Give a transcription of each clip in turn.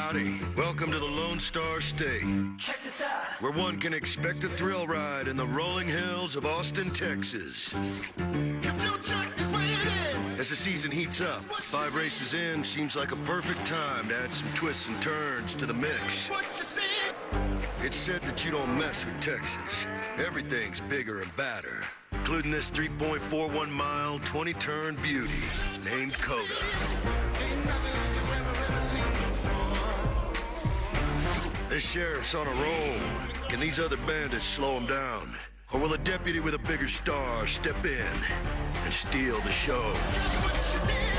Howdy. Welcome to the Lone Star State. Check this out. Where one can expect a thrill ride in the rolling hills of Austin, Texas. Your future is waiting. As the season heats up, 5 races in seems like a perfect time to add some twists and turns to the mix. What you see? It's said that you don't mess with Texas. Everything's bigger and badder, including this 3.41 mile, 20-turn beauty named Coda. Ain't nothing like you ever seen before. This sheriff's on a roll. Can these other bandits slow him down? Or will a deputy with a bigger star step in and steal the show? What you need?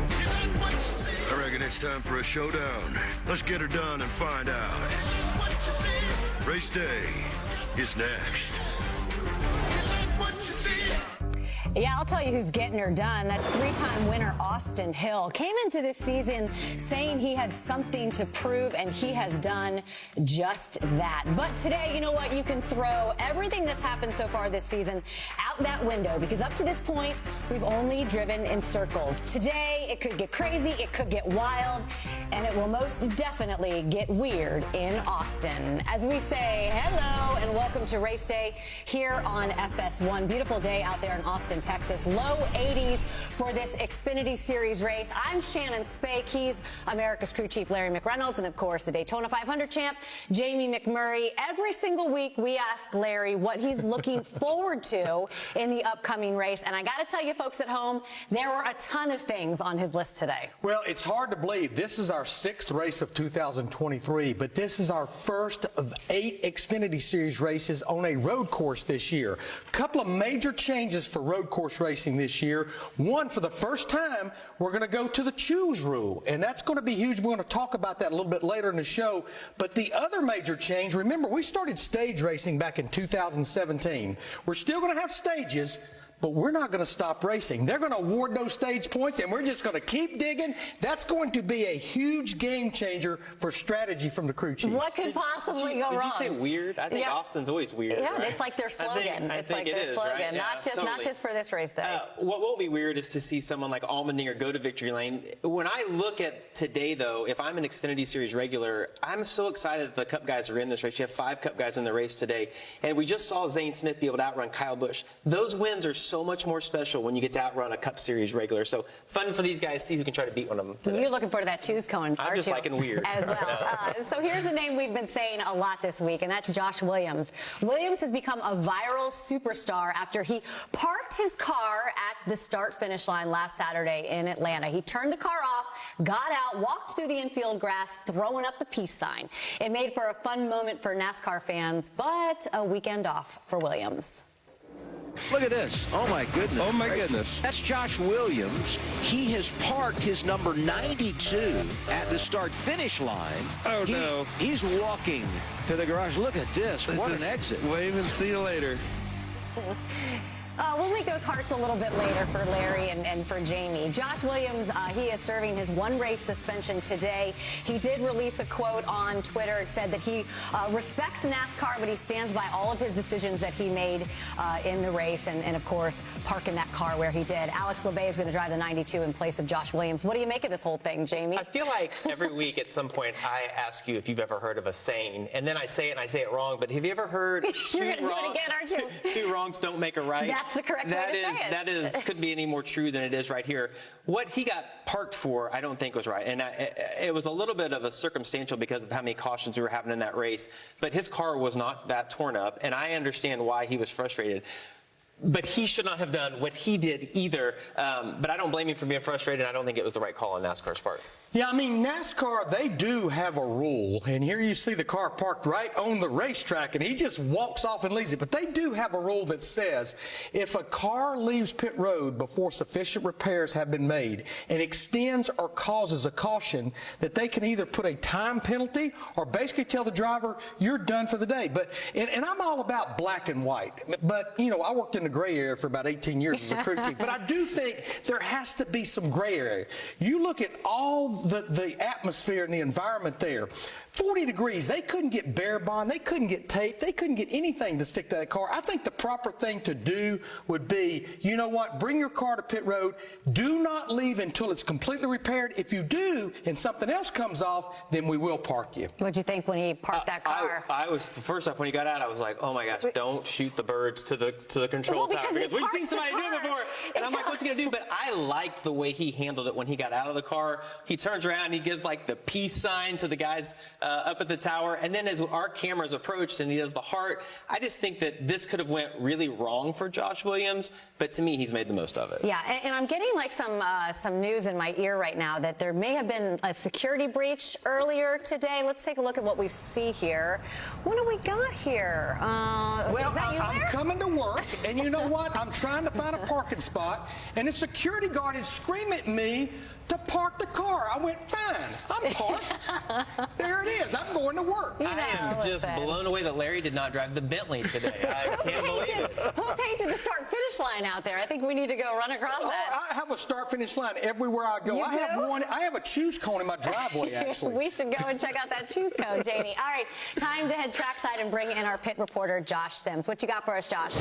You like what you see? I reckon it's time for a showdown. Let's get her done and find out. What you see? Race day is next. You like what you see? Yeah, I'll tell you who's getting her done. That's 3-time winner Austin Hill. Came into this season saying he had something to prove, and he has done just that. But today, you know what? You can throw everything that's happened so far this season out that window, because up to this point, we've only driven in circles. Today, it could get crazy, it could get wild, and it will most definitely get weird in Austin. As we say hello and welcome to race day here on FS1. Beautiful day out there in Austin, Texas. Low 80s for this Xfinity Series race. I'm Shannon Spake. He's America's crew chief Larry McReynolds, and of course the Daytona 500 champ Jamie McMurray. Every single week we ask Larry what he's looking forward to in the upcoming race, and I got to tell you folks at home, there were a ton of things on his list today. Well, it's hard to believe this is our 6th race of 2023, but this is our first of 8 Xfinity Series races on a road course this year. A couple of major changes for road course racing this year. One, for the first time, we're going to go to the choose rule, and that's going to be huge. We're going to talk about that a little bit later in the show. But the other major change, remember, we started stage racing back in 2017. We're still going to have stages, but we're not going to stop racing. They're going to award those stage points, and we're just going to keep digging. That's going to be a huge game changer for strategy from the crew chief. What could possibly go wrong? Did you say weird? I think Yeah. Austin's always weird. Yeah, right? it's like their slogan. I It's think like their it is, slogan, right? Yeah, not totally. just for this race day. What will be weird is to see someone like Allmendinger go to victory lane. When I look at today, though, if I'm an Xfinity Series regular, I'm so excited that the Cup guys are in this race. You have 5 Cup guys in the race today, and we just saw Zane Smith be able to outrun Kyle Busch. Those wins are so much more special when you get to outrun a Cup Series regular. So fun for these guys to see who can try to beat one of them today. You're looking forward to that choose cone, I'm aren't just you? liking weird. As well. So here's a name we've been saying a lot this week, and that's Josh Williams. Williams has become a viral superstar after he parked his car at the start-finish line last Saturday in Atlanta. He turned the car off, got out, walked through the infield grass, throwing up the peace sign. It made for a fun moment for NASCAR fans, but a weekend off for Williams. Look at this. Oh, my goodness. Oh, my goodness. That's Josh Williams. He has parked his number 92 at the start-finish line. Oh, no. He's walking to the garage. Look at this. What an exit. Wave and see you later. We'll make those hearts a little bit later for Larry and for Jamie. Josh Williams, he is serving his 1-race suspension today. He did release a quote on Twitter. It said that he respects NASCAR, but he stands by all of his decisions that he made in the race and, of course, parking that car where he did. Alex Labay is going to drive the 92 in place of Josh Williams. What do you make of this whole thing, Jamie? I feel like every week at some point I ask you if you've ever heard of a saying, and then I say it and I say it wrong, but have you ever heard You're going to do it again, aren't you? 2 wrongs don't make a right? That's the correct way to say it. That is could be any more true than it is right here. What he got parked for, I don't think was right. And it was a little bit of a circumstantial because of how many cautions we were having in that race. But his car was not that torn up, and I understand why he was frustrated. But he should not have done what he did either. But I don't blame him for being frustrated. I don't think it was the right call on NASCAR's part. Yeah, I mean, NASCAR, they do have a rule, and here you see the car parked right on the racetrack, and he just walks off and leaves it. But they do have a rule that says if a car leaves pit road before sufficient repairs have been made and extends or causes a caution, that they can either put a time penalty or basically tell the driver, you're done for the day. But and I'm all about black and white. But, you know, I worked in the gray area for about 18 years as a crew chief. But I do think there has to be some gray area. You look at all the atmosphere and the environment there. 40 degrees. They couldn't get bear bond. They couldn't get tape. They couldn't get anything to stick to that car. I think the proper thing to do would be, you know what, bring your car to pit road. Do not leave until it's completely repaired. If you do and something else comes off, then we will park you. What'd you think when he parked that car? I was, first off, when he got out, I was like, oh my gosh, don't shoot the birds to the control tower. Because we've seen somebody do it before. And I'm like, what's he going to do? But I liked the way he handled it when he got out of the car. He turns around, he gives like the peace sign to the guys up at the tower. And then as our cameras approached and he does the heart, I just think that this could have went really wrong for Josh Williams. But to me, he's made the most of it. Yeah, and I'm getting like some news in my ear right now that there may have been a security breach earlier today. Let's take a look at what we see here. What do we got here? Well, is that you I'm there? coming to work, and you know what? I'm trying to find a parking spot, and the security guard is screaming at me to park the car. I went, fine, I'm parked. There it is. I'm going to work. You I know, am just listen. blown away that Larry did not drive the Bentley today. I can't believe it. Who painted the start-finish line out there? I think we need to go run across that. I have a start-finish line everywhere I go. You I have do? one. I have a choose cone in my driveway, actually. We should go and check out that choose code, Jamie. All right, time to head trackside and bring in our pit reporter, Josh Sims. What you got for us, Josh?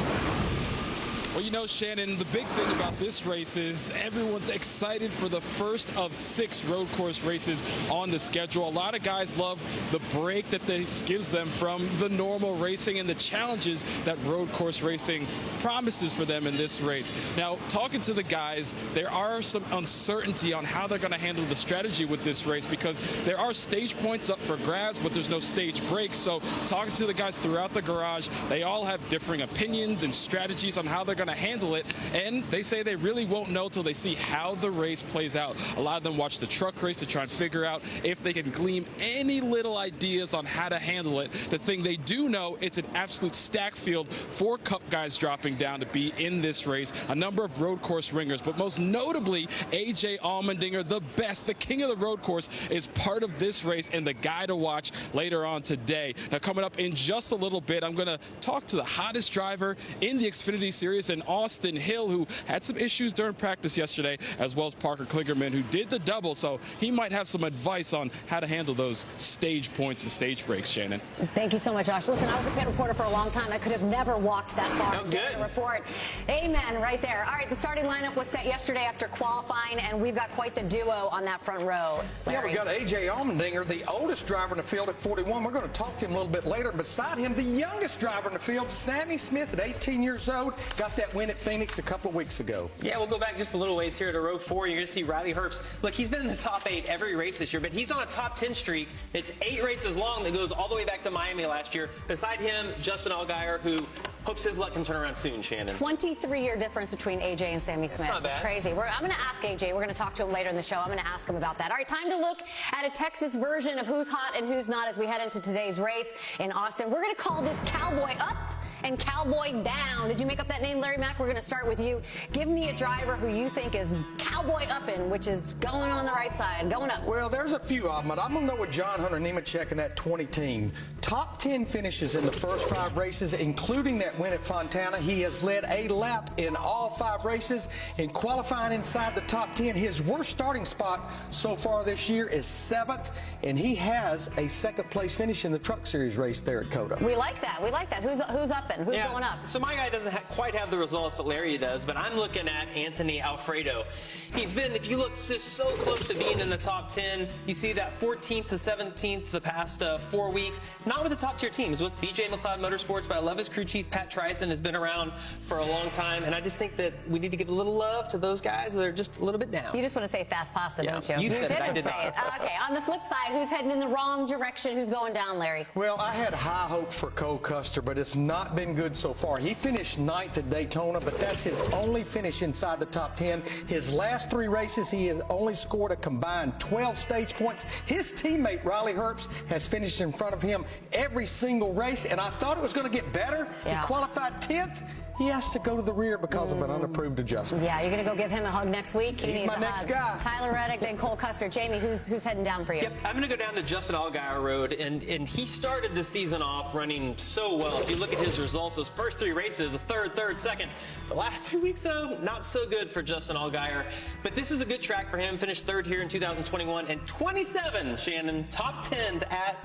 Well, you know, Shannon, the big thing about this race is everyone's excited for the first of 6 road course races on the schedule. A lot of guys love the break that this gives them from the normal racing and the challenges that road course racing promises for them in this race. Now, talking to the guys, there are some uncertainty on how they're going to handle the strategy with this race because there are stage points up for grabs, but there's no stage breaks. So talking to the guys throughout the garage, they all have differing opinions and strategies on how they're going to handle it, and they say they really won't know till they see how the race plays out. A lot of them watch the truck race to try and figure out if they can glean any little ideas on how to handle it. The thing they do know, it's an absolute stack field. 4 Cup guys dropping down to be in this race, a number of road course ringers, but most notably AJ Allmendinger, the best, the king of the road course, is part of this race and the guy to watch later on today. Now, coming up in just a little bit, I'm going to talk to the hottest driver in the Xfinity Series, and Austin Hill, who had some issues during practice yesterday, as well as Parker Kligerman, who did the double, so he might have some advice on how to handle those stage points and stage breaks, Shannon. Thank you so much, Josh. Listen, I was a pit reporter for a long time. I could have never walked that far. That was good. To report. Amen, right there. All right, the starting lineup was set yesterday after qualifying, and we've got quite the duo on that front row. Yeah, we got AJ Allmendinger, the oldest driver in the field at 41. We're going to talk to him a little bit later. Beside him, the youngest driver in the field, Sammy Smith, at 18 years old, got that win at Phoenix a couple of weeks ago. Yeah, we'll go back just a little ways here to row 4. You're going to see Riley Herbst. Look, he's been in the top 8 every race this year, but he's on a top 10 streak. It's 8 races long that goes all the way back to Miami last year. Beside him, Justin Allgaier, who hopes his luck can turn around soon, Shannon. 23-year difference between AJ and Sammy Smith. not bad. It's crazy. I'm going to ask AJ. We're going to talk to him later in the show. I'm going to ask him about that. All right, time to look at a Texas version of who's hot and who's not as we head into today's race in Austin. We're going to call this Cowboy Up and Cowboy Down. Did you make up that name, Larry Mack? We're going to start with you. Give me a driver who you think is Cowboy Uppin', which is going on the right side, going up. Well, there's a few of them, but I'm going to go with John Hunter Nemechek and that 20 team. Top 10 finishes in the first 5 races, including that win at Fontana. He has led a lap in all 5 races. In qualifying inside the top 10, his worst starting spot so far this year is 7th, and he has a 2nd place finish in the Truck Series race there at COTA. We like that. We like that. Who's upping? Who's going up? So my guy doesn't quite have the results that Larry does, but I'm looking at Anthony Alfredo. He's been, if you look, just so close to being in the top 10. You see that 14th to 17th the past 4 weeks. Not with the top tier teams, with BJ McLeod Motorsports, but I love his crew chief, Pat Trison, has been around for a long time, and I just think that we need to give a little love to those guys that are just a little bit down. You just want to say fast pasta, don't you? You said it, I didn't did say not. it. Okay, on the flip side, who's heading in the wrong direction? Who's going down, Larry? Well, I had high hopes for Cole Custer, but it's not been good so far. He finished 9th at Daytona, but that's his only finish inside the top 10. His last 3 races, he has only scored a combined 12 stage points. His teammate, Riley Herbst, has finished in front of him every single race, and I thought it was going to get better. Yeah. He qualified 10th. he has to go to the rear because of an unapproved adjustment. Yeah, you're going to go give him a hug next week? He He's needs my a next hug. guy. Tyler Reddick, then Cole Custer. Jamie, who's heading down for you? Yep, I'm going to go down the Justin Allgaier road, and he started the season off running so well. If you look at his results, those first 3 races, a third, second. The last 2 weeks, though, not so good for Justin Allgaier. But this is a good track for him. Finished 3rd here in 2021 and 27, Shannon, top 10s at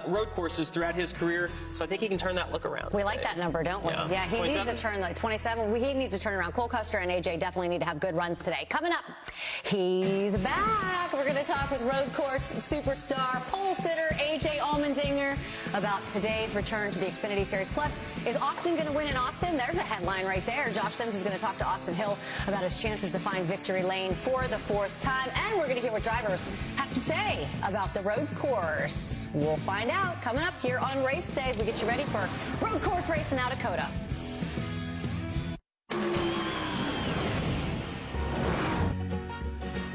road courses throughout his career. So I think he can turn that look around. We like that number, don't we? Yeah, he 27? needs to turn like 27. He needs to turn around. Cole Custer and AJ definitely need to have good runs today. Coming up, he's back. We're going to talk with road course superstar, pole sitter AJ Allmendinger about today's return to the Xfinity Series. Plus, is Austin going to win in Austin? There's a headline right there. Josh Sims is going to talk to Austin Hill about his chances to find victory lane for the 4th time. And we're going to hear what drivers have to say about the road course. We'll find out coming up here on Race Day as we get you ready for road course race in South Dakota.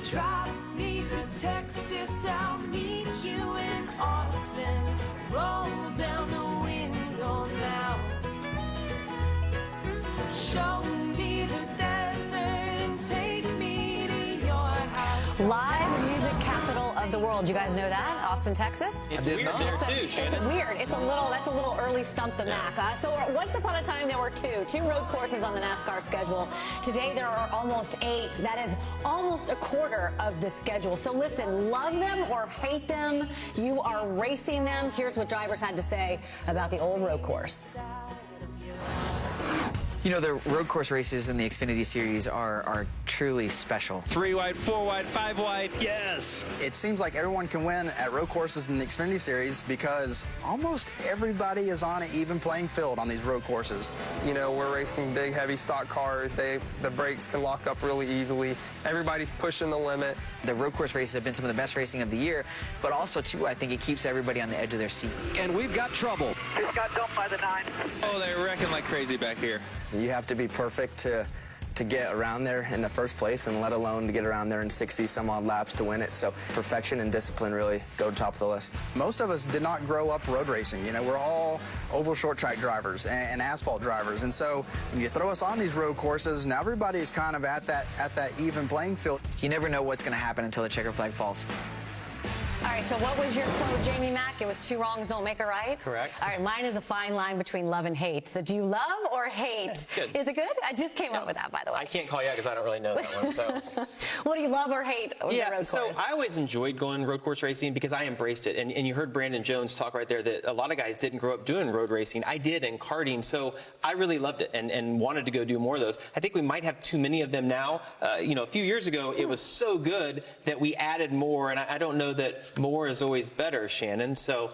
Drive me to Texas, I'll meet you in Austin. Roll down the window now. Show me the desert and take me to your house. Live music capital of the world. You guys know that? Austin, Texas? It's weird there, too, Shannon. It's weird. That's a little early stump the Mac. So once upon a time, there were two road courses on the NASCAR schedule. Today, there are almost 8. That is almost a quarter of the schedule. So listen, love them or hate them, you are racing them. Here's what drivers had to say about the old road course. You know, the road course races in the Xfinity Series are truly special. 3 wide, 4 wide, 5 wide, yes. It seems like everyone can win at road courses in the Xfinity Series because almost everybody is on an even playing field on these road courses. You know, we're racing big, heavy stock cars. The brakes can lock up really easily. Everybody's pushing the limit. The road course races have been some of the best racing of the year, but also, too, I think it keeps everybody on the edge of their seat. And we've got trouble. Just got dumped by the 9. Oh, they're wrecking like crazy back here. You have to be perfect to get around there in the first place, and let alone to get around there in 60 some odd laps to win it. So perfection and discipline really go to top of the list. Most of us did not grow up road racing. You know, we're all oval short track drivers and asphalt drivers. And so when you throw us on these road courses, now everybody is kind of at that even playing field. You never know what's going to happen until the checker flag falls. All right, so what was your quote, Jamie Mack? It was 2 wrongs don't make a right? Correct. All right, mine is a fine line between love and hate. So do you love or hate? It's good. Is it good? I just came up with that, by the way. I can't call you out because I don't really know that one. So. What do you love or hate with the road so course? I always enjoyed going road course racing because I embraced it. And you heard Brandon Jones talk right there that a lot of guys didn't grow up doing road racing. I did in karting, so I really loved it and wanted to go do more of those. I think we might have too many of them now. You know, a few years ago, it was so good that we added more, and I don't know that more is always better, Shannon. So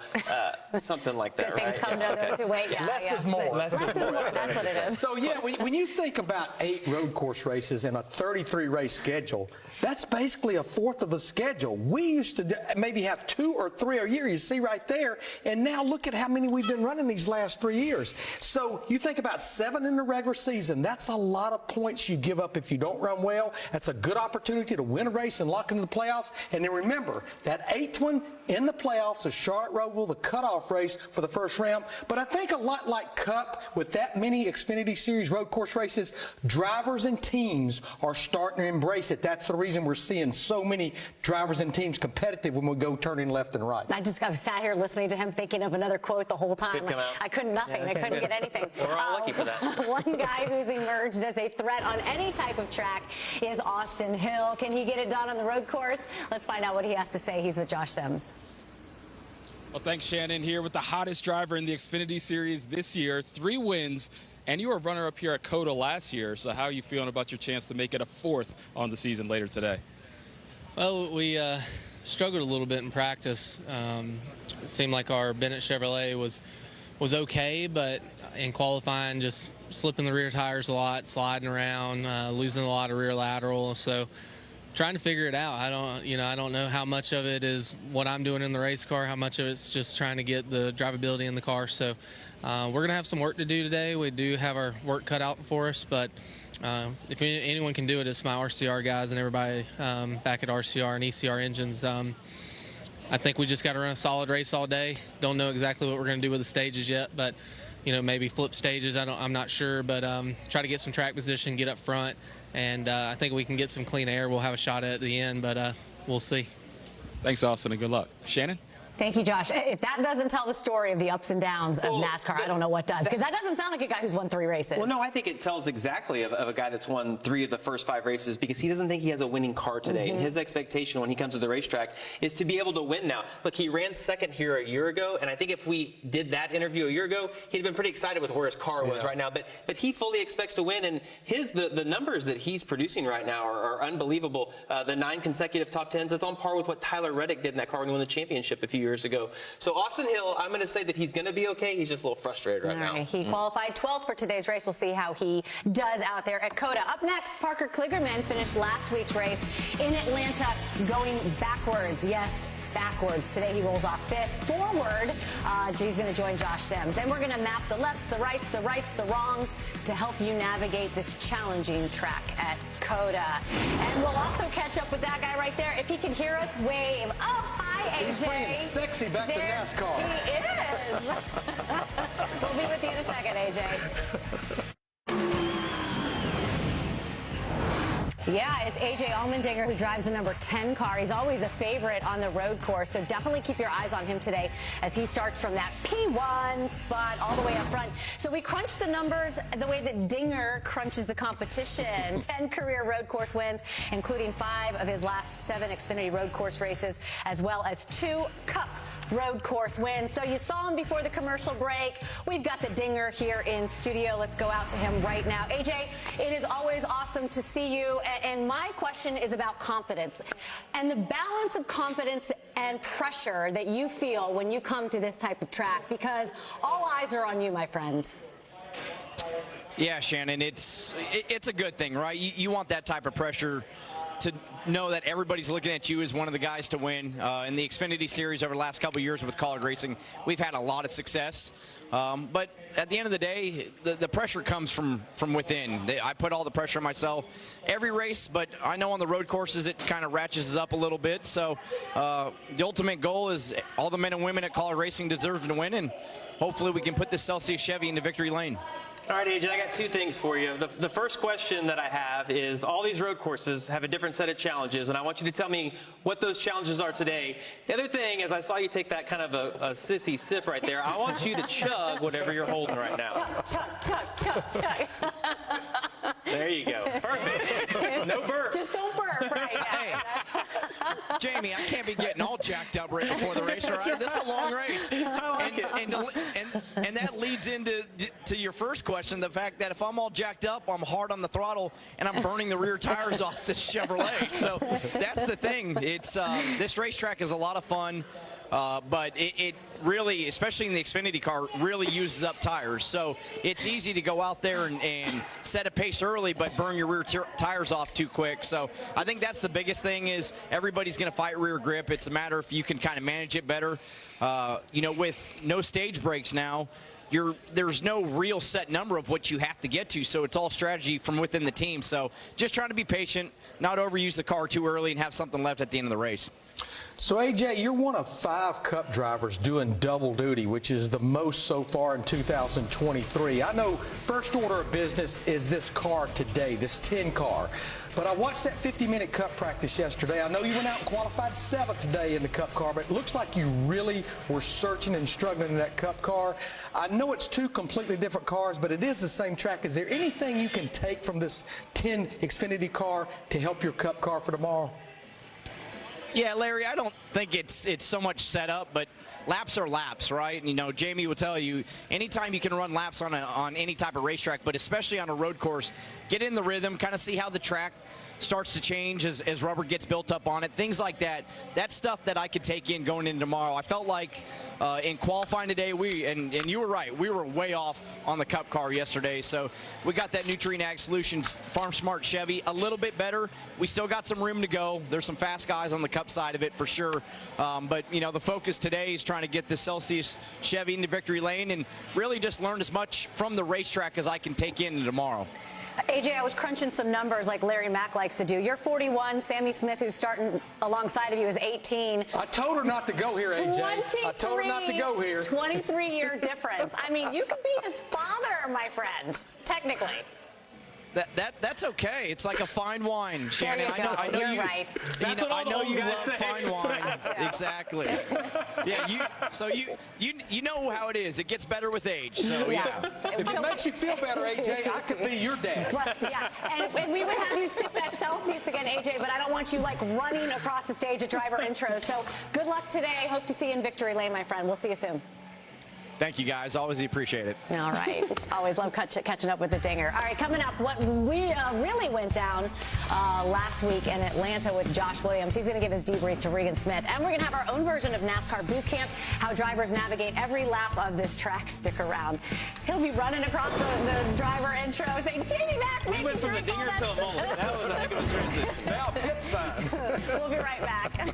something like that, Things right? come to those who wait. Yeah, Less is more. Less is more. That's what it is. So, yeah, when you think about 8 road course races and a 33-race schedule, that's basically a fourth of the schedule. We used to maybe have 2 or 3 a year, you see right there, and now look at how many we've been running these last 3 years. So you think about 7 in the regular season. That's a lot of points you give up if you don't run well. That's a good opportunity to win a race and lock into the playoffs. And then remember, that 8th one in the playoffs is Charlotte Roval, the cutoff race for the first round. But I think a lot like Cup, with that many Xfinity Series road course races, drivers and teams are starting to embrace it. That's the reason we're seeing so many drivers and teams competitive when we go turning left and right. I sat here listening to him thinking of another quote the whole time. I couldn't get anything. We're all lucky for that. One guy who's emerged as a threat on any type of track is Austin Hill. Can he get it done on the road course? Let's find out what he has to say. He's with Josh Sims. Well, thanks, Shannon. Here with the hottest driver in the Xfinity Series this year, 3 wins, and you were runner-up here at COTA last year. So how are you feeling about your chance to make it a 4th on the season later today? Well, we struggled a little bit in practice. It seemed like our Bennett Chevrolet was okay, but in qualifying, just slipping the rear tires a lot, sliding around, losing a lot of rear lateral. So trying to figure it out. I don't know how much of it is what I'm doing in the race car, how much of it's just trying to get the drivability in the car. So we're going to have some work to do today. We do have our work cut out for us, but if anyone can do it, it's my RCR guys and everybody back at RCR and ECR Engines. I think we just got to run a solid race all day. Don't know exactly what we're going to do with the stages yet, but maybe flip stages. I'm not sure, but try to get some track position, get up front, and I think we can get some clean air. We'll have a shot at the end, but we'll see. Thanks, Austin, and good luck. Shannon? Thank you, Josh. If that doesn't tell the story of the ups and downs of NASCAR, I don't know what does, because that doesn't sound like a guy who's won 3 races. Well, no, I think it tells exactly of a guy that's won 3 of the first 5 races, because he doesn't think he has a winning car today. And his expectation when he comes to the racetrack is to be able to win now. Look, he ran second here a year ago, and I think if we did that interview a year ago, he'd have been pretty excited with where his car was right now. But he fully expects to win, and the numbers that he's producing right now are unbelievable. The 9 consecutive top 10s, it's on par with what Tyler Reddick did in that car when he won the championship a few years ago. So Austin Hill, I'm going to say that he's going to be okay. He's just a little frustrated right now. He qualified 12th for today's race. We'll see how he does out there at COTA. Up next, Parker Kligerman finished last week's race in Atlanta going backwards. Yes, backwards. Today he rolls off 5th. Forward, he's going to join Josh Sims. And we're going to map the lefts, the rights, the wrongs to help you navigate this challenging track at COTA. And we'll also catch up with that guy right there. If he can hear us, wave. Oh, hi, AJ. He's playing sexy back to NASCAR. He is. We'll be with you in a second, AJ. Yeah, it's A.J. Allmendinger who drives the number 10 car. He's always a favorite on the road course, so definitely keep your eyes on him today as he starts from that P1 spot all the way up front. So we crunched the numbers the way that Dinger crunches the competition. 10 career road course wins, including 5 of his last 7 Xfinity road course races, as well as 2 Cup road course wins. So you saw him before the commercial break. We've got the Dinger here in studio. Let's go out to him right now. AJ, it is always awesome to see you. And my question is about confidence and the balance of confidence and pressure that you feel when you come to this type of track, because all eyes are on you, my friend. Yeah, Shannon, it's a good thing, right? You want that type of pressure to know that everybody's looking at you as one of the guys to win. In the Xfinity Series over the last couple of years with College Racing, we've had a lot of success. But at the end of the day, the pressure comes from within. I put all the pressure on myself every race, but I know on the road courses it kind of ratchets up a little bit. So the ultimate goal is all the men and women at College Racing deserve to win, and hopefully we can put this Celsius Chevy into victory lane. All right, AJ, I got 2 things for you. The first question that I have is all these road courses have a different set of challenges, and I want you to tell me what those challenges are today. The other thing is I saw you take that kind of a sissy sip right there. I want you to chug whatever you're holding right now. Chug. There you go. Perfect. No burp. Just don't burp, right? Hey, Jamie, I can't be getting all jacked up right before the race, all right? This is a long race. And that leads into your first question, the fact that if I'm all jacked up, I'm hard on the throttle, and I'm burning the rear tires off the Chevrolet. So that's the thing. It's this racetrack is a lot of fun. But it really, especially in the Xfinity car, really uses up tires. So it's easy to go out there and set a pace early, but burn your rear tires off too quick. So I think that's the biggest thing is everybody's going to fight rear grip. It's a matter if you can kind of manage it better. With no stage breaks now, there's no real set number of what you have to get to, so it's all strategy from within the team. So just trying to be patient, not overuse the car too early, and have something left at the end of the race. So, AJ, you're one of 5 Cup drivers doing double duty, which is the most so far in 2023. I know first order of business is this car today, this 10 car. But I watched that 50-minute Cup practice yesterday. I know you went out and qualified 7th today in the Cup car, but it looks like you really were searching and struggling in that Cup car. I know it's 2 completely different cars, but it is the same track. Is there anything you can take from this 10 Xfinity car to help your Cup car for tomorrow? Yeah, Larry, I don't think it's so much set up, but laps are laps, right? Jamie will tell you, anytime you can run laps on any type of racetrack, but especially on a road course, get in the rhythm, kind of see how the track starts to change as rubber gets built up on it, things like that. That's stuff that I could take in going into tomorrow. I felt like in qualifying today, and you were right, we were way off on the Cup car yesterday. So we got that Nutrien Ag Solutions Farm Smart Chevy a little bit better. We still got some room to go. There's some fast guys on the Cup side of it for sure. But the focus today is trying to get the Celsius Chevy into victory lane and really just learn as much from the racetrack as I can take in tomorrow. AJ, I was crunching some numbers like Larry Mack likes to do. You're 41. Sammy Smith, who's starting alongside of you, is 18. I told her not to go here, AJ. I told her not to go here. 23-year difference. I mean, you could be his father, my friend, technically. That's okay. It's like a fine wine, Shannon. I know you're right. That's what I know you love fine wine. Exactly. Yeah. So you know how it is. It gets better with age. So yeah. If it makes you feel better, AJ, I could be your dad. But, yeah, and we would have you sip that Celsius again, AJ. But I don't want you like running across the stage at driver intros. So good luck today. Hope to see you in victory lane, my friend. We'll see you soon. Thank you, guys. Always appreciate it. All right. Always love catching up with the Dinger. All right, coming up, what really went down last week in Atlanta with Josh Williams. He's going to give his debrief to Regan Smith. And we're going to have our own version of NASCAR Boot Camp, how drivers navigate every lap of this track. Stick around. He'll be running across the driver intro saying, Jamie Mack, we went from the Dinger to a mullet. That was a heck of a transition. Now pit sign. We'll be right back.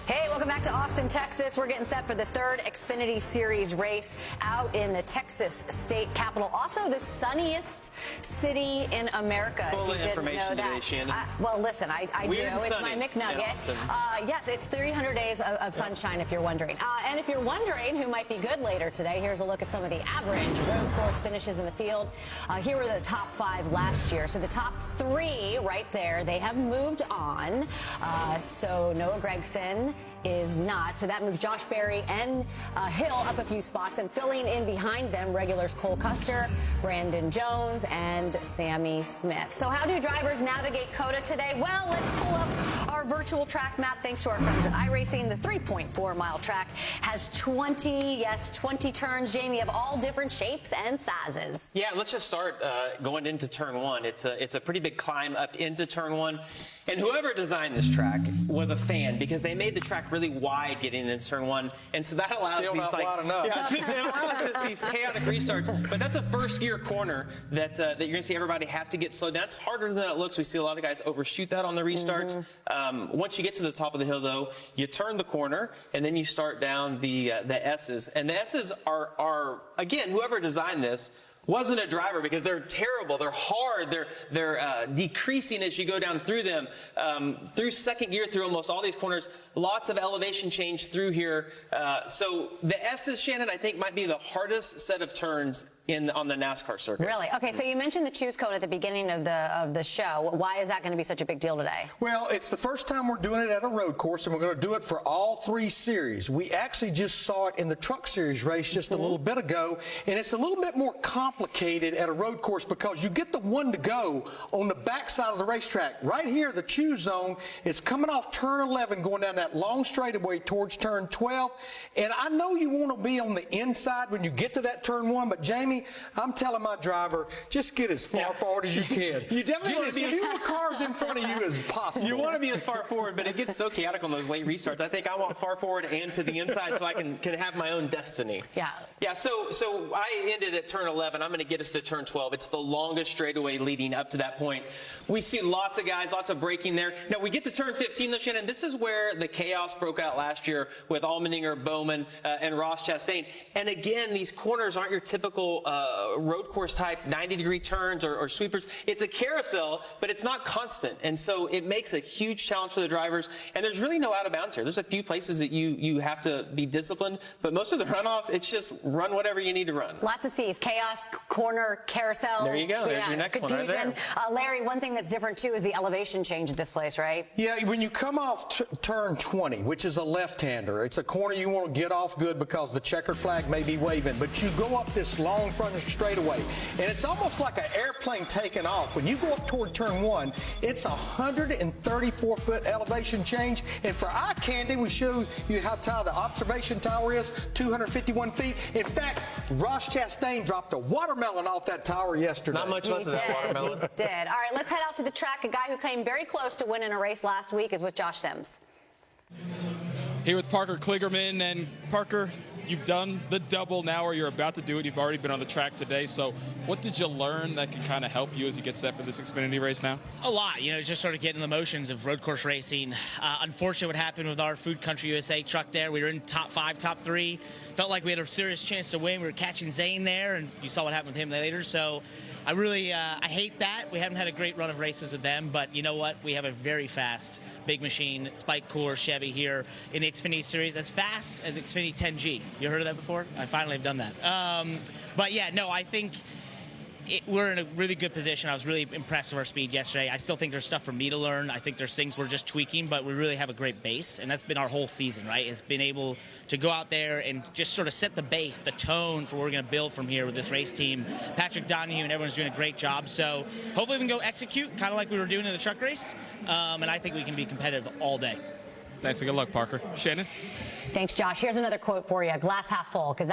Hey, welcome back to Austin, Texas. We're getting set for the third Xfinity Series race out in the Texas state capital. Also, the sunniest city in America. Full if of you didn't information know today, that. Shannon. Well, listen, I do. It's my McNugget. Yes, it's 300 days of sunshine, if you're wondering. And if you're wondering who might be good later today, here's a look at some of the average road course finishes in the field. Here were the top 5 last year. So the top 3 right there, they have moved on. So Noah Gragson is not. So that moves Josh Berry and Hill up a few spots, and filling in behind them, regulars Cole Custer, Brandon Jones, and Sammy Smith. So how do drivers navigate COTA today? Well, let's pull up our virtual track map thanks to our friends at iRacing. The 3.4-mile track has 20 turns, Jamie, of all different shapes and sizes. Yeah, let's just start going into turn 1. It's a pretty big climb up into turn 1. And whoever designed this track was a fan, because they made the track really wide getting into turn 1, and so that allows Still these not wide enough. it allows just these chaotic restarts. But that's a first gear corner that you're going to see everybody have to get slowed down. It's harder than it looks. We see a lot of guys overshoot that on the restarts. Once you get to the top of the hill, though, you turn the corner and then you start down the S's, and the S's are again, whoever designed this wasn't a driver, because they're terrible, they're hard, they're decreasing as you go down through them, through second gear, through almost all these corners, lots of elevation change through here. So the S's, Shannon, I think might be the hardest set of turns on the NASCAR circuit. Really? Okay, so you mentioned the choose code at the beginning of the show. Why is that going to be such a big deal today? Well, it's the first time we're doing it at a road course, and we're going to do it for all 3 series. We actually just saw it in the Truck Series race just a little bit ago, and it's a little bit more complicated at a road course because you get the one to go on the backside of the racetrack. Right here, the choose zone is coming off turn 11, going down that long straightaway towards turn 12. And I know you want to be on the inside when you get to that turn 1, but Jamie, I'm telling my driver, just get as far forward as you can. You definitely want to be as few cars in front of you as possible. You want to be as far forward, but it gets so chaotic on those late restarts. I think I want far forward and to the inside so I can have my own destiny. Yeah. Yeah, so I ended at turn 11. I'm going to get us to turn 12. It's the longest straightaway leading up to that point. We see lots of guys, lots of braking there. Now, we get to turn 15, though, Shannon. This is where the chaos broke out last year with Allmendinger, Bowman, and Ross Chastain. And again, these corners aren't your typical road course type 90-degree turns or sweepers. It's a carousel, but it's not constant. And so it makes a huge challenge for the drivers. And there's really no out of bounds here. There's a few places that you have to be disciplined, but most of the runoffs, it's just run whatever you need to run. Lots of C's. Chaos, corner, carousel. There you go. There's your next confusion. one right there. Larry, one thing that's different, too, is the elevation change at this place, right? Yeah, when you come off turn 20, which is a left-hander, it's a corner you want to get off good because the checkered flag may be waving, but you go up this long front straightaway, and it's almost like an airplane taking off. When you go up toward turn 1, it's a 134-foot elevation change, and for eye candy, we show you how tall the observation tower is, 251 feet. In fact, Ross Chastain dropped a watermelon off that tower yesterday. Not much left of that watermelon. He did. All right, let's head out to the track. A guy who came very close to winning a race last week is with Josh Sims. Here with Parker Kligerman. And Parker, you've done the double now, or you're about to do it. You've already been on the track today. So what did you learn that can kind of help you as you get set for this Xfinity race now? A lot, just sort of getting the motions of road course racing. Unfortunately, what happened with our Food Country USA truck there, we were in top 5, top 3. Felt like we had a serious chance to win. We were catching Zane there, and you saw what happened with him later. So I really, I hate that. We haven't had a great run of races with them, but you know what? We have a very fast big machine, Spike Core Chevy here in the Xfinity Series, as fast as Xfinity 10G. You heard of that before? I finally have done that. But yeah, no, I think we're in a really good position. I was really impressed with our speed yesterday. I still think there's stuff for me to learn. I think there's things we're just tweaking, but we really have a great base, and that's been our whole season, right? It's been able to go out there and just sort of set the base, the tone for what we're going to build from here with this race team. Patrick Donahue and everyone's doing a great job, so hopefully we can go execute, kind of like we were doing in the truck race, and I think we can be competitive all day. Thanks and good luck, Parker. Shannon? Thanks, Josh. Here's another quote for you, glass half full, because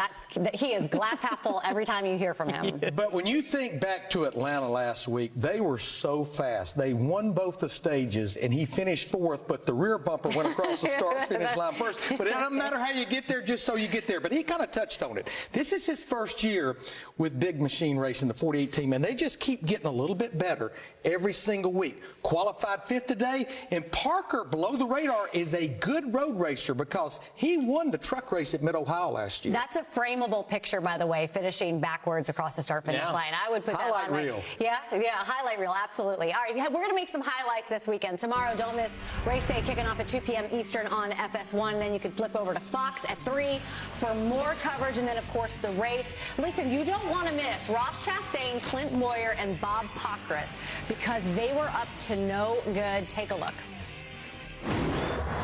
he is glass half full every time you hear from him. Yes. But when you think back to Atlanta last week, they were so fast. They won both the stages, and he finished 4th, but the rear bumper went across the start-finish line first. But it doesn't matter how you get there, just so you get there. But he kind of touched on it. This is his first year with Big Machine Racing, the 48 team, and they just keep getting a little bit better every single week. Qualified 5th today, and Parker, below the radar, is a good road racer because he won the truck race at Mid-Ohio last year. That's a frameable picture, by the way, finishing backwards across the start-finish line. I would put highlight that on reel. Yeah, highlight reel, absolutely. All right, we're going to make some highlights this weekend. Tomorrow, don't miss race day kicking off at 2 p.m. Eastern on FS1. Then you can flip over to Fox at 3 for more coverage, and then, of course, the race. Listen, you don't want to miss Ross Chastain, Clint Boyer, and Bob Pockrass because they were up to no good. Take a look.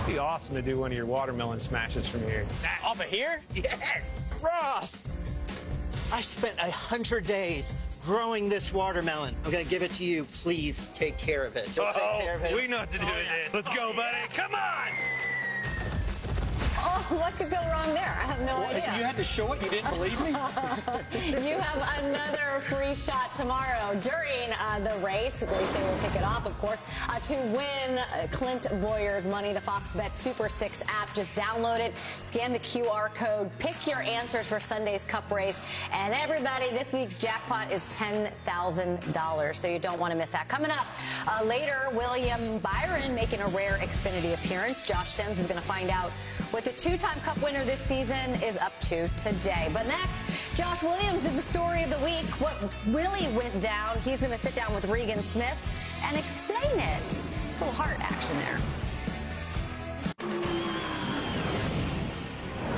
It'd be awesome to do one of your watermelon smashes from here. Off of here? Yes! Ross! I spent 100 days growing this watermelon. I'm gonna give it to you. Please take care of it. Take care of it. We know what to do with it. Let's go, buddy. Come on! Oh, what could go wrong there? I have no idea. You had to show it? You didn't believe me? You have another free shot tomorrow during the race. Race day will kick it off, of course, to win Clint Boyer's money. The Fox Bet Super 6 app. Just download it, scan the QR code, pick your answers for Sunday's Cup race, and everybody, this week's jackpot is $10,000, so you don't want to miss that. Coming up later, William Byron making a rare Xfinity appearance. Josh Sims is going to find out what the two-time Cup winner this season is up to today. But next, Josh Williams is the story of the week. What really went down? He's going to sit down with Regan Smith and explain it. A little heart action there.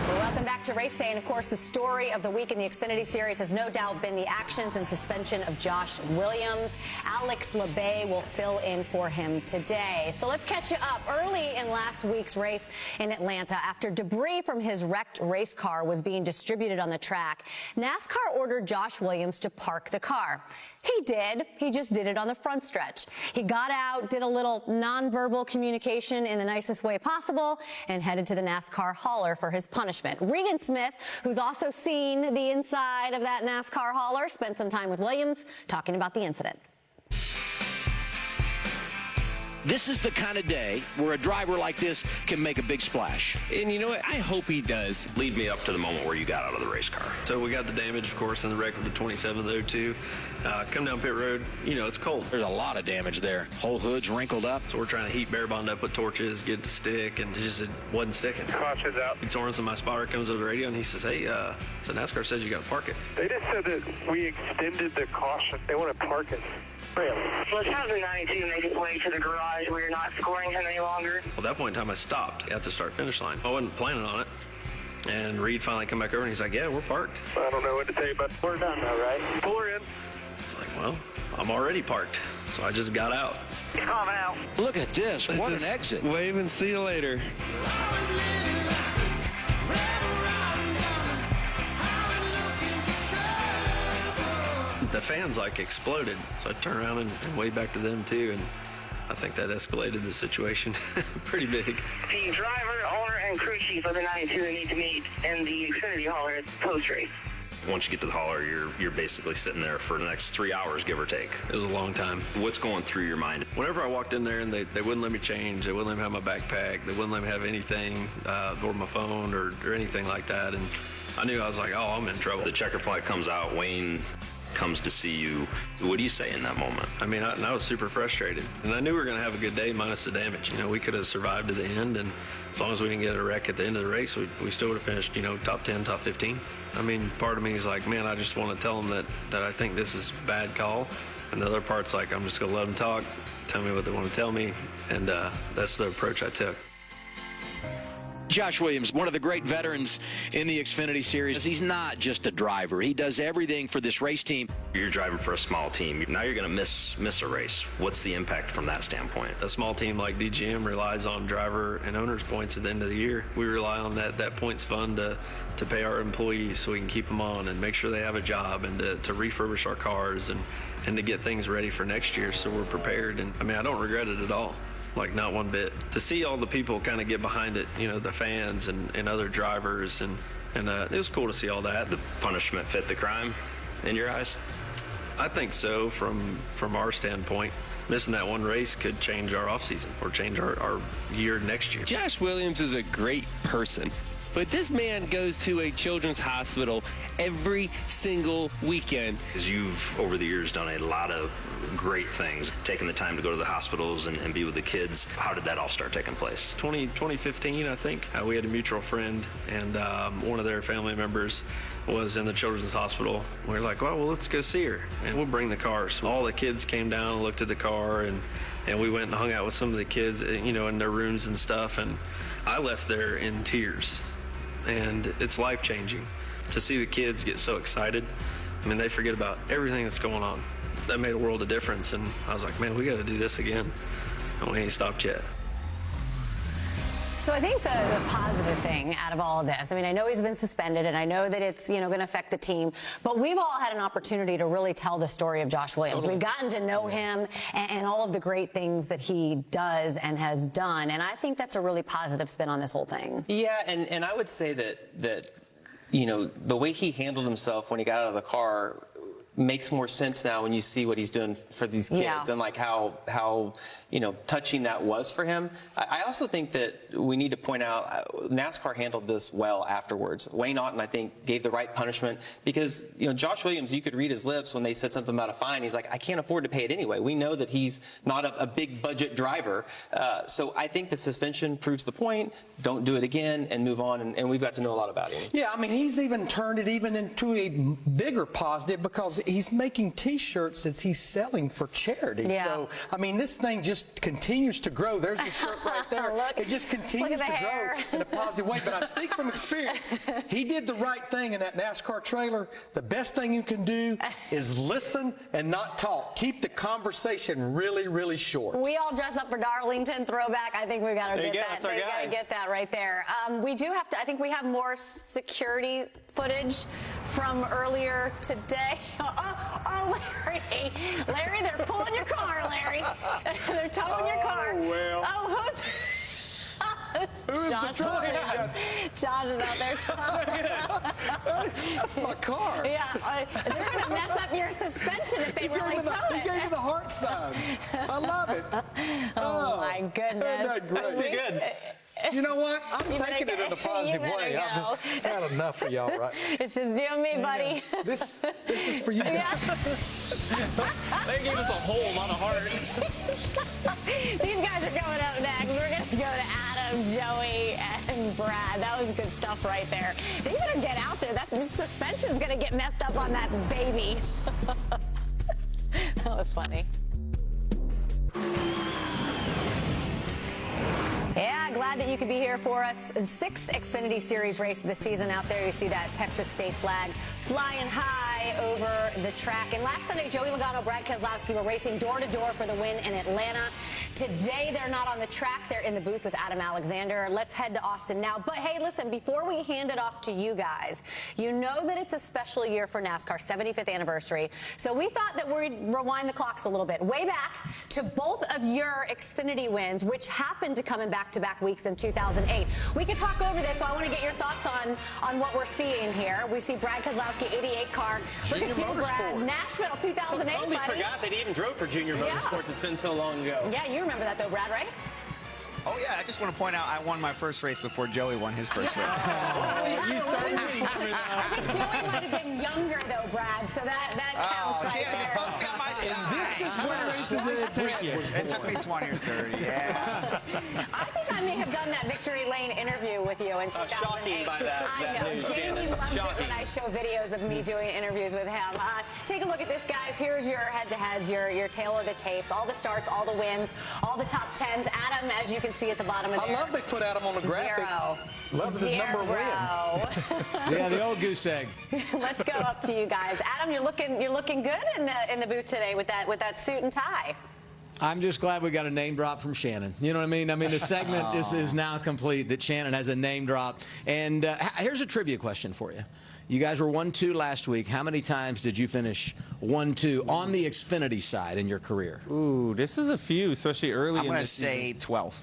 Welcome back to Race Day, and of course the story of the week in the Xfinity Series has no doubt been the actions and suspension of Josh Williams. Alex Labay will fill in for him today. So let's catch you up. Early in last week's race in Atlanta, after debris from his wrecked race car was being distributed on the track, NASCAR ordered Josh Williams to park the car. He did. He just did it on the front stretch. He got out, did a little nonverbal communication in the nicest way possible, and headed to the NASCAR hauler for his punishment. Regan Smith, who's also seen the inside of that NASCAR hauler, spent some time with Williams talking about the incident. This is the kind of day where a driver like this can make a big splash. And you know what? I hope he does. Lead me up to the moment where you got out of the race car. So we got the damage, of course, in the wreck of the 2702. Come down pit road, it's cold. There's a lot of damage there. Whole hood's wrinkled up. So we're trying to heat bare bond up with torches, get it to stick, and it wasn't sticking. Caution's out. Sorensen, my spotter, comes over the radio, and he says, hey, so NASCAR says you got to park it. They just said that we extended the caution. They want to park it. Well, it's time for 92 make its way to the garage where you're not scoring him any longer. Well, at that point in time, I stopped at the start-finish line. I wasn't planning on it. And Reed finally come back over, and he's like, yeah, we're parked. I don't know what to tell you, but we're done though, right? Pull her in. Like, well, I'm already parked, so I just got out. Come out. Look at this. What an exit. Wave and see you later. The fans exploded, so I turned around and waved back to them too, and I think that escalated the situation pretty big. The driver, owner, and crew chief of the 92 need to meet in the Xfinity hauler post-race. Once you get to the hauler, you're basically sitting there for the next 3 hours, give or take. It was a long time. What's going through your mind? Whenever I walked in there and they wouldn't let me change, they wouldn't let me have my backpack, they wouldn't let me have anything, or my phone or anything like that, and I knew I was like, oh, I'm in trouble. The checker flag comes out, Wayne comes to see you. What do you say in that moment? I mean, I was super frustrated. And I knew we were going to have a good day minus the damage. You know, we could have survived to the end, and as long as we didn't get a wreck at the end of the race, we still would have finished, you know, top 10, top 15. I mean, part of me is like, man, I just want to tell them that I think this is a bad call. And the other part's like, I'm just going to let them talk, tell me what they want to tell me, and that's the approach I took. Josh Williams, one of the great veterans in the Xfinity Series. He's not just a driver. He does everything for this race team. You're driving for a small team. Now you're going to miss a race. What's the impact from that standpoint? A small team like DGM relies on driver and owners points at the end of the year. We rely on that points fund to pay our employees so we can keep them on and make sure they have a job, and to refurbish our cars and to get things ready for next year so we're prepared. And I mean, I don't regret it at all. Like, not one bit. To see all the people kind of get behind it, you know, the fans and other drivers, and it was cool to see all that. The punishment fit the crime in your eyes? I think so. From our standpoint, missing that one race could change our offseason or change our year next year. Josh Williams is a great person, but this man goes to a children's hospital every single weekend. Because you've, over the years, done a lot of great things, taking the time to go to the hospitals and be with the kids. How did that all start taking place? 2015, I think. We had a mutual friend, and one of their family members was in the children's hospital. We were like, well, let's go see her, and we'll bring the car. So all the kids came down and looked at the car, and we went and hung out with some of the kids, you know, in their rooms and stuff, and I left there in tears. And it's life-changing to see the kids get so excited. I mean, they forget about everything that's going on. That made a world of difference, and I was like, man, we got to do this again, and we ain't stopped yet. So I think the positive thing out of all of this, I mean, I know he's been suspended, and I know that it's, you know, going to affect the team, but we've all had an opportunity to really tell the story of Josh Williams. Totally. We've gotten to know him and all of the great things that he does and has done, and I think that's a really positive spin on this whole thing. Yeah, and I would say that you know, the way he handled himself when he got out of the car makes more sense now when you see what he's doing for these kids, and like how you know, touching that was for him. I also think that we need to point out NASCAR handled this well afterwards. Wayne Otten, I think, gave the right punishment, because, you know, Josh Williams, you could read his lips when they said something about a fine. He's like, I can't afford to pay it anyway. We know that he's not a big budget driver. So I think the suspension proves the point. Don't do it again and move on. And we've got to know a lot about him. Yeah, I mean, he's even turned it even into a bigger positive, because he's making T-shirts that he's selling for charity. Yeah. So, I mean, this thing just continues to grow. There's the shirt right there. It just continues to grow in a positive way. But I speak from experience. He did the right thing in that NASCAR trailer. The best thing you can do is listen and not talk. Keep the conversation really, really short. We all dress up for Darlington throwback. I think we got to get that. We got to get that right there. We do have to. I think we have more security footage from earlier today. Oh, Larry, they're pulling your car, Larry. They're towing your car. Well. Oh, who's Josh Williams. Josh is out there towing. That's my car. Yeah, they're going to mess up your suspension if they really tow it. He gave me the heart sign. I love it. Oh my goodness. That's too good. You know what? I'm taking it in a positive way. I've had enough of y'all, right? It's just you and me, buddy. This is for you guys. They gave us a whole lot of heart. These guys are coming up next. We're going to go to Adam, Joey, and Brad. That was good stuff right there. They better get out there. That suspension's going to get messed up on that baby. That was funny. Yeah, glad that you could be here for us. 6th Xfinity Series race this season out there. You see that Texas state flag flying high over the track. And last Sunday, Joey Logano, Brad Keselowski were racing door-to-door for the win in Atlanta. Today, they're not on the track. They're in the booth with Adam Alexander. Let's head to Austin now. But hey, listen, before we hand it off to you guys, you know that it's a special year for NASCAR, 75th anniversary. So we thought that we'd rewind the clocks a little bit, way back to both of your Xfinity wins, which happened to come in back-to-back weeks in 2008. We could talk over this, so I want to get your thoughts on what we're seeing here. We see Brad Keselowski, 88 car. Look at you, Brad. Nashville, 2008, Totally buddy. forgot that he even drove for Junior Motorsports. It's been so long ago. Yeah, you remember that though, Brad, right? Oh, yeah, I just want to point out I won my first race before Joey won his first race. You started I think Joey might have been younger, though, Brad, so that counts right Shannon, you're there. supposed to be on my side. It took me 20 or 30, yeah. I think I may have done that Victory Lane interview with you in 2008. Shocking by that I know. news, Jamie Shannon. loves it when I show videos of me doing interviews with him. Take a look at this, guys. Here's your head-to-heads, your tail of the tapes, all the starts, all the wins, all the top tens. Adam, as you can see at the bottom of there. I love they put Adam on the graphic. Zero. Love the number of wins. Yeah, the old goose egg. Let's go up to you guys. Adam, you're looking good in the booth today with that suit and tie. I'm just glad we got a name drop from Shannon. You know what I mean? I mean, the segment is now complete that Shannon has a name drop. And here's a trivia question for you. You guys were 1-2 last week. How many times did you finish 1-2 on the Xfinity side in your career? Ooh, this is a few, especially early I'm in going the to say 12.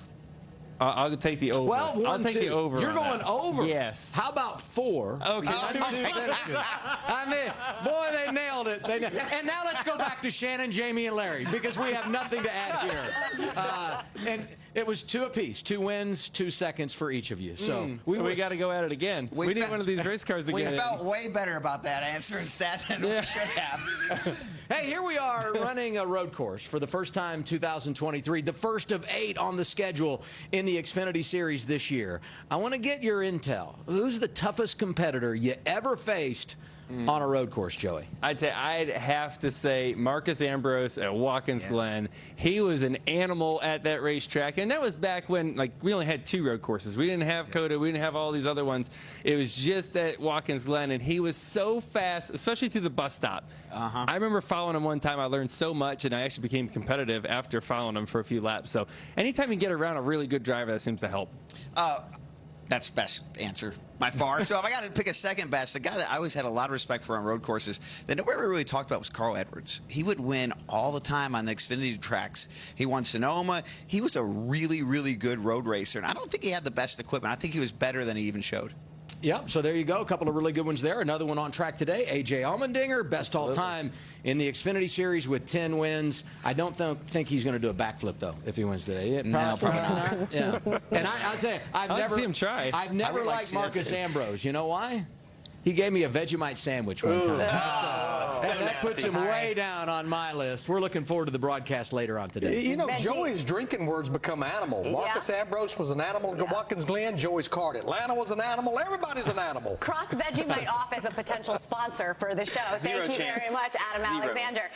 I'll take the over. 12, I'll take the over. You're on going that. over. Yes. How about 4? Okay. I mean, boy, they nailed it. And now let's go back to Shannon, Jamie, and Larry, because we have nothing to add here. And it was 2 apiece, 2 wins, 2 seconds for each of you. So we got to go at it again. We need one of these race cars to We get in. felt way better about that answer instead than we should have. Hey, here we are running a road course for the first time 2023, the first of 8 on the schedule in the Xfinity Series this year. I want to get your intel. Who's the toughest competitor you ever faced on a road course, Joey? I'd have to say Marcus Ambrose at Watkins Glen. He was an animal at that racetrack, and that was back when we only had 2 road courses. We didn't have COTA. We didn't have all these other ones. It was just at Watkins Glen, and he was so fast, especially to the bus stop. I remember following him one time. I learned so much, and I actually became competitive after following him for a few laps. So anytime you get around a really good driver, that seems to help. That's best answer by far. So if I got to pick a second best, the guy that I always had a lot of respect for on road courses that nobody really talked about was Carl Edwards. He would win all the time on the Xfinity tracks. He won Sonoma. He was a really, really good road racer, and I don't think he had the best equipment. I think he was better than he even showed. Yep, so there you go. A couple of really good ones there. Another one on track today, A.J. Allmendinger, best all time in the Xfinity Series with 10 wins. I don't think he's going to do a backflip, though, if he wins today. Probably not. Yeah. And I'll tell you, I've never see him try. I've never liked Marcus Ambrose. You know why? He gave me a Vegemite sandwich one time. That puts him way down on my list. We're looking forward to the broadcast later on today. You know, Joey's drinking words become animal. Marcus Ambrose was an animal at Watkins Glen. Joey's car at Atlanta was an animal. Everybody's an animal. Cross Vegemite off as a potential sponsor for the show. Thank you very much, Adam Alexander.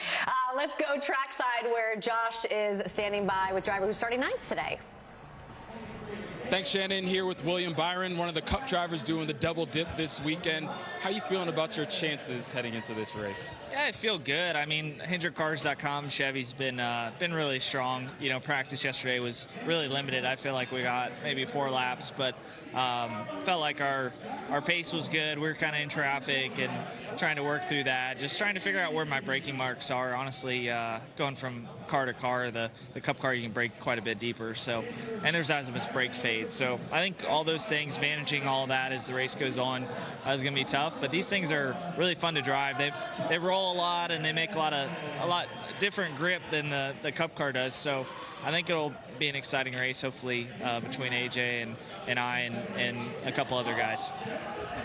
Let's go trackside where Josh is standing by with driver who's starting 9th today. Thanks, Shannon. Here with William Byron, one of the Cup drivers doing the double dip this weekend. How you feeling about your chances heading into this race? Yeah, I feel good. I mean, HendrickCars.com, Chevy's been really strong. You know, practice yesterday was really limited. I feel like we got maybe 4 laps, but felt like our pace was good. We were kind of in traffic and trying to work through that. Just trying to figure out where my braking marks are. Honestly, going from car to car, the Cup car, you can brake quite a bit deeper. So, and there's azimuth brake fade. So I think all those things, managing all that as the race goes on, is going to be tough. But these things are really fun to drive. They roll a lot and they make a lot different grip than the Cup car does. So I think it'll be an exciting race, hopefully, between AJ and I and a couple other guys.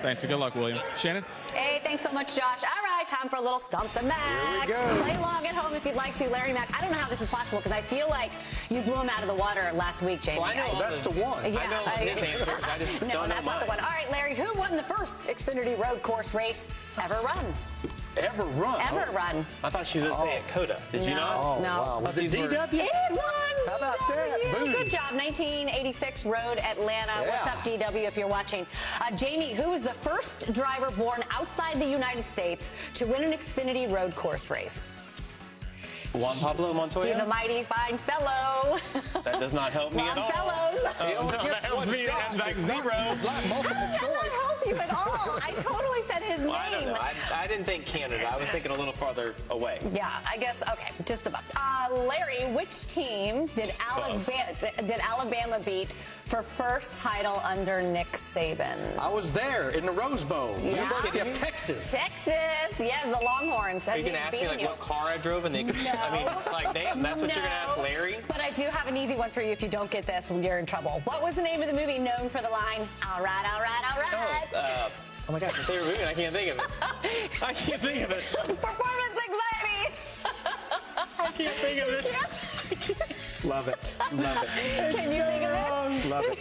Thanks, and good luck, William. Shannon? Hey, thanks so much, Josh. All right, time for a little Stump the Max. Play along at home if you'd like to. Larry Mack, I don't know how this is possible because I feel like you blew him out of the water last week, Jamie. Well, I know that's the one. Yeah, I know his answers. I just no, don't know that's not the mine. one. All right, Larry, who won the first Xfinity road course race ever run? Ever run? Ever run. I thought she was going to say at COTA. Did you not? Oh, No. wow. Was it DW? It was. How about that? DW. Boom. Good job. 1986 Road Atlanta. What's up, DW, if you're watching? Jamie, who was the first driver born outside the United States to win an Xfinity road course race? Juan Pablo Montoya? He's a mighty fine fellow. That does not help me Ron at all. Fellows. No, that helps me at like zero. It's not multiple That does not choice. help you at all. I totally said his name. Well, I don't know. I didn't think Canada. I was thinking a little farther away. Yeah, I guess, okay, just about. Larry, which team did Alabama beat for first title under Nick Saban? I was there in the Rose Bowl. Yeah. University of Texas. Texas. Yes, the Longhorns. Are you going to ask me like what car I drove? And they, I mean, like, damn, that's what you're going to ask Larry? But I do have an easy one for you. If you don't get this, you're in trouble. What was the name of the movie known for the line, all right, all right, all right? Oh my gosh, my favorite movie, and I can't think of it. I can't think of it. Performance anxiety. I can't think of it. Love it. Love it. Can you think of it? Love it.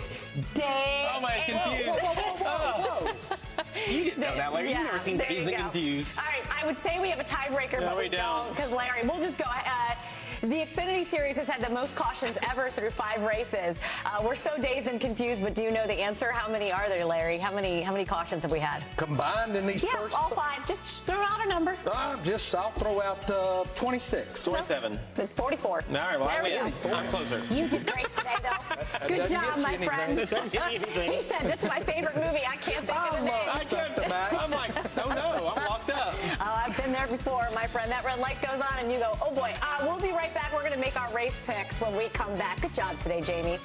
Day. Oh my, confused. Whoa. You didn't know that, Larry. You've never seen Dazed and Confused. All right, I would say we have a tiebreaker, No, but we don't. Because Larry, we'll just go. The Xfinity Series has had the most cautions ever through 5 races. We're so dazed and confused, but do you know the answer? How many are there, Larry? How many cautions have we had? Combined in these Yeah, first... all 5. Just throw out a number. I'll throw out 26. 27. 44. All right, well, There we I win. go. I'm closer. You did great today, though. Good doesn't job, get you my anything. friend. Doesn't get you anything. He said, that's my favorite movie. I can't think of the name. I can't. I'm like, oh no, I'm locked up. Oh, I've been there before, my friend. That red light goes on and you go, oh boy. We'll be right back. We're going to make our race picks when we come back. Good job today, Jamie.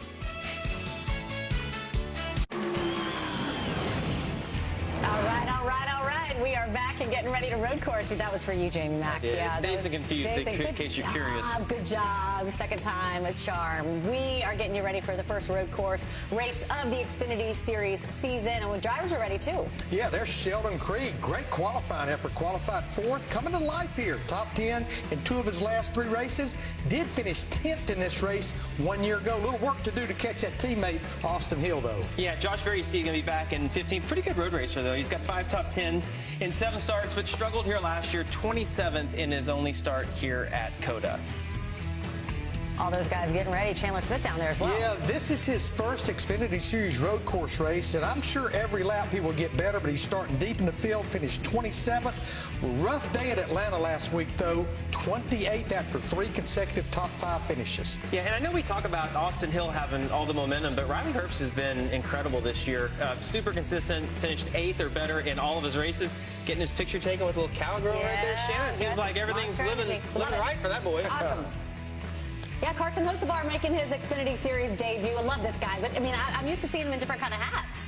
All right, all right, all right. We are back and getting ready to road course. That was for you, Jamie Mack. It's Dazed and Confused, in case you're curious. Good job. Second time, a charm. We are getting you ready for the first road course race of the Xfinity Series season. And when drivers are ready, too. Yeah, there's Sheldon Creed. Great qualifying effort. Qualified 4th. Coming to life here. Top 10 in 2 of his last 3 races. Did finish 10th in this race 1 year ago. A little work to do to catch that teammate, Austin Hill, though. Yeah, Josh Berry is going to be back in 15th. Pretty good road racer, though. He's got 5 top 10s in 7 starts, but struggled here last year. 27th in his only start here at COTA. All those guys getting ready. Chandler Smith down there as well. Yeah, this is his first Xfinity Series road course race, and I'm sure every lap he will get better, but he's starting deep in the field, finished 27th. Rough day at Atlanta last week, though. 28th after 3 consecutive top 5 finishes. Yeah, and I know we talk about Austin Hill having all the momentum, but Riley Herbst has been incredible this year. Super consistent, finished 8th or better in all of his races. Getting his picture taken with a little cowgirl right there, Shannon. Seems like everything's living right for that boy. Awesome. Yeah, Carson Hocevar making his Xfinity Series debut. I love this guy, but I mean, I'm used to seeing him in different kind of hats.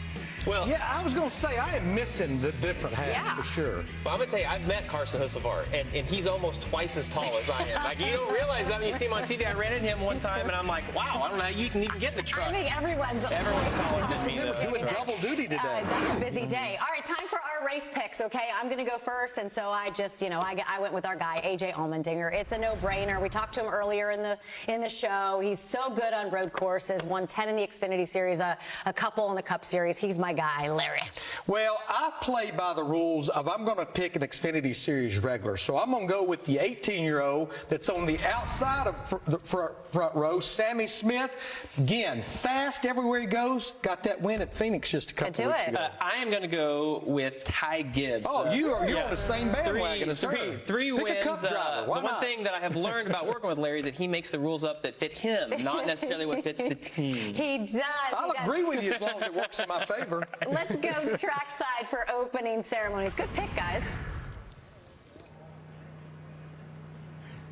Well, yeah, I was going to say, I am missing the different hats for sure. Well, I'm going to tell you, I've met Carson Hocevar, and he's almost twice as tall as I am. Like, you don't realize that when you see him on TV. I ran into him one time, and I'm like, wow, I don't know how you can even get in the truck. I think everyone's taller than me, though. Doing double duty today. That's a busy day. All right, time for our race picks, okay? I'm going to go first, and so I just, I went with our guy, A.J. Allmendinger. It's a no-brainer. We talked to him earlier in the show. He's so good on road courses, won 10 in the Xfinity Series, a couple in the Cup Series. He's my guy, Larry. Well, I play by the rules of I'm going to pick an Xfinity Series regular. So I'm going to go with the 18-year-old that's on the outside of the front row, Sammy Smith. Again, fast everywhere he goes. Got that win at Phoenix just a couple weeks ago. I am going to go with Ty Gibbs. Oh, you're on the same bandwagon as her. Three Pick wins. a Cup driver. Why the not? one thing that I have learned about working with Larry is that he makes the rules up that fit him, not necessarily what fits the team. He does. I'll agree with you as long as it works in my favor. Let's go trackside for opening ceremonies. Good pick, guys.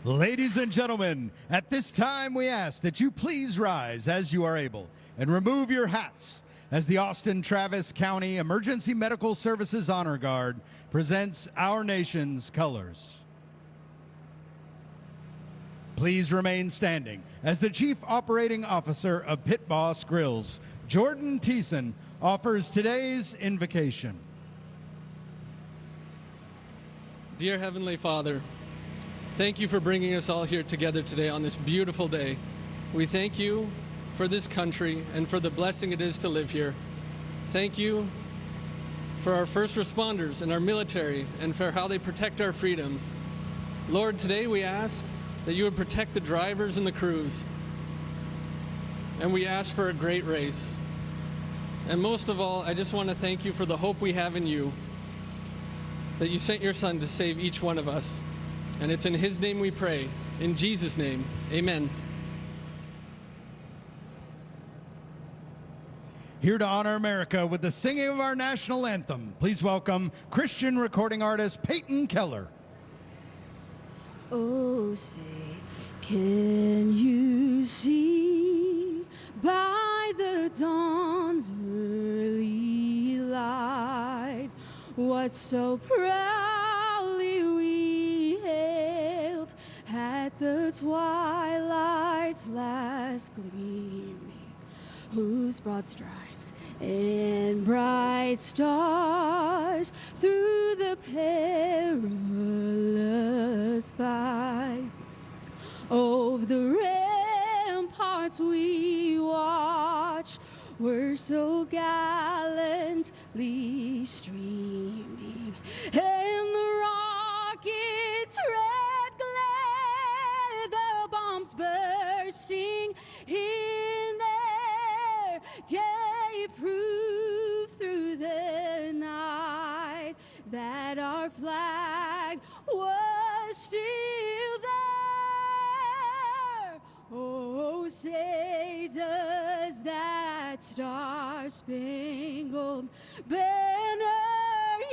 Ladies and gentlemen, at this time we ask that you please rise as you are able and remove your hats as the Austin Travis County Emergency Medical Services Honor Guard presents our nation's colors. Please remain standing as the Chief Operating Officer of Pit Boss Grills, Jordan Thiessen, offers today's invocation. Dear Heavenly Father, thank you for bringing us all here together today on this beautiful day. We thank you for this country and for the blessing it is to live here. Thank you for our first responders and our military and for how they protect our freedoms. Lord, today we ask that you would protect the drivers and the crews. And we ask for a great race. And most of all, I just want to thank you for the hope we have in you, that you sent your Son to save each one of us. And it's in his name we pray. In Jesus' name, amen. Here to honor America with the singing of our national anthem, please welcome Christian recording artist Peyton Keller. Oh, say, can you see by the dawn's early light what so proudly the twilight's last gleaming, whose broad stripes and bright stars through the perilous fight. Over the ramparts we watch were so gallantly streaming, and the rockets' red glare, the bombs bursting in air, gave proof through the night that our flag was still there. Oh, say does that star-spangled banner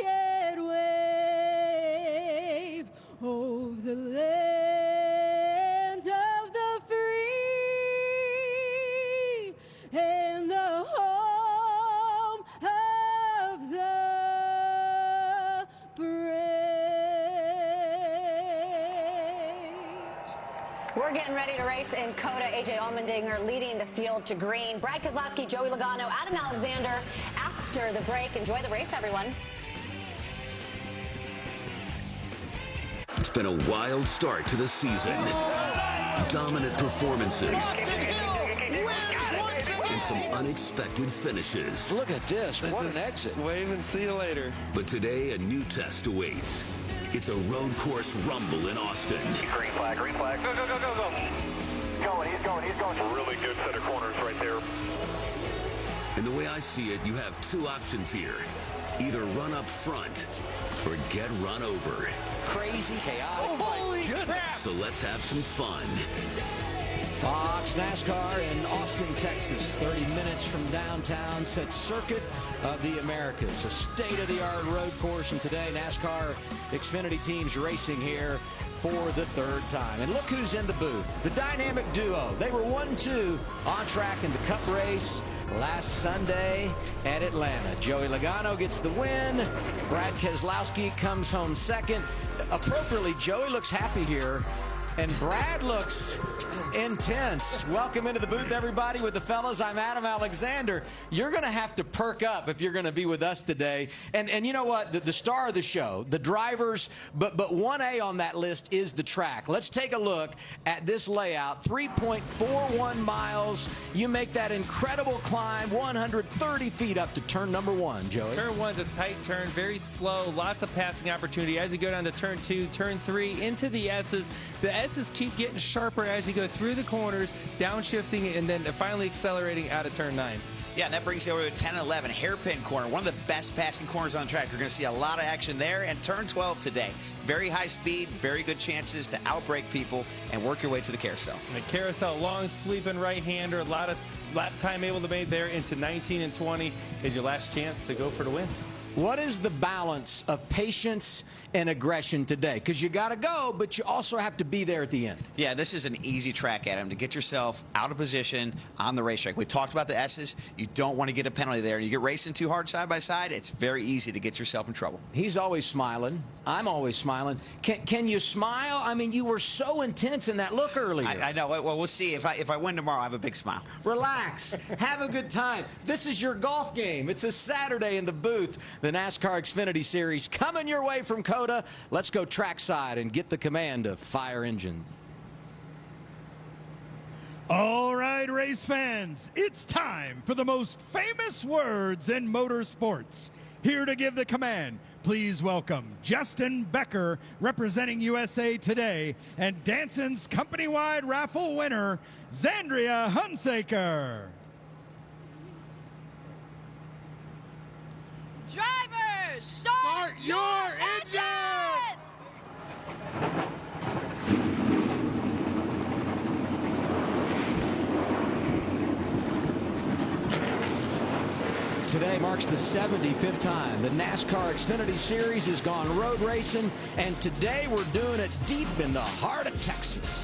yet wave over the land of the free and the home of the brave. We're getting ready to race in COTA. AJ Allmendinger leading the field to green. Brad Keselowski, Joey Logano, Adam Alexander after the break. Enjoy the race, everyone. It's been a wild start to the season. Dominant performances. And some unexpected finishes. Look at this. What an exit. Wave and see you later. But today, a new test awaits. It's a road course rumble in Austin. Green flag, green flag. Go, go, go, go, go. He's going. Really good set of corners right there. And the way I see it, you have two options here. Either run up front or get run over. Crazy, chaotic. Oh, my goodness. So let's have some fun. Fox NASCAR in Austin, Texas, 30 minutes from downtown, sets Circuit of the Americas, a state-of-the-art road course. And today, NASCAR Xfinity teams racing here for the third time. And look who's in the booth, the dynamic duo. They were 1-2 on track in the Cup race last Sunday at Atlanta. Joey Logano gets the win. Brad Keselowski comes home second. Appropriately, Joey looks happy here, and Brad looks intense. Welcome into the booth, everybody, with the fellas. I'm Adam Alexander. You're going to have to perk up if you're going to be with us today. And you know what? The star of the show, the drivers, but 1A on that list is the track. Let's take a look at this layout. 3.41 miles. You make that incredible climb, 130 feet up to turn number 1, Joey. Turn 1's a tight turn, very slow, lots of passing opportunity. As you go down to turn 2, turn 3, into the S's. The S's keep getting sharper as you go through the corners, downshifting, and then finally accelerating out of turn 9. Yeah, and that brings you over to 10 and 11, hairpin corner, one of the best passing corners on the track. You're going to see a lot of action there. And turn 12 today, very high speed, very good chances to outbrake people and work your way to the carousel. The carousel, long sweeping right-hander, a lot of lap time able to make there into 19 and 20 is your last chance to go for the win. What is the balance of patience and aggression today? Because you got to go, but you also have to be there at the end. Yeah, this is an easy track, Adam, to get yourself out of position on the racetrack. We talked about the S's. You don't want to get a penalty there. You get racing too hard side by side, it's very easy to get yourself in trouble. He's always smiling. I'm always smiling. Can you smile? I mean, you were so intense in that look earlier. I know. Well, we'll see. If I win tomorrow, I have a big smile. Relax. Have a good time. This is your golf game. It's a Saturday in the booth. The NASCAR Xfinity Series coming your way from COTA. Let's go trackside and get the command of Fire Engines. All right, race fans, it's time for the most famous words in motorsports. Here to give the command, please welcome Justin Becker, representing USA Today, and Danson's company-wide raffle winner, Zandria Hunsaker. Drivers, start your engine! Today marks the 75th time the NASCAR Xfinity Series has gone road racing, and today we're doing it deep in the heart of Texas.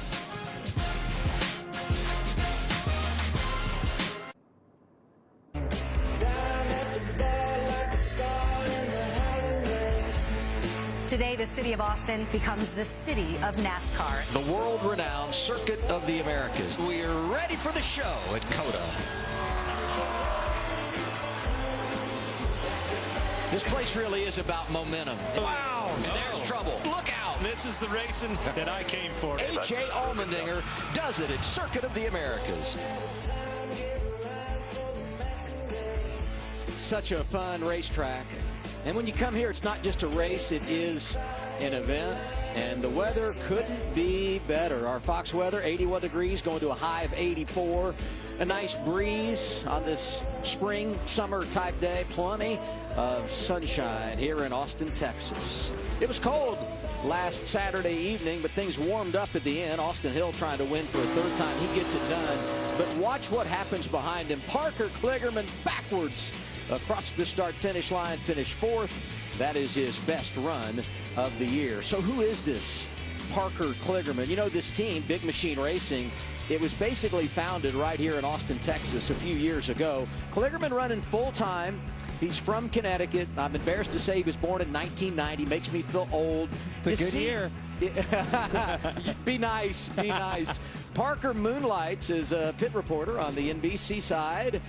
Today, the city of Austin becomes the city of NASCAR. The world-renowned Circuit of the Americas. We are ready for the show at COTA. This place really is about momentum. Wow! And there's trouble. Look out! This is the racing that I came for. A.J. Allmendinger does it at Circuit of the Americas. Such a fun racetrack. And when you come here, it's not just a race, it is an event. And the weather couldn't be better. Our Fox weather, 81 degrees, going to a high of 84. A nice breeze on this spring, summer type day. Plenty of sunshine here in Austin, Texas. It was cold last Saturday evening, but things warmed up at the end. Austin Hill trying to win for a third time. He gets it done. But watch what happens behind him. Parker Kligerman backwards across the start-finish line, finished fourth. That is his best run of the year. So who is this Parker Kligerman? You know, this team, Big Machine Racing, it was basically founded right here in Austin, Texas a few years ago. Kligerman running full-time. He's from Connecticut. I'm embarrassed to say he was born in 1990. Makes me feel old. It's a good year. Be nice. Be nice. Parker moonlights as a pit reporter on the NBC side.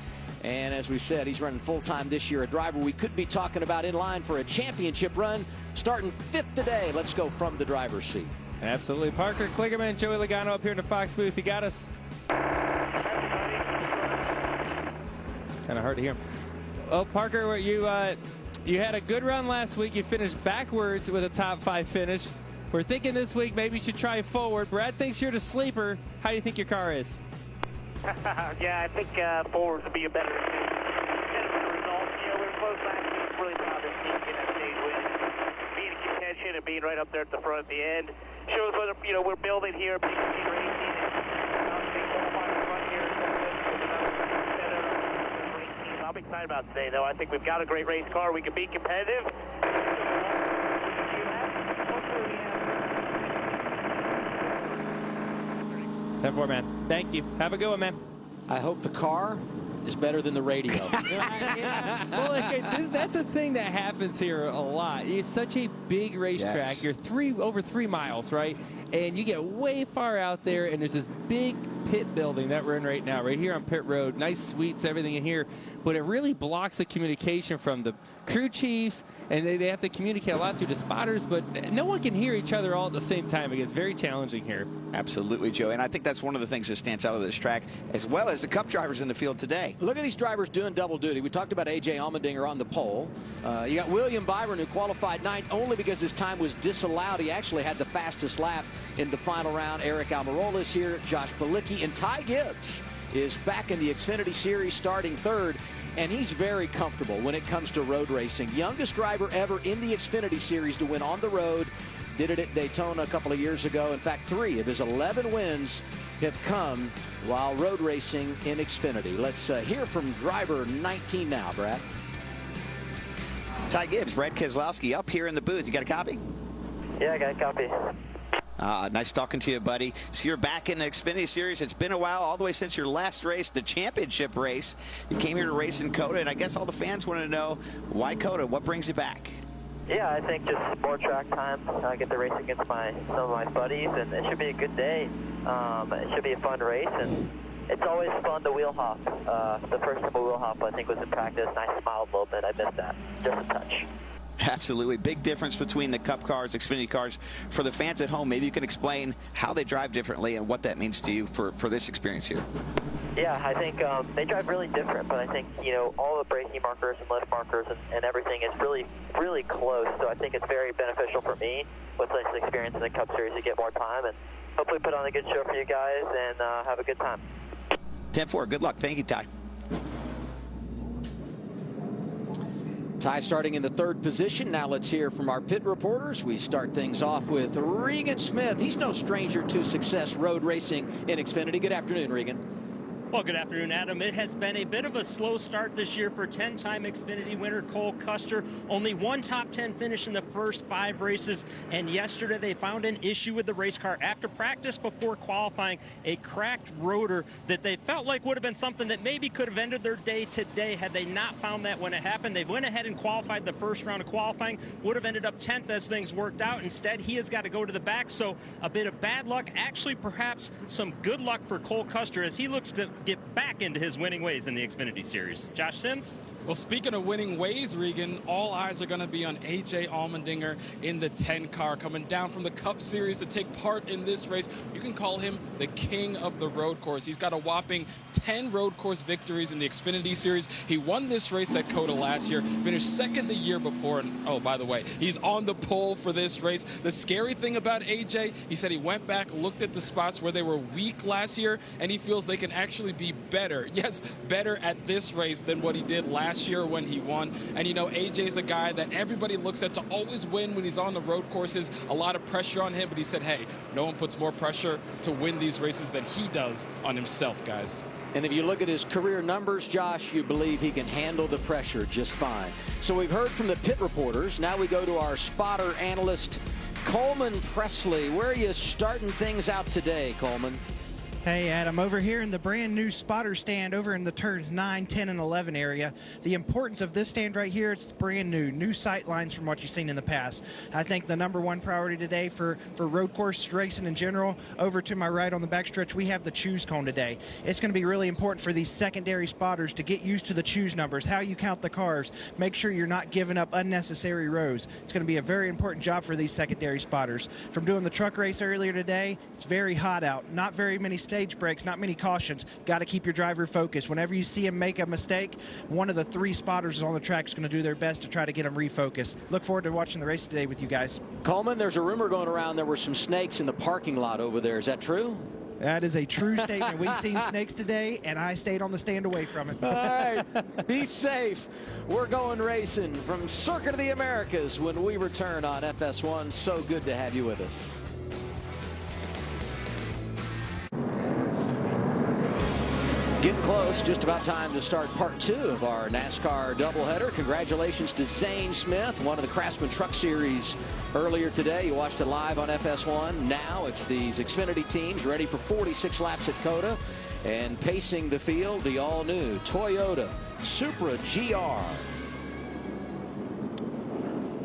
And as we said, he's running full-time this year, a driver we could be talking about in line for a championship run, starting fifth today. Let's go from the driver's seat. Absolutely. Parker Kligerman, Joey Logano up here in the Fox booth. You got us? Kind of hard to hear him. Oh, Parker, you had a good run last week. You finished backwards with a top 5 finish. We're thinking this week maybe you should try forward. Brad thinks you're the sleeper. How do you think your car is? Yeah, I think forwards would be a better result. You know, we were close last week. Really proud of this team getting that stage win. Being in contention and being right up there at the front at the end shows what, you know, we're building here. Big Machine Racing. I'm excited about today, though. I think we've got a great race car. We can be competitive. 10-4, man. Thank you. Have a good one, man. I hope the car is better than the radio. Yeah. Well, that's the thing that happens here a lot. It's such a big racetrack. Yes. You're over 3 miles, right? And you get way far out there, and there's this big pit building that we're in right now, right here on pit road. Nice suites, everything in here. But it really blocks the communication from the crew chiefs, and they have to communicate a lot through the spotters, but no one can hear each other all at the same time. It gets very challenging here. Absolutely, Joe. And I think that's one of the things that stands out of this track, as well as the Cup drivers in the field today. Look at these drivers doing double duty. We talked about A.J. Allmendinger on the pole. You got William Byron, who qualified 9th only because his time was disallowed. He actually had the fastest lap in the final round. Eric Almirola is here, Josh Bilicki, and Ty Gibbs is back in the Xfinity Series starting 3rd. And he's very comfortable when it comes to road racing. Youngest driver ever in the Xfinity Series to win on the road. Did it at Daytona a couple of years ago. In fact, 3 of his 11 wins have come while road racing in Xfinity. Let's hear from driver 19 now, Brad. Ty Gibbs, Brad Keselowski up here in the booth. You got a copy? Yeah, I got a copy. Nice talking to you, buddy. So you're back in the Xfinity Series. It's been a while, all the way since your last race, the championship race. You came here to race in COTA, and I guess all the fans want to know, why COTA? What brings you back? Yeah, I think just more track time. I get to race against some of my buddies, and it should be a good day. It should be a fun race, and it's always fun to wheel hop. The first time I wheel hop, I think, was in practice, and I smiled a little bit. I missed that, just a touch. Absolutely. Big difference between the Cup cars, Xfinity cars. For the fans at home, maybe you can explain how they drive differently and what that means to you for this experience here. Yeah, I think they drive really different, but I think, you know, all the braking markers and lift markers and everything is really, really close. So I think it's very beneficial for me with this experience in the Cup Series to get more time and hopefully put on a good show for you guys and have a good time. 10-4. Good luck. Thank you, Ty. Ty starting in the 3rd position. Now let's hear from our pit reporters. We start things off with Regan Smith. He's no stranger to success road racing in Xfinity. Good afternoon, Regan. Well, good afternoon, Adam. It has been a bit of a slow start this year for 10-time Xfinity winner Cole Custer. Only one top 10 finish in the first 5 races, and yesterday they found an issue with the race car after practice before qualifying, a cracked rotor that they felt like would have been something that maybe could have ended their day today had they not found that when it happened. They went ahead and qualified the first round of qualifying, would have ended up 10th as things worked out. Instead, he has got to go to the back, so a bit of bad luck, actually perhaps some good luck for Cole Custer as he looks to get back into his winning ways in the Xfinity Series. Josh Sims? Well, speaking of winning ways, Regan, all eyes are going to be on A.J. Allmendinger in the 10 car, coming down from the Cup Series to take part in this race. You can call him the king of the road course. He's got a whopping 10 road course victories in the Xfinity Series. He won this race at COTA last year, finished second the year before, and oh, by the way, he's on the pole for this race. The scary thing about A.J., he said he went back, looked at the spots where they were weak last year, and he feels they can actually be better. Yes, better at this race than what he did last year when he won. And you know, AJ's a guy that everybody looks at to always win when he's on the road courses. A lot of pressure on him, but he said, hey, no one puts more pressure to win these races than he does on himself, guys. And if you look at his career numbers, Josh, you believe he can handle the pressure just fine. So we've heard from the pit reporters. Now we go to our spotter analyst, Coleman Presley. Where are you starting things out today, Coleman? Hey, Adam, over here in the brand new spotter stand over in the turns 9, 10, and 11 area. The importance of this stand right here, it's brand new sight lines from what you've seen in the past. I think the #1 priority today for road course racing in general, over to my right on the backstretch, we have the choose cone today. It's going to be really important for these secondary spotters to get used to the choose numbers, how you count the cars, make sure you're not giving up unnecessary rows. It's going to be a very important job for these secondary spotters. From doing the truck race earlier today, it's very hot out, not very many stage breaks, not many cautions. Got to keep your driver focused. Whenever you see him make a mistake, one of the 3 spotters on the track is going to do their best to try to get him refocused. Look forward to watching the race today with you guys. Coleman, there's a rumor going around there were some snakes in the parking lot over there. Is that true? That is a true statement. We've seen snakes today, and I stayed on the stand away from it. All right, be safe. We're going racing from Circuit of the Americas when we return on FS1. So good to have you with us. Getting close, just about time to start part 2 of our NASCAR doubleheader. Congratulations to Zane Smith, won the Craftsman Truck Series earlier today. You watched it live on FS1. Now it's these Xfinity teams ready for 46 laps at COTA. And pacing the field, the all-new Toyota Supra GR.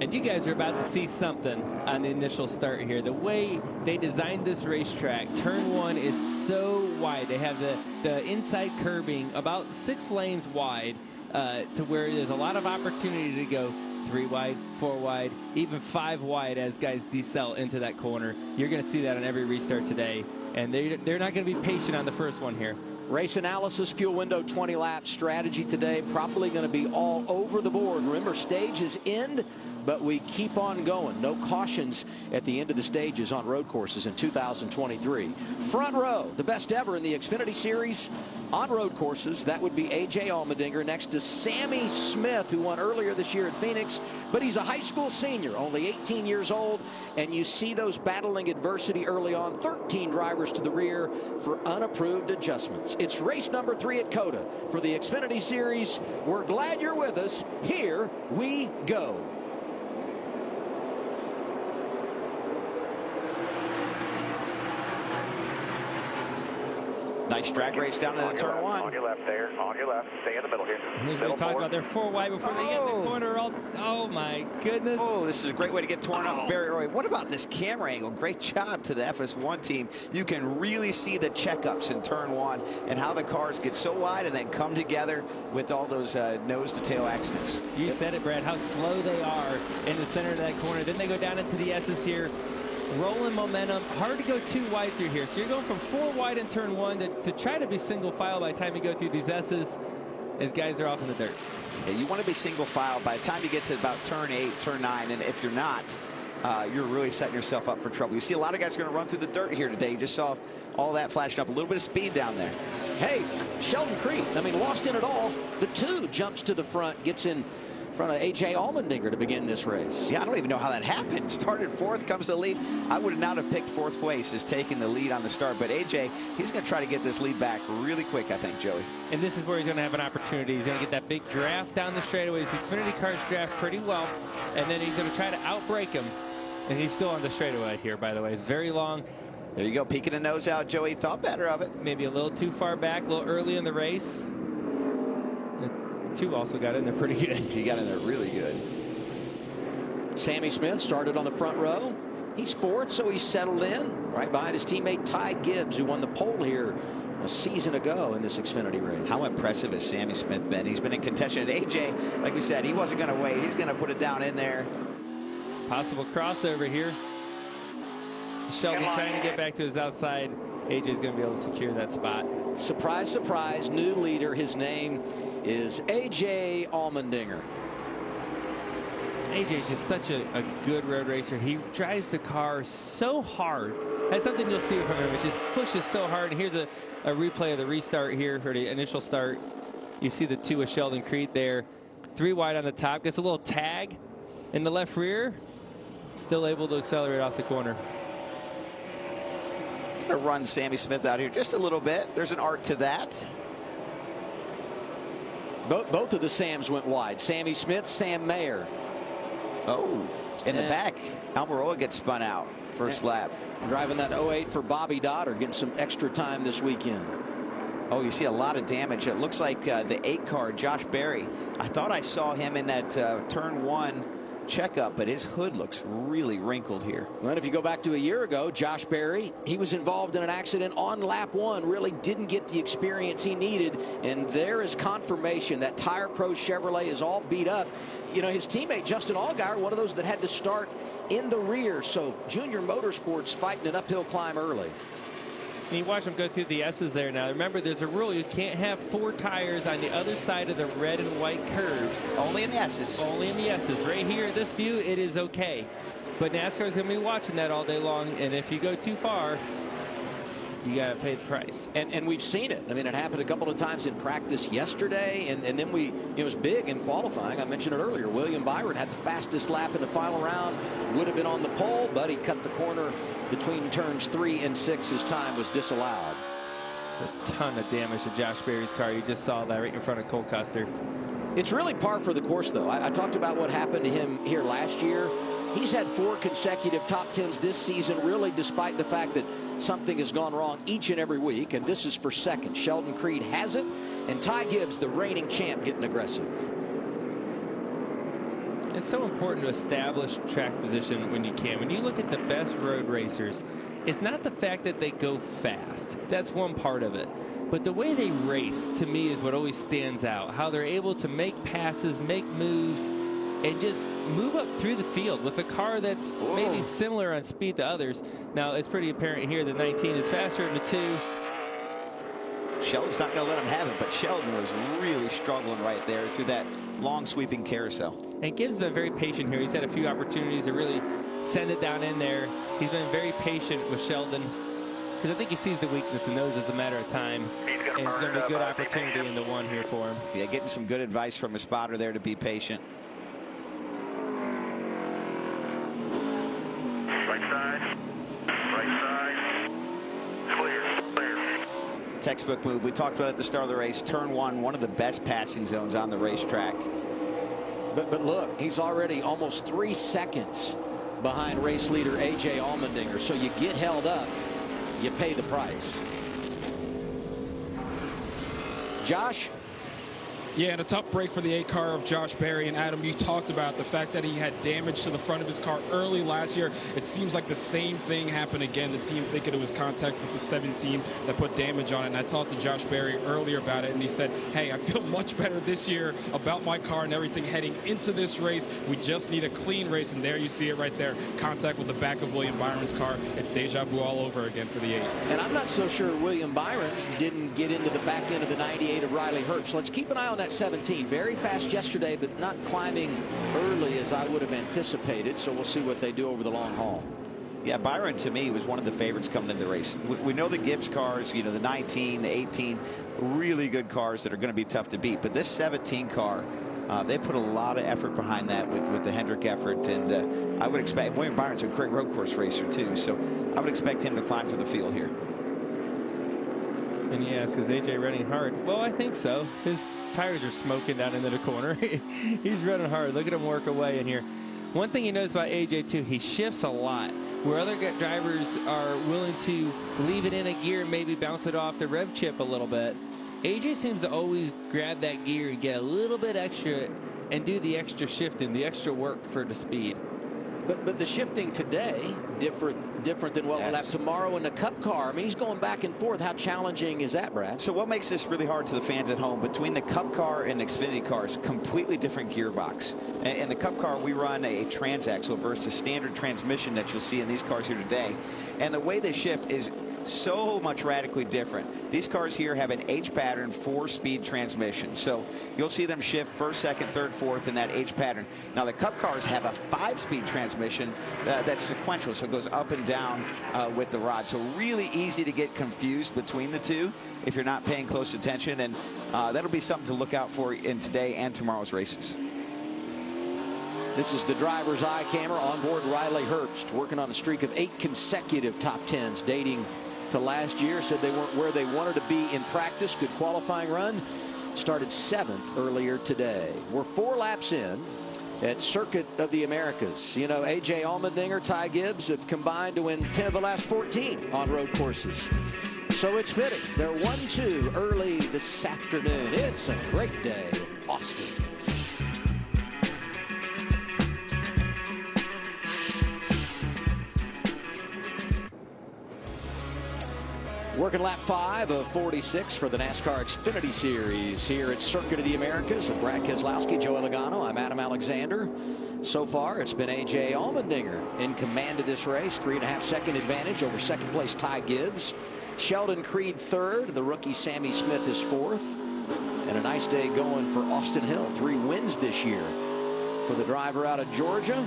And you guys are about to see something on the initial start here. The way they designed this racetrack, turn 1 is so wide. They have the inside curbing about 6 lanes wide to where there's a lot of opportunity to go 3 wide, 4 wide, even 5 wide as guys decel into that corner. You're going to see that on every restart today. And they're not going to be patient on the first one here. Race analysis, fuel window, 20 lap strategy today. Probably going to be all over the board. Remember, stages end, but we keep on going. No cautions at the end of the stages on road courses in 2023. Front row, the best ever in the Xfinity Series on road courses. That would be A.J. Allmendinger next to Sammy Smith, who won earlier this year at Phoenix. But he's a high school senior, only 18 years old. And you see those battling adversity early on. 13 drivers to the rear for unapproved adjustments. It's race number 3 at COTA for the Xfinity Series. We're glad you're with us. Here we go. Nice drag race down into turn 1. On your left there. On your left. Stay in the middle here. Here's what we talked about. They're 4 wide before they get in the corner. Oh, my goodness. Oh, this is a great way to get torn up very early. What about this camera angle? Great job to the FS1 team. You can really see the checkups in turn 1 and how the cars get so wide and then come together with all those nose-to-tail accidents. You said it, Brad, how slow they are in the center of that corner. Then they go down into the S's here. Rolling momentum, hard to go 2 wide through here. So you're going from 4 wide in turn 1 to try to be single file by the time you go through these S's as guys are off in the dirt. Yeah, you want to be single file by the time you get to about turn 8, turn 9, and if you're not, you're really setting yourself up for trouble. You see a lot of guys going to run through the dirt here today. You just saw all that flashing up, a little bit of speed down there. Hey, Sheldon Creed, I mean, lost in it all. The 2 jumps to the front, gets in front of A.J. Allmendinger to begin this race. Yeah, I don't even know how that happened. Started fourth, comes to the lead. I would not have picked fourth place as taking the lead on the start. But A.J., he's going to try to get this lead back really quick, I think, Joey. And this is where he's going to have an opportunity. He's going to get that big draft down the straightaways. Xfinity cars draft pretty well. And then he's going to try to outbrake him. And he's still on the straightaway here, by the way. It's very long. There you go, peeking a nose out, Joey. Thought better of it. Maybe a little too far back, a little early in the race. The 2 also got in there pretty good. He got in there really good. Sammy Smith started on the front row. He's fourth, so he's settled in right behind his teammate Ty Gibbs, who won the pole here a season ago in this Xfinity race. How impressive has Sammy Smith been? He's been in contention at AJ. Like we said, he wasn't going to wait. He's going to put it down in there. Possible crossover here. Sheldon trying to get back to his outside. AJ's going to be able to secure that spot. Surprise, surprise, new leader. His name is A.J. Allmendinger. AJ is just such a good road racer. He drives the car so hard. That's something you'll see from him. It just pushes so hard. And here's a replay of the restart here, or the initial start. You see the 2 of Sheldon Creed there. 3 wide on the top. Gets a little tag in the left rear. Still able to accelerate off the corner. Going to run Sammy Smith out here just a little bit. There's an art to that. Both of the Sams went wide. Sammy Smith, Sam Mayer. Oh, in the back, Almirola gets spun out first lap. Driving that 08 for Bobby Dotter, getting some extra time this weekend. Oh, you see a lot of damage. It looks like the 8 car, Josh Berry. I thought I saw him in that turn 1 checkup, but his hood looks really wrinkled here. Well, if you go back to a year ago, Josh Berry, he was involved in an accident on lap 1, really didn't get the experience he needed, and there is confirmation that Tire Pro Chevrolet is all beat up. You know, his teammate Justin Allgaier, one of those that had to start in the rear, so Junior Motorsports fighting an uphill climb early. And you watch them go through the S's there now. Remember, there's a rule. You can't have 4 tires on the other side of the red and white curves. Only in the S's. Only in the S's. Right here, this view, it is okay. But NASCAR is going to be watching that all day long. And if you go too far, you got to pay the price. And we've seen it. I mean, it happened a couple of times in practice yesterday. And then it was big in qualifying. I mentioned it earlier. William Byron had the fastest lap in the final round. Would have been on the pole, but he cut the corner between turns 3 and 6. His time was disallowed. There's a ton of damage to Josh Berry's car. You just saw that right in front of Cole Custer. It's really par for the course, though. I talked about what happened to him here last year. He's had 4 consecutive top 10s this season, really, despite the fact that something has gone wrong each and every week. And this is for second. Sheldon Creed has it, and Ty Gibbs, the reigning champ, getting aggressive. It's so important to establish track position when you can. When you look at the best road racers, it's not the fact that they go fast. That's one part of it. But the way they race, to me, is what always stands out. How they're able to make passes, make moves, and just move up through the field with a car that's maybe similar on speed to others. Now, it's pretty apparent here that 19 is faster than the 2. Sheldon's not going to let him have it, but Sheldon was really struggling right there through that long sweeping carousel. And Gibbs has been very patient here. He's had a few opportunities to really send it down in there. He's been very patient with Sheldon because I think he sees the weakness and knows it's a matter of time. And it's going to be a good opportunity in the 1 here for him. Yeah, getting some good advice from a spotter there to be patient. Right side. Right side. Clear. Clear. Textbook move. We talked about at the start of the race. Turn 1, one of the best passing zones on the racetrack. But look, he's already almost 3 seconds behind race leader A.J. Allmendinger. So you get held up, you pay the price. Josh? Yeah, and a tough break for the 8 car of Josh Berry. And Adam, you talked about the fact that he had damage to the front of his car early last year. It seems like the same thing happened again. The team thinking it was contact with the 17 that put damage on it. And I talked to Josh Berry earlier about it, and he said, hey, I feel much better this year about my car and everything heading into this race. We just need a clean race. And there you see it right there. Contact with the back of William Byron's car. It's deja vu all over again for the 8. And I'm not so sure William Byron didn't get into the back end of the 98 of Riley Herbst. Let's keep an eye on that 17. Very fast yesterday, but not climbing early as I would have anticipated. So we'll see what they do over the long haul. Yeah, Byron, to me, was one of the favorites coming into the race. We know the Gibbs cars, you know, the 19, the 18, really good cars that are going to be tough to beat. But this 17 car, They put a lot of effort behind that with the Hendrick effort, and I would expect William Byron's a great road course racer too, so I would expect him to climb to the field here. And he asks, is AJ running hard? Well, I think so. His tires are smoking down into the corner. He's running hard. Look at him work away in here. One thing he knows about AJ too, he shifts a lot. Where other drivers are willing to leave it in a gear and maybe bounce it off the rev chip a little bit, AJ seems to always grab that gear and get a little bit extra and do the extra shifting, the extra work for the speed. But the shifting today, different than what we'll have tomorrow in the Cup car. I mean, he's going back and forth. How challenging is that, Brad? So what makes this really hard to the fans at home, between the Cup car and Xfinity cars, completely different gearbox. In the Cup car, we run a transaxle versus standard transmission that you'll see in these cars here today. And the way they shift is so much radically different. These cars here have an H pattern 4-speed transmission. So you'll see them shift first, second, third, fourth in that H pattern. Now the Cup cars have a 5-speed transmission that's sequential, so it goes up and down with the rod. So really easy to get confused between the two if you're not paying close attention, and that'll be something to look out for in today and tomorrow's races. This is the driver's eye camera on board Riley Herbst, working on a streak of 8 consecutive top 10s dating to last year. Said they weren't where they wanted to be in practice. Good qualifying run. Started 7th earlier today. We're 4 laps in at Circuit of the Americas. You know, A.J. Allmendinger, Ty Gibbs have combined to win 10 of the last 14 on road courses. So it's fitting. They're 1-2 early this afternoon. It's a great day in Austin. Working lap 5 of 46 for the NASCAR Xfinity Series here at Circuit of the Americas with Brad Keselowski, Joey Logano. I'm Adam Alexander. So far, it's been A.J. Allmendinger in command of this race. 3.5-second advantage over second place Ty Gibbs. Sheldon Creed third. The rookie Sammy Smith is fourth. And a nice day going for Austin Hill. 3 wins this year for the driver out of Georgia.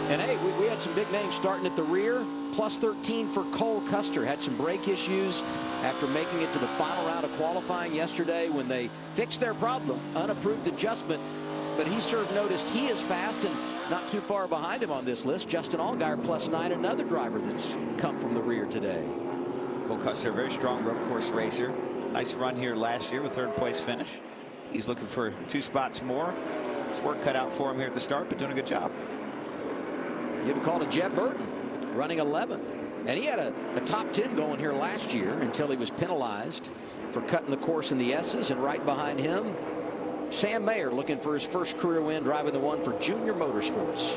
And hey, we had some big names starting at the rear. Plus 13 for Cole Custer. Had some brake issues after making it to the final round of qualifying yesterday when they fixed their problem. Unapproved adjustment. But he served notice he is fast, and not too far behind him on this list. Justin Allgaier plus 9, another driver that's come from the rear today. Cole Custer, a very strong road course racer. Nice run here last year with 3rd place finish. He's looking for 2 spots more. It's work cut out for him here at the start, but doing a good job. Give a call to Jeb Burton, running 11th. And he had a top 10 going here last year until he was penalized for cutting the course in the S's. And right behind him, Sam Mayer looking for his first career win, driving the 1 for Junior Motorsports.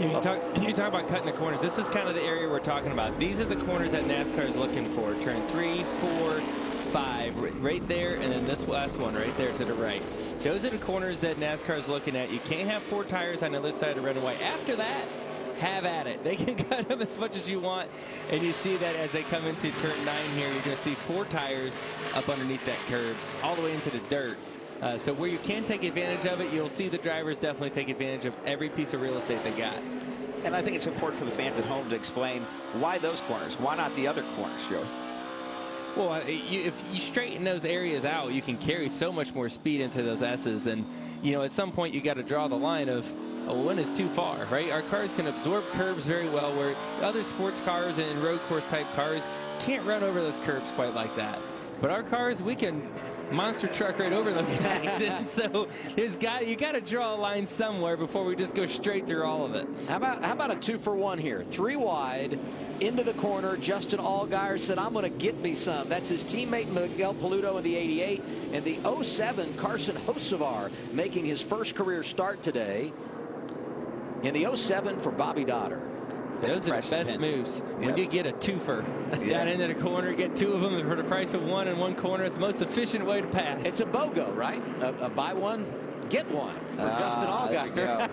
You talk about cutting the corners. This is kind of the area we're talking about. These are the corners that NASCAR is looking for. Turn 3, 4, 5, right there, and then this last one right there to the right. Those are the corners that NASCAR is looking at. You can't have 4 tires on the other side of red and white. After that, have at it. They can cut them as much as you want. And you see that as they come into turn 9 here, you're going to see 4 tires up underneath that curb, all the way into the dirt. So where you can take advantage of it, you'll see the drivers definitely take advantage of every piece of real estate they got. And I think it's important for the fans at home to explain why those corners, why not the other corners, Joe? Well, if you straighten those areas out, you can carry so much more speed into those S's. And, you know, at some point you got to draw the line of, when is too far, right? Our cars can absorb curbs very well, where other sports cars and road course type cars can't run over those curbs quite like that. But our cars, we can monster truck right over those things. And so you got to draw a line somewhere before we just go straight through all of it. How about a 2-for-1 here? 3 wide into the corner. Justin Allgaier said, I'm going to get me some. That's his teammate Miguel Paludo in the 88, and the 07 Carson Hocevar making his first career start today in the 07 for Bobby Dotter. Those are the best moves. When you get a twofer down into the corner, get 2 of them for the price of 1 in one corner. It's the most efficient way to pass. It's a BOGO, right? A buy one, get one for Justin Allgaier.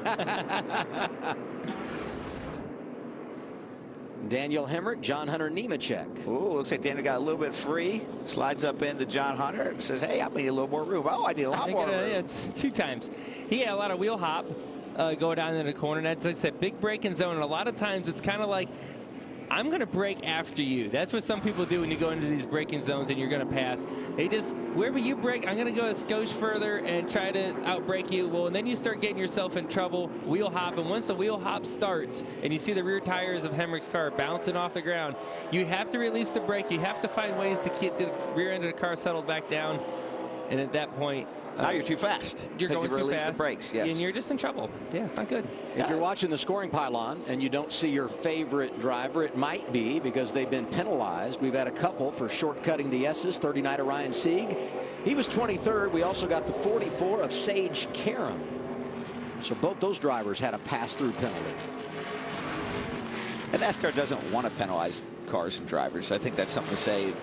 Daniel Hemrick, John Hunter Nemechek. Ooh, looks like Daniel got a little bit free. Slides up into John Hunter and says, hey, I need a little more room. Oh, I need a lot more room. Yeah, 2 times. He had a lot of wheel hop. Go down in the corner. That's like I said, big braking zone. And a lot of times it's kind of like I'm going to brake after you. That's what some people do when you go into these braking zones and you're going to pass. They just, wherever you brake, I'm going to go a skosh further and try to outbrake you. Well, and then you start getting yourself in trouble, wheel hop. And once the wheel hop starts and you see the rear tires of Hemrick's car bouncing off the ground, you have to release the brake. You have to find ways to keep the rear end of the car settled back down. And at that point, now you're too fast. You're going too release fast. The brakes, yes. And you're just in trouble. Yeah, it's not good. If you're watching the scoring pylon and you don't see your favorite driver, it might be because they've been penalized. We've had a couple for shortcutting the S's. 39 of Ryan Sieg. He was 23rd. We also got the 44 of Sage Karam. So both those drivers had a pass-through penalty. And NASCAR doesn't want to penalize cars and drivers. I think that's something to say.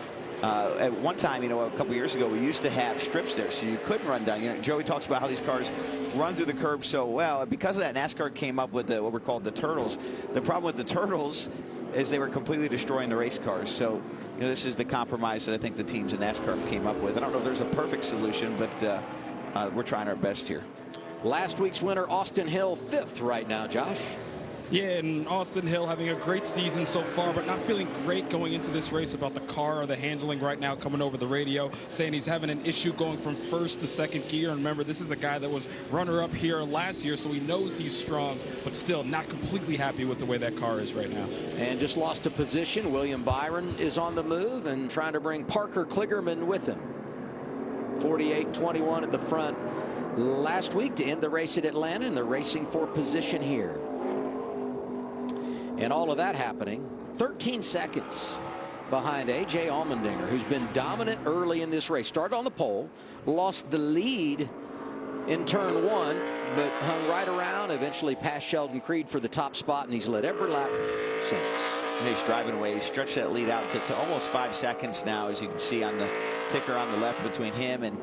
At one time, a couple years ago, we used to have strips there, so you couldn't run down. Joey talks about how these cars run through the curb so well. Because of that, NASCAR came up with what were called the turtles. The problem with the turtles is they were completely destroying the race cars. So, this is the compromise that I think the teams in NASCAR came up with. I don't know if there's a perfect solution, but we're trying our best here. Last week's winner, Austin Hill, 5th right now, Josh. Yeah, and Austin Hill having a great season so far, but not feeling great going into this race about the car or the handling right now, coming over the radio, saying he's having an issue going from first to second gear. And remember, this is a guy that was runner-up here last year, so he knows he's strong, but still not completely happy with the way that car is right now. And just lost a position. William Byron is on the move and trying to bring Parker Kligerman with him. 48-21 at the front last week to end the race at Atlanta, and they're racing for position here. And all of that happening 13 seconds behind A.J. Allmendinger, who's been dominant early in this race. Started on the pole, lost the lead in turn 1, but hung right around, eventually passed Sheldon Creed for the top spot, and he's led every lap since. And he's driving away. He's stretched that lead out to almost 5 seconds now, as you can see on the ticker on the left between him and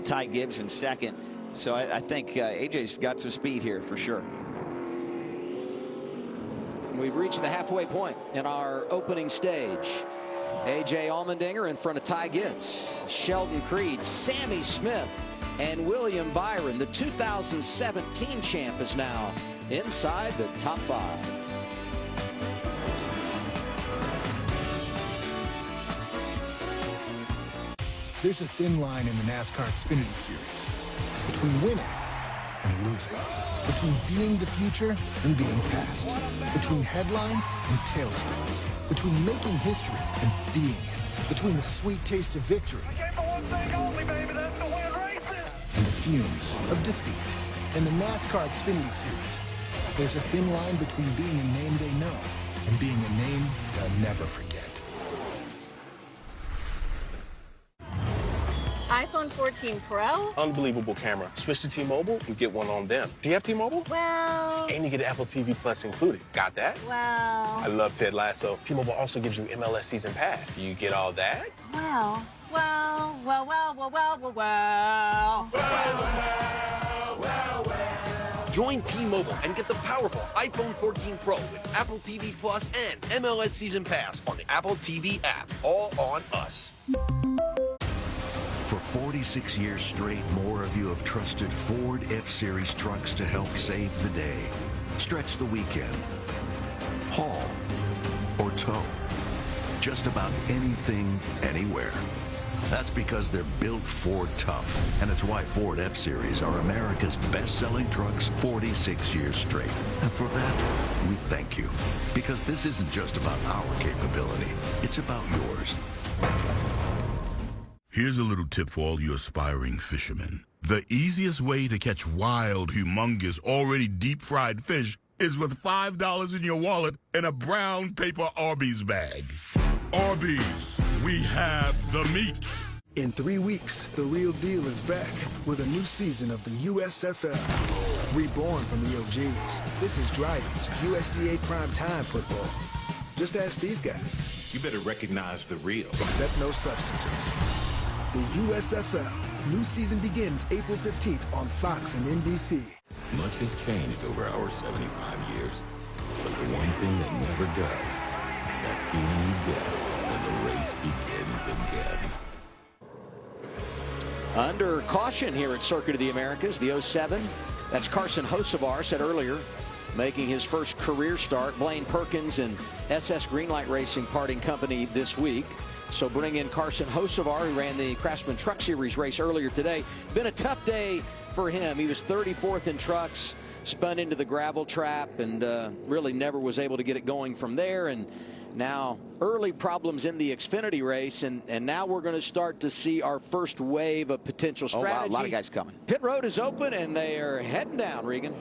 Ty Gibbs in second. So I think A.J.'s got some speed here for sure. We've reached the halfway point in our opening stage. A.J. Allmendinger in front of Ty Gibbs, Sheldon Creed, Sammy Smith, and William Byron. The 2017 champ is now inside the top 5. There's a thin line in the NASCAR Xfinity Series between winning and losing, between being the future and being past, between headlines and tailspins, between making history and being it, between the sweet taste of victory and the fumes of defeat. In the NASCAR Xfinity Series, there's a thin line between being a name they know and being a name they'll never forget. iPhone 14 Pro? Unbelievable camera. Switch to T-Mobile and get one on them. Do you have T-Mobile? Well... And you get Apple TV Plus included. Got that? Well... I love Ted Lasso. T-Mobile also gives you MLS Season Pass. Do you get all that? Well... Join T-Mobile and get the powerful iPhone 14 Pro with Apple TV Plus and MLS Season Pass on the Apple TV app. All on us. For 46 years straight, more of you have trusted Ford F-Series trucks to help save the day, stretch the weekend, haul, or tow. Just about anything, anywhere. That's because they're built Ford tough, and it's why Ford F-Series are America's best-selling trucks 46 years straight. And for that, we thank you. Because this isn't just about our capability, it's about yours. Here's a little tip for all you aspiring fishermen. The easiest way to catch wild, humongous, already deep-fried fish is with $5 in your wallet and a brown paper Arby's bag. Arby's, we have the meat. In 3 weeks, The Real Deal is back with a new season of the USFL. Reborn from the OGs, this is Driving's USDA primetime football. Just ask these guys. You better recognize the real. Except no substitutes. The USFL. New season begins April 15th on Fox and NBC. Much has changed over our 75 years. But the one thing that never does, that feeling you get when the race begins again. Under caution here at Circuit of the Americas, the 07. That's Carson Hocevar said earlier making his first career start. Blaine Perkins and SS Greenlight Racing parting company this week. So bring in Carson Hocevar, who ran the Craftsman Truck Series race earlier today. Been a tough day for him. He was 34th in trucks, spun into the gravel trap, and really never was able to get it going from there. And now early problems in the Xfinity race, and now we're going to start to see our first wave of potential strategy. Oh, wow, a lot of guys coming. Pit road is open, and they are heading down, Regan.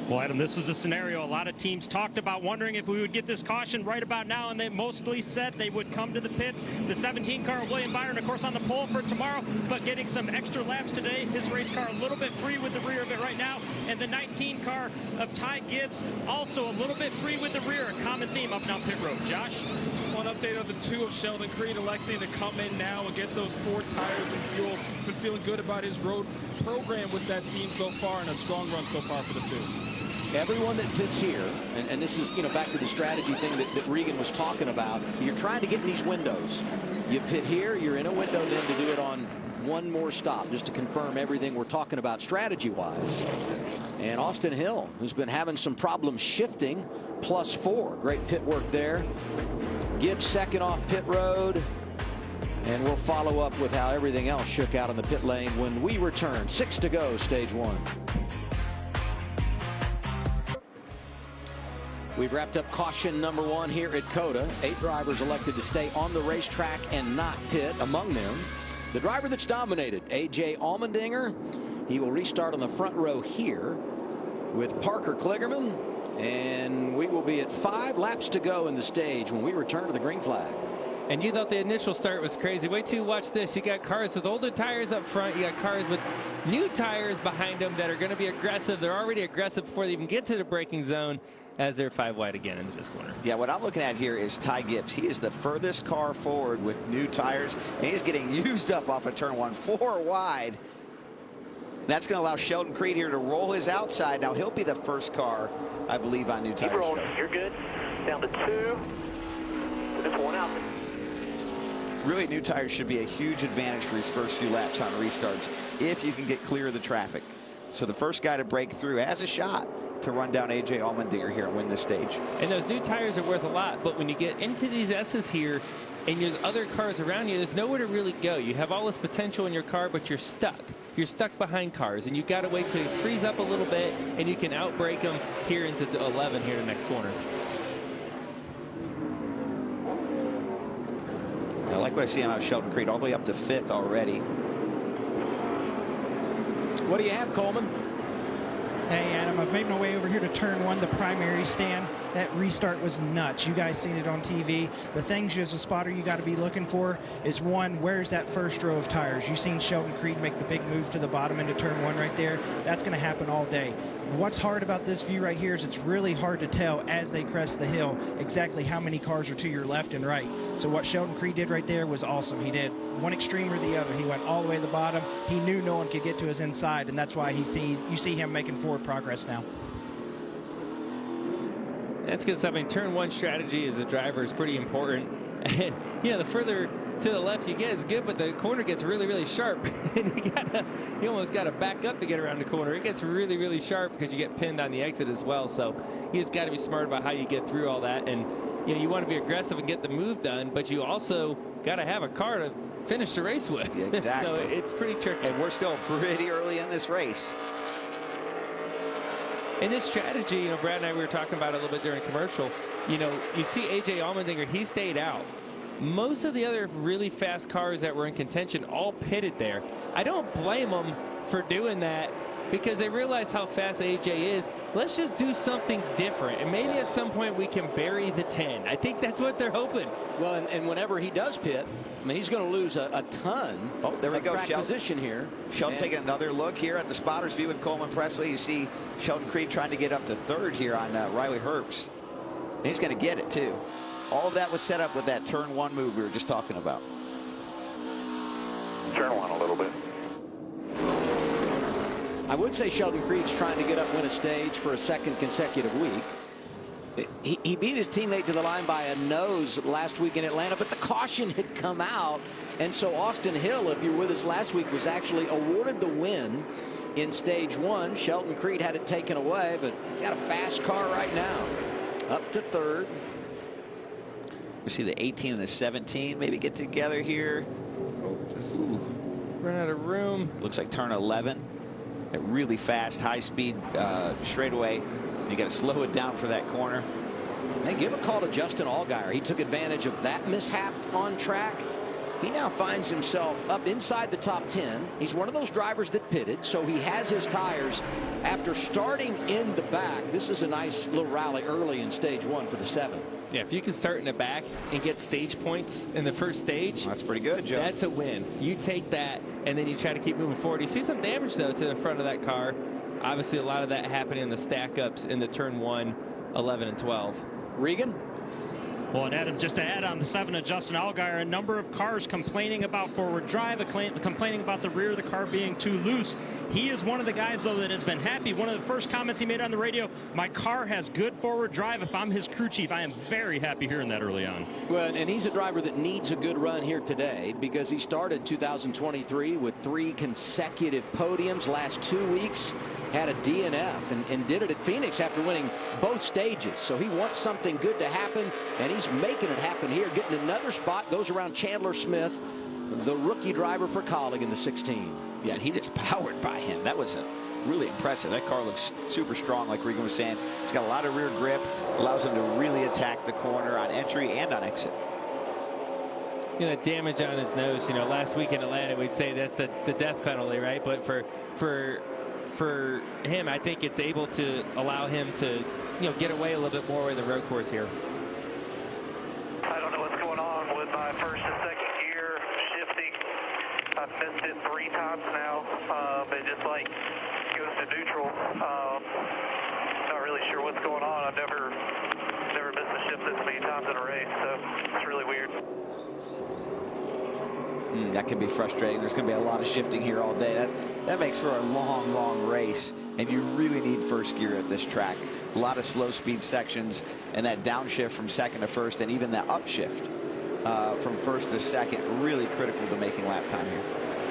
Well, Adam, this was a scenario a lot of teams talked about, wondering if we would get this caution right about now, and they mostly said they would come to the pits. The 17 car of William Byron, of course, on the pole for tomorrow, but getting some extra laps today. His race car a little bit free with the rear of it right now, and the 19 car of Ty Gibbs also a little bit free with the rear. A common theme up now pit road. Josh? One update of the 2 of Sheldon Creed electing to come in now and get those 4 tires and fuel. Been feeling good about his road program with that team so far, and a strong run so far for the 2. Everyone that pits here, and this is, back to the strategy thing that Regan was talking about, you're trying to get in these windows. You pit here, you're in a window then to do it on one more stop, just to confirm everything we're talking about strategy-wise. And Austin Hill, who's been having some problems shifting, +4. Great pit work there. Gibbs second off pit road. And we'll follow up with how everything else shook out in the pit lane when we return. 6 to go, stage 1. We've wrapped up caution number 1 here at COTA. 8 drivers elected to stay on the racetrack and not pit. Among them, the driver that's dominated, A.J. Allmendinger. He will restart on the front row here with Parker Kligerman. And we will be at 5 laps to go in the stage when we return to the green flag. And you thought the initial start was crazy. Wait till you watch this. You got cars with older tires up front. You got cars with new tires behind them that are going to be aggressive. They're already aggressive before they even get to the braking zone, as they're 5 wide again into this corner. Yeah, what I'm looking at here is Ty Gibbs. He is the furthest car forward with new tires, and he's getting used up off of turn 1, 4 wide. That's going to allow Sheldon Creed here to roll his outside. Now he'll be the first car, I believe, on new tires. Keep rolling. You're good. Down to 2. Just 1 out. Really, new tires should be a huge advantage for his first few laps on restarts if you can get clear of the traffic. So the first guy to break through has a shot to run down A.J. Allmendinger here and win this stage. And those new tires are worth a lot, but when you get into these S's here and there's other cars around you, there's nowhere to really go. You have all this potential in your car, but you're stuck. You're stuck behind cars, and you've got to wait till you freeze up a little bit, and you can outbrake them here into the 11 here in the next corner. I like what I see out of Sheldon Creed, all the way up to 5th already. What do you have, Coleman? Hey, Adam, I've made my way over here to turn 1, the primary stand. That restart was nuts. You guys seen it on TV. The things you as a spotter you got to be looking for is, 1, where's that first row of tires? You've seen Sheldon Creed make the big move to the bottom into turn 1 right there. That's going to happen all day. What's hard about this view right here is it's really hard to tell as they crest the hill exactly how many cars are to your left and right. So what Sheldon Creed did right there was awesome. He did one extreme or the other. He went all the way to the bottom. He knew no one could get to his inside, and that's why you see him making forward progress now. That's good stuff. I mean, turn 1 strategy as a driver is pretty important. And, the further to the left you get, it's good, but the corner gets really, really sharp. And you almost got to back up to get around the corner. It gets really, really sharp because you get pinned on the exit as well. So you just got to be smart about how you get through all that. And, you want to be aggressive and get the move done, but you also got to have a car to finish the race with. Yeah, exactly. So it's pretty tricky. And we're still pretty early in this race. In this strategy, Brad and I were talking about it a little bit during commercial. You see A.J. Allmendinger, he stayed out. Most of the other really fast cars that were in contention all pitted there. I don't blame them for doing that because they realize how fast A.J. is. Let's just do something different, and maybe at some point we can bury the 10. I think that's what they're hoping. Well, and whenever he does pit, I mean, he's going to lose a ton. Oh, there we go. Track position here. Sheldon taking another look here at the spotter's view with Coleman Presley. You see Sheldon Creed trying to get up to 3rd here on Riley Herbst. And he's going to get it, too. All of that was set up with that turn 1 move we were just talking about. Turn 1 a little bit. I would say Sheldon Creed's trying to get up, win a stage for a 2nd consecutive week. He beat his teammate to the line by a nose last week in Atlanta, but the caution had come out. And so Austin Hill, if you were with us last week, was actually awarded the win in stage 1. Sheldon Creed had it taken away, but got a fast car right now. Up to third. We see the 18 and the 17 maybe get together here. Just run out of room. Looks like turn 11. A really fast, high-speed straightaway. You got to slow it down for that corner. Hey, give a call to Justin Allgaier. He took advantage of that mishap on track. He now finds himself up inside the top 10. He's one of those drivers that pitted, so he has his tires after starting in the back. This is a nice little rally early in stage 1 for the 7. Yeah, if you can start in the back and get stage points in the first stage, that's pretty good, Joe. That's a win. You take that, and then you try to keep moving forward. You see some damage, though, to the front of that car. Obviously, a lot of that happening in the stack-ups in the turn 1, 11, and 12. Regan? Well, and Adam, just to add on the 7 of Justin Allgaier, a number of cars complaining about forward drive, complaining about the rear of the car being too loose. He is one of the guys, though, that has been happy. One of the first comments he made on the radio, my car has good forward drive. If I'm his crew chief, I am very happy hearing that early on. Well, and he's a driver that needs a good run here today because he started 2023 with 3 consecutive podiums. Last 2 weeks had a DNF and did it at Phoenix after winning both stages. So he wants something good to happen, and he's making it happen here. Getting another spot, goes around Chandler Smith, the rookie driver for Kaulig in the 16. Yeah, and he gets powered by him. That was really impressive. That car looks super strong, like Regan was saying. It's got a lot of rear grip, allows him to really attack the corner on entry and on exit. You know, damage on his nose. You know, last week in Atlanta, we'd say that's the death penalty, right? But for him, I think it's able to allow him to, you know, get away a little bit more with the road course here. I don't know what's going on with my first and second gear shifting. I've missed it 3 times now. It just like goes to neutral. Not really sure what's going on. I've never missed a shift this many times in a race, so it's really weird. That can be frustrating. There's going to be a lot of shifting here all day. That makes for a long, long race, and you really need first gear at this track. A lot of slow speed sections, and that downshift from second to first, and even that upshift from first to second, really critical to making lap time here.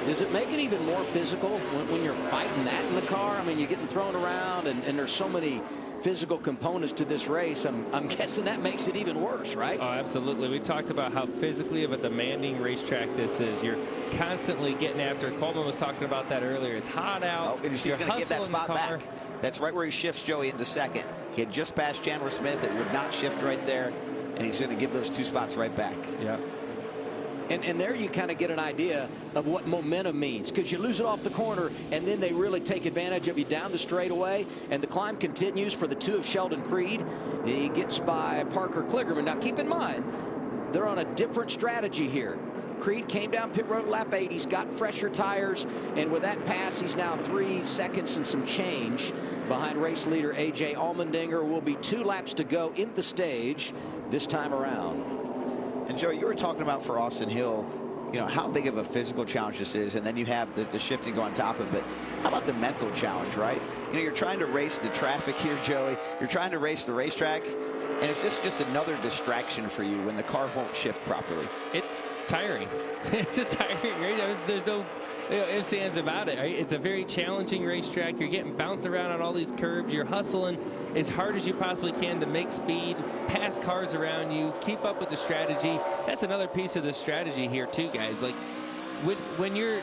Does it make it even more physical when you're fighting that in the car? I mean, you're getting thrown around, and there's so many physical components to this race. I'm guessing that makes it even worse, right? Oh, absolutely. We talked about how physically of a demanding racetrack this is. You're constantly getting after. Coleman was talking about that earlier. It's hot out. Oh, and he's going to get that spot back. That's right where he shifts Joey into second. He had just passed Chandler Smith. It would not shift right there, and he's going to give those 2 spots right back. Yeah. And there you kind of get an idea of what momentum means, because you lose it off the corner and then they really take advantage of you down the straightaway, and the climb continues for the 2 of Sheldon Creed. He gets by Parker Kligerman. Now keep in mind, they're on a different strategy here. Creed came down pit road lap 8. He's got fresher tires, and with that pass, he's now 3 seconds and some change behind race leader A.J. Allmendinger. Will be 2 laps to go in the stage this time around. And Joe, you were talking about for Austin Hill, you know, how big of a physical challenge this is, and then you have the shifting go on top of it. How about the mental challenge, right? You know, you're trying to race the traffic here, Joey. You're trying to race the racetrack, and it's just another distraction for you when the car won't shift properly. It's tiring. It's a tiring race. There's no ifs, ands about it. Right? It's a very challenging racetrack. You're getting bounced around on all these curbs. You're hustling as hard as you possibly can to make speed, pass cars around you, keep up with the strategy. That's another piece of the strategy here too, guys. Like when your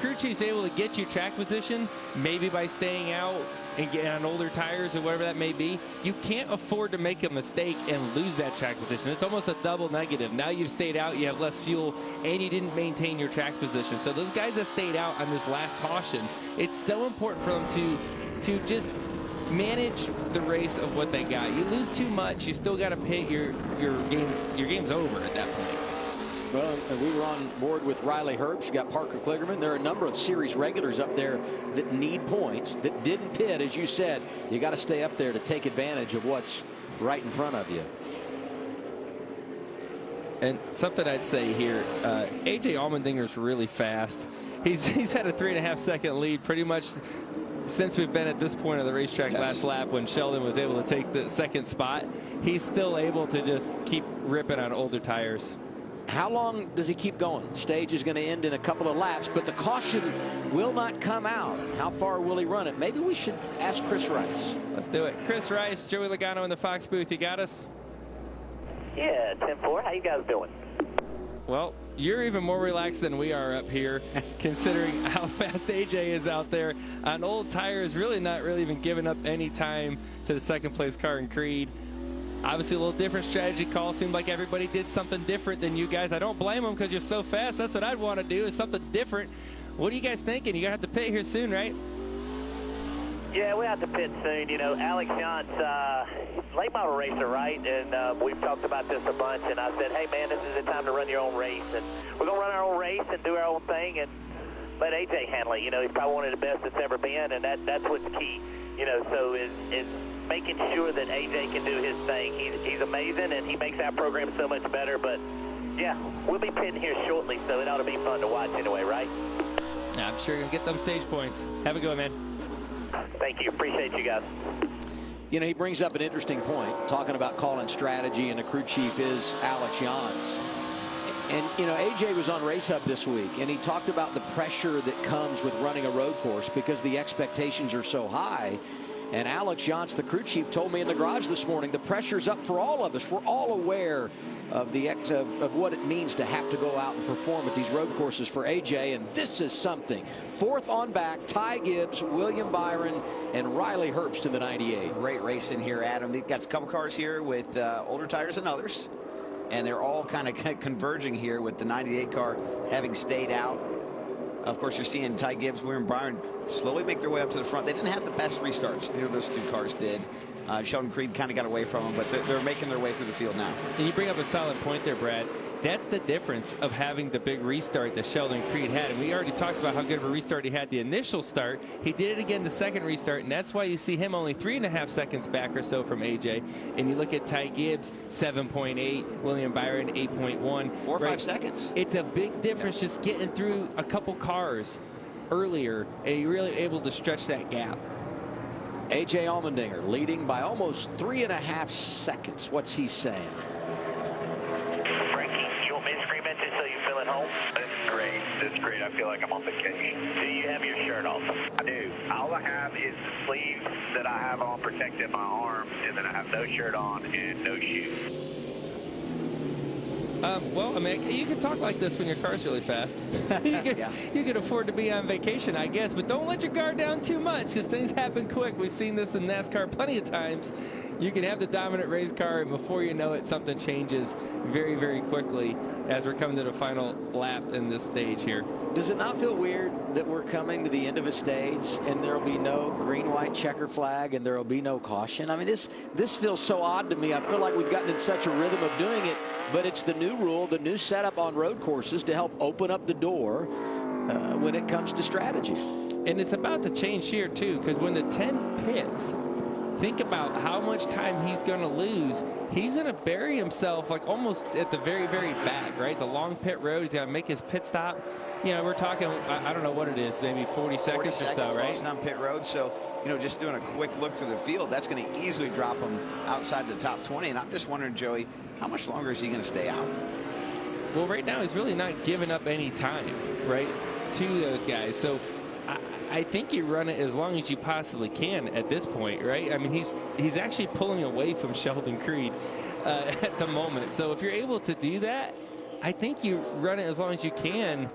crew chief's able to get you track position, maybe by staying out and getting on older tires or whatever that may be, you can't afford to make a mistake and lose that track position. It's almost a double negative. Now you've stayed out, you have less fuel, and you didn't maintain your track position. So those guys that stayed out on this last caution, it's so important for them to just manage the race of what they got. You lose too much, you still got to pit, your game's over at that point. Well, we were on board with Riley Herbst. You got Parker Kligerman. There are a number of series regulars up there that need points, that didn't pit. As you said, you got to stay up there to take advantage of what's right in front of you. And something I'd say here, A.J. Allmendinger's really fast. He's had a 3.5 second lead pretty much since we've been at this point of the racetrack. Yes. Last lap when Sheldon was able to take the second spot. He's still able to just keep ripping on older tires. How long does he keep going? Stage is going to end in a couple of laps, but the caution will not come out. How far will he run it? Maybe we should ask Chris Rice. Let's do it. Chris Rice, Joey Logano in the Fox booth. You got us? Yeah, 10-4. How you guys doing? Well, you're even more relaxed than we are up here, considering how fast AJ is out there on old tires, really not even giving up any time to the second place car in Creed. Obviously a little different strategy call. Seemed like everybody did something different than you guys. I don't blame them because you're so fast. That's what I'd want to do, is something different. What are you guys thinking? You're going to have to pit here soon, right? Yeah, we have to pit soon. You know, Alex Yance, late model racer, right? And we've talked about this a bunch. And I said, hey, man, this is the time to run your own race. And we're going to run our own race and do our own thing and let AJ handle it. You know, he's probably one of the best that's ever been, and that's what's key. You know, so is making sure that AJ can do his thing. He's amazing, and he makes our program so much better. But, yeah, we'll be pitting here shortly, so it ought to be fun to watch anyway, right? I'm sure you're going to get them stage points. Have a good one, man. Thank you. Appreciate you guys. You know, he brings up an interesting point, talking about calling strategy, and the crew chief is Alex Yance. And, you know, AJ was on Race Hub this week, and he talked about the pressure that comes with running a road course because the expectations are so high. And Alex Yance, the crew chief, told me in the garage this morning, the pressure's up for all of us. We're all aware of what it means to have to go out and perform at these road courses for AJ, and this is something. Fourth on back, Ty Gibbs, William Byron, and Riley Herbst in the 98. Great race in here, Adam. They've got a couple cars here with older tires than others, and they're all kind of converging here with the 98 car having stayed out. Of course, you're seeing Ty Gibbs, William Byron slowly make their way up to the front. They didn't have the best restarts. You know, those two cars did. Sheldon Creed kind of got away from them, but they're making their way through the field now. And you bring up a solid point there, Brad. That's the difference of having the big restart that Sheldon Creed had. And we already talked about how good of a restart he had the initial start. He did it again the second restart, and that's why you see him only 3.5 seconds back or so from AJ. And you look at Ty Gibbs, 7.8, William Byron, 8.1. 4 or 5 seconds. It's a big difference just getting through a couple cars earlier, and you're really able to stretch that gap. AJ Allmendinger leading by almost 3.5 seconds. What's he saying? Frankie, you want me to scream at you so you feel at home? That's great. That's great. I feel like I'm on vacation. Do you have your shirt off? I do. All I have is the sleeves that I have on protecting my arms, and then I have no shirt on and no shoes. Well, I mean, you can talk like this when your car's really fast. You can afford to be on vacation, I guess, but don't let your guard down too much because things happen quick. We've seen this in NASCAR plenty of times. You can have the dominant race car, and before you know it, something changes very, very quickly as we're coming to the final lap in this stage here. Does it not feel weird that we're coming to the end of a stage and there will be no green-white checker flag and there will be no caution? I mean, this feels so odd to me. I feel like we've gotten in such a rhythm of doing it, but it's the new rule, the new setup on road courses to help open up the door when it comes to strategy. And it's about to change here, too, because when the 10 pits, think about how much time he's going to lose. He's going to bury himself like almost at the very, very back, right? It's a long pit road. He's got to make his pit stop. You know, we're talking, I don't know what it is, maybe 40 seconds or so, right? On pit road. So, you know, just doing a quick look through the field, that's going to easily drop him outside the top 20. And I'm just wondering, Joey, how much longer is he going to stay out? Well, right now he's really not giving up any time, right, to those guys. So I think you run it as long as you possibly can at this point, right? I mean, he's actually pulling away from Sheldon Creed at the moment. So if you're able to do that, I think you run it as long as you can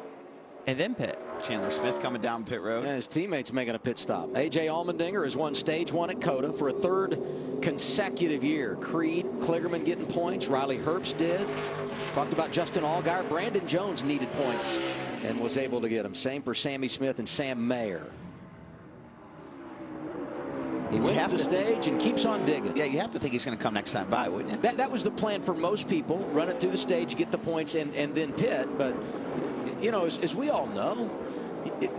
and then pit. Chandler Smith coming down pit road. And his teammates making a pit stop. AJ Allmendinger has won stage 1 at COTA for a third consecutive year. Creed, Kligerman getting points. Riley Herbst did. Talked about Justin Allgaier. Brandon Jones needed points and was able to get them. Same for Sammy Smith and Sam Mayer. He wins the stage and keeps on digging. Yeah, you have to think he's going to come next time by, wouldn't you? That was the plan for most people. Run it through the stage, get the points, and then pit. But, you know, as we all know,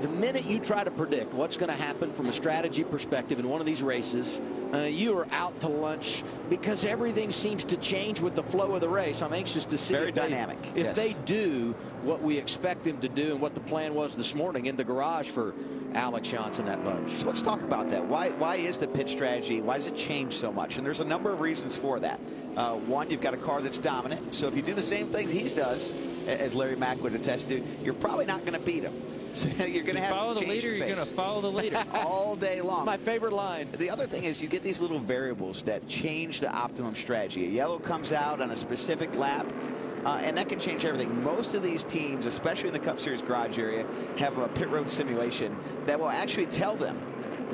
the minute you try to predict what's going to happen from a strategy perspective in one of these races, you are out to lunch because everything seems to change with the flow of the race. I'm anxious to see if they do what we expect them to do and what the plan was this morning in the garage for Alex Johnson that bunch. So let's talk about that. Why is the pit strategy, why does it change so much? And there's a number of reasons for that. One, you've got a car that's dominant. So if you do the same things he does, as Larry Mack would attest to, you're probably not going to beat him. So you're going to have follow the leader. You're going to follow the leader all day long. My favorite line. The other thing is you get these little variables that change the optimum strategy. A yellow comes out on a specific lap, and that can change everything. Most of these teams, especially in the Cup Series garage area, have a pit road simulation that will actually tell them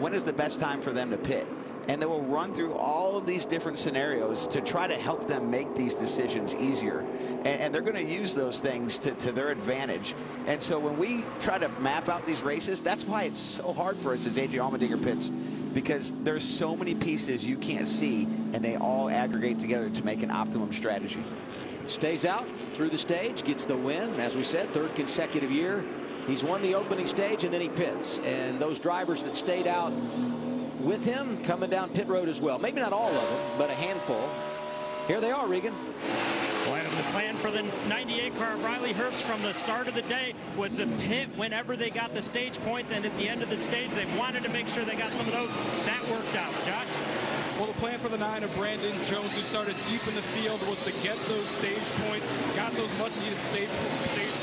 when is the best time for them to pit. And they will run through all of these different scenarios to try to help them make these decisions easier. And they're going to use those things to their advantage. And so when we try to map out these races, that's why it's so hard for us as A.J. Allmendinger pits, because there's so many pieces you can't see, and they all aggregate together to make an optimum strategy. Stays out through the stage, gets the win. As we said, 3rd consecutive year. He's won the opening stage, and then he pits. And those drivers that stayed out with him coming down pit road as well. Maybe not all of them, but a handful. Here they are, Regan. Well, the plan for the 98 car, Riley Herbst, from the start of the day was to pit whenever they got the stage points, and at the end of the stage, they wanted to make sure they got some of those. That worked out. Josh? Well, the plan for the 9 of Brandon Jones, who started deep in the field, was to get those stage points, got those much-needed stage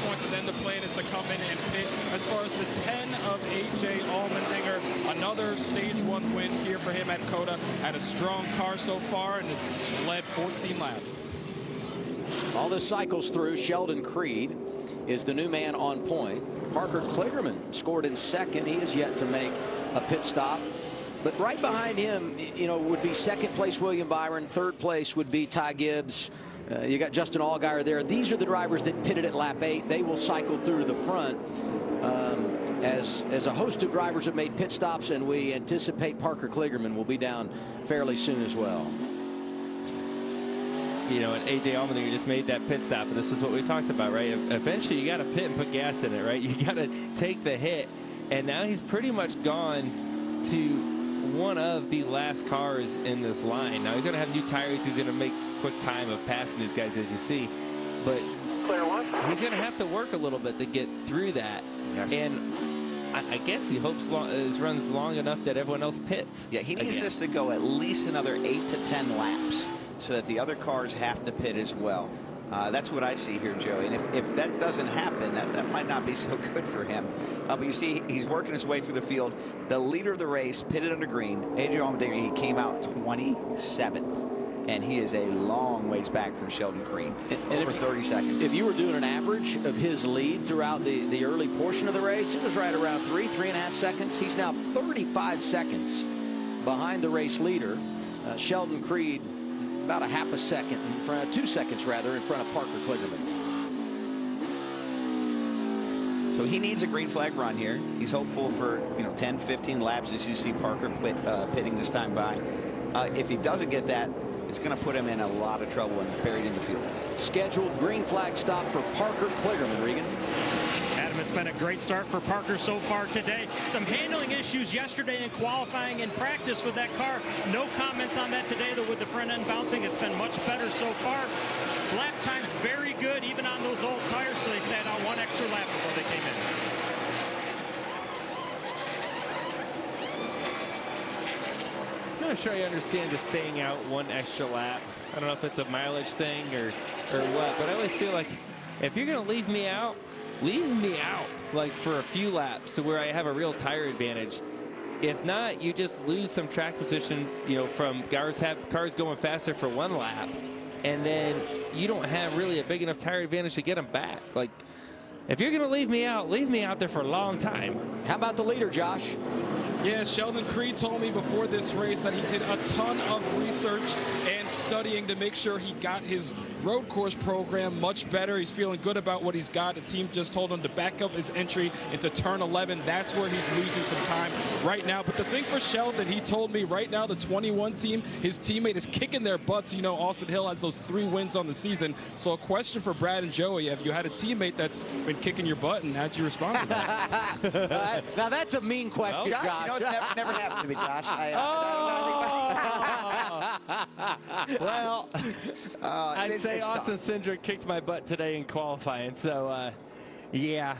points, and then the plan is to come in and pit. As far as the 10 of A.J. Allmendinger, another stage 1 win here for him at COTA. Had a strong car so far and has led 14 laps. All this cycles through. Sheldon Creed is the new man on point. Parker Kligerman scored in 2nd. He is yet to make a pit stop. But right behind him, you know, would be 2nd place William Byron. 3rd place would be Ty Gibbs. You got Justin Allgaier there. These are the drivers that pitted at lap 8. They will cycle through to the front. As a host of drivers have made pit stops, and we anticipate Parker Kligerman will be down fairly soon as well. You know, and A.J. Allmendinger just made that pit stop, and this is what we talked about, right? Eventually, you got to pit and put gas in it, right? You got to take the hit, and now he's pretty much gone to one of the last cars in this line. Now he's going to have new tires. He's going to make quick time of passing these guys, as you see, but he's going to have to work a little bit to get through that. Yes. And I guess he hopes runs long enough that everyone else pits. Yeah, he needs this to go at least another 8 to 10 laps so that the other cars have to pit as well. That's what I see here, Joey. And if that doesn't happen, that might not be so good for him. But you see, he's working his way through the field. The leader of the race pitted under green, A.J. Allmendinger. He came out 27th, and he is a long ways back from Sheldon Creed, over 30 seconds. If you were doing an average of his lead throughout the early portion of the race, it was right around 3.5 seconds. He's now 35 seconds behind the race leader, Sheldon Creed, about a half a second in front, 2 seconds rather, in front of Parker Kligerman. So he needs a green flag run here. He's hopeful for 10, 15 laps as you see Parker pitting this time by. If he doesn't get that, it's going to put him in a lot of trouble and buried in the field. Scheduled green flag stop for Parker Kligerman, Regan. Adam, it's been a great start for Parker so far today. Some handling issues yesterday in qualifying and practice with that car. No comments on that today, though, with the front end bouncing. It's been much better so far. Lap time's very good, even on those old tires, so they stayed on 1 extra lap before they came in. I'm not sure I understand just staying out 1 extra lap. I don't know if it's a mileage thing or what, but I always feel like if you're going to leave me out like for a few laps to where I have a real tire advantage. If not, you just lose some track position, from cars going faster for 1 lap, and then you don't have really a big enough tire advantage to get them back. Like, if you're going to leave me out there for a long time. How about the leader, Josh? Yeah, Sheldon Creed told me before this race that he did a ton of research and studying to make sure he got his road course program much better. He's feeling good about what he's got. The team just told him to back up his entry into turn 11. That's where he's losing some time right now. But the thing for Sheldon, he told me right now the 21 team, his teammate is kicking their butts. Austin Hill has those 3 wins on the season. So a question for Brad and Joey, have you had a teammate that's been kicking your butt, and how'd you respond to that? Now that's a mean question, Josh. It's never happened to me, Josh. Well, I'd say Austin Cindric kicked my butt today in qualifying. So, yeah.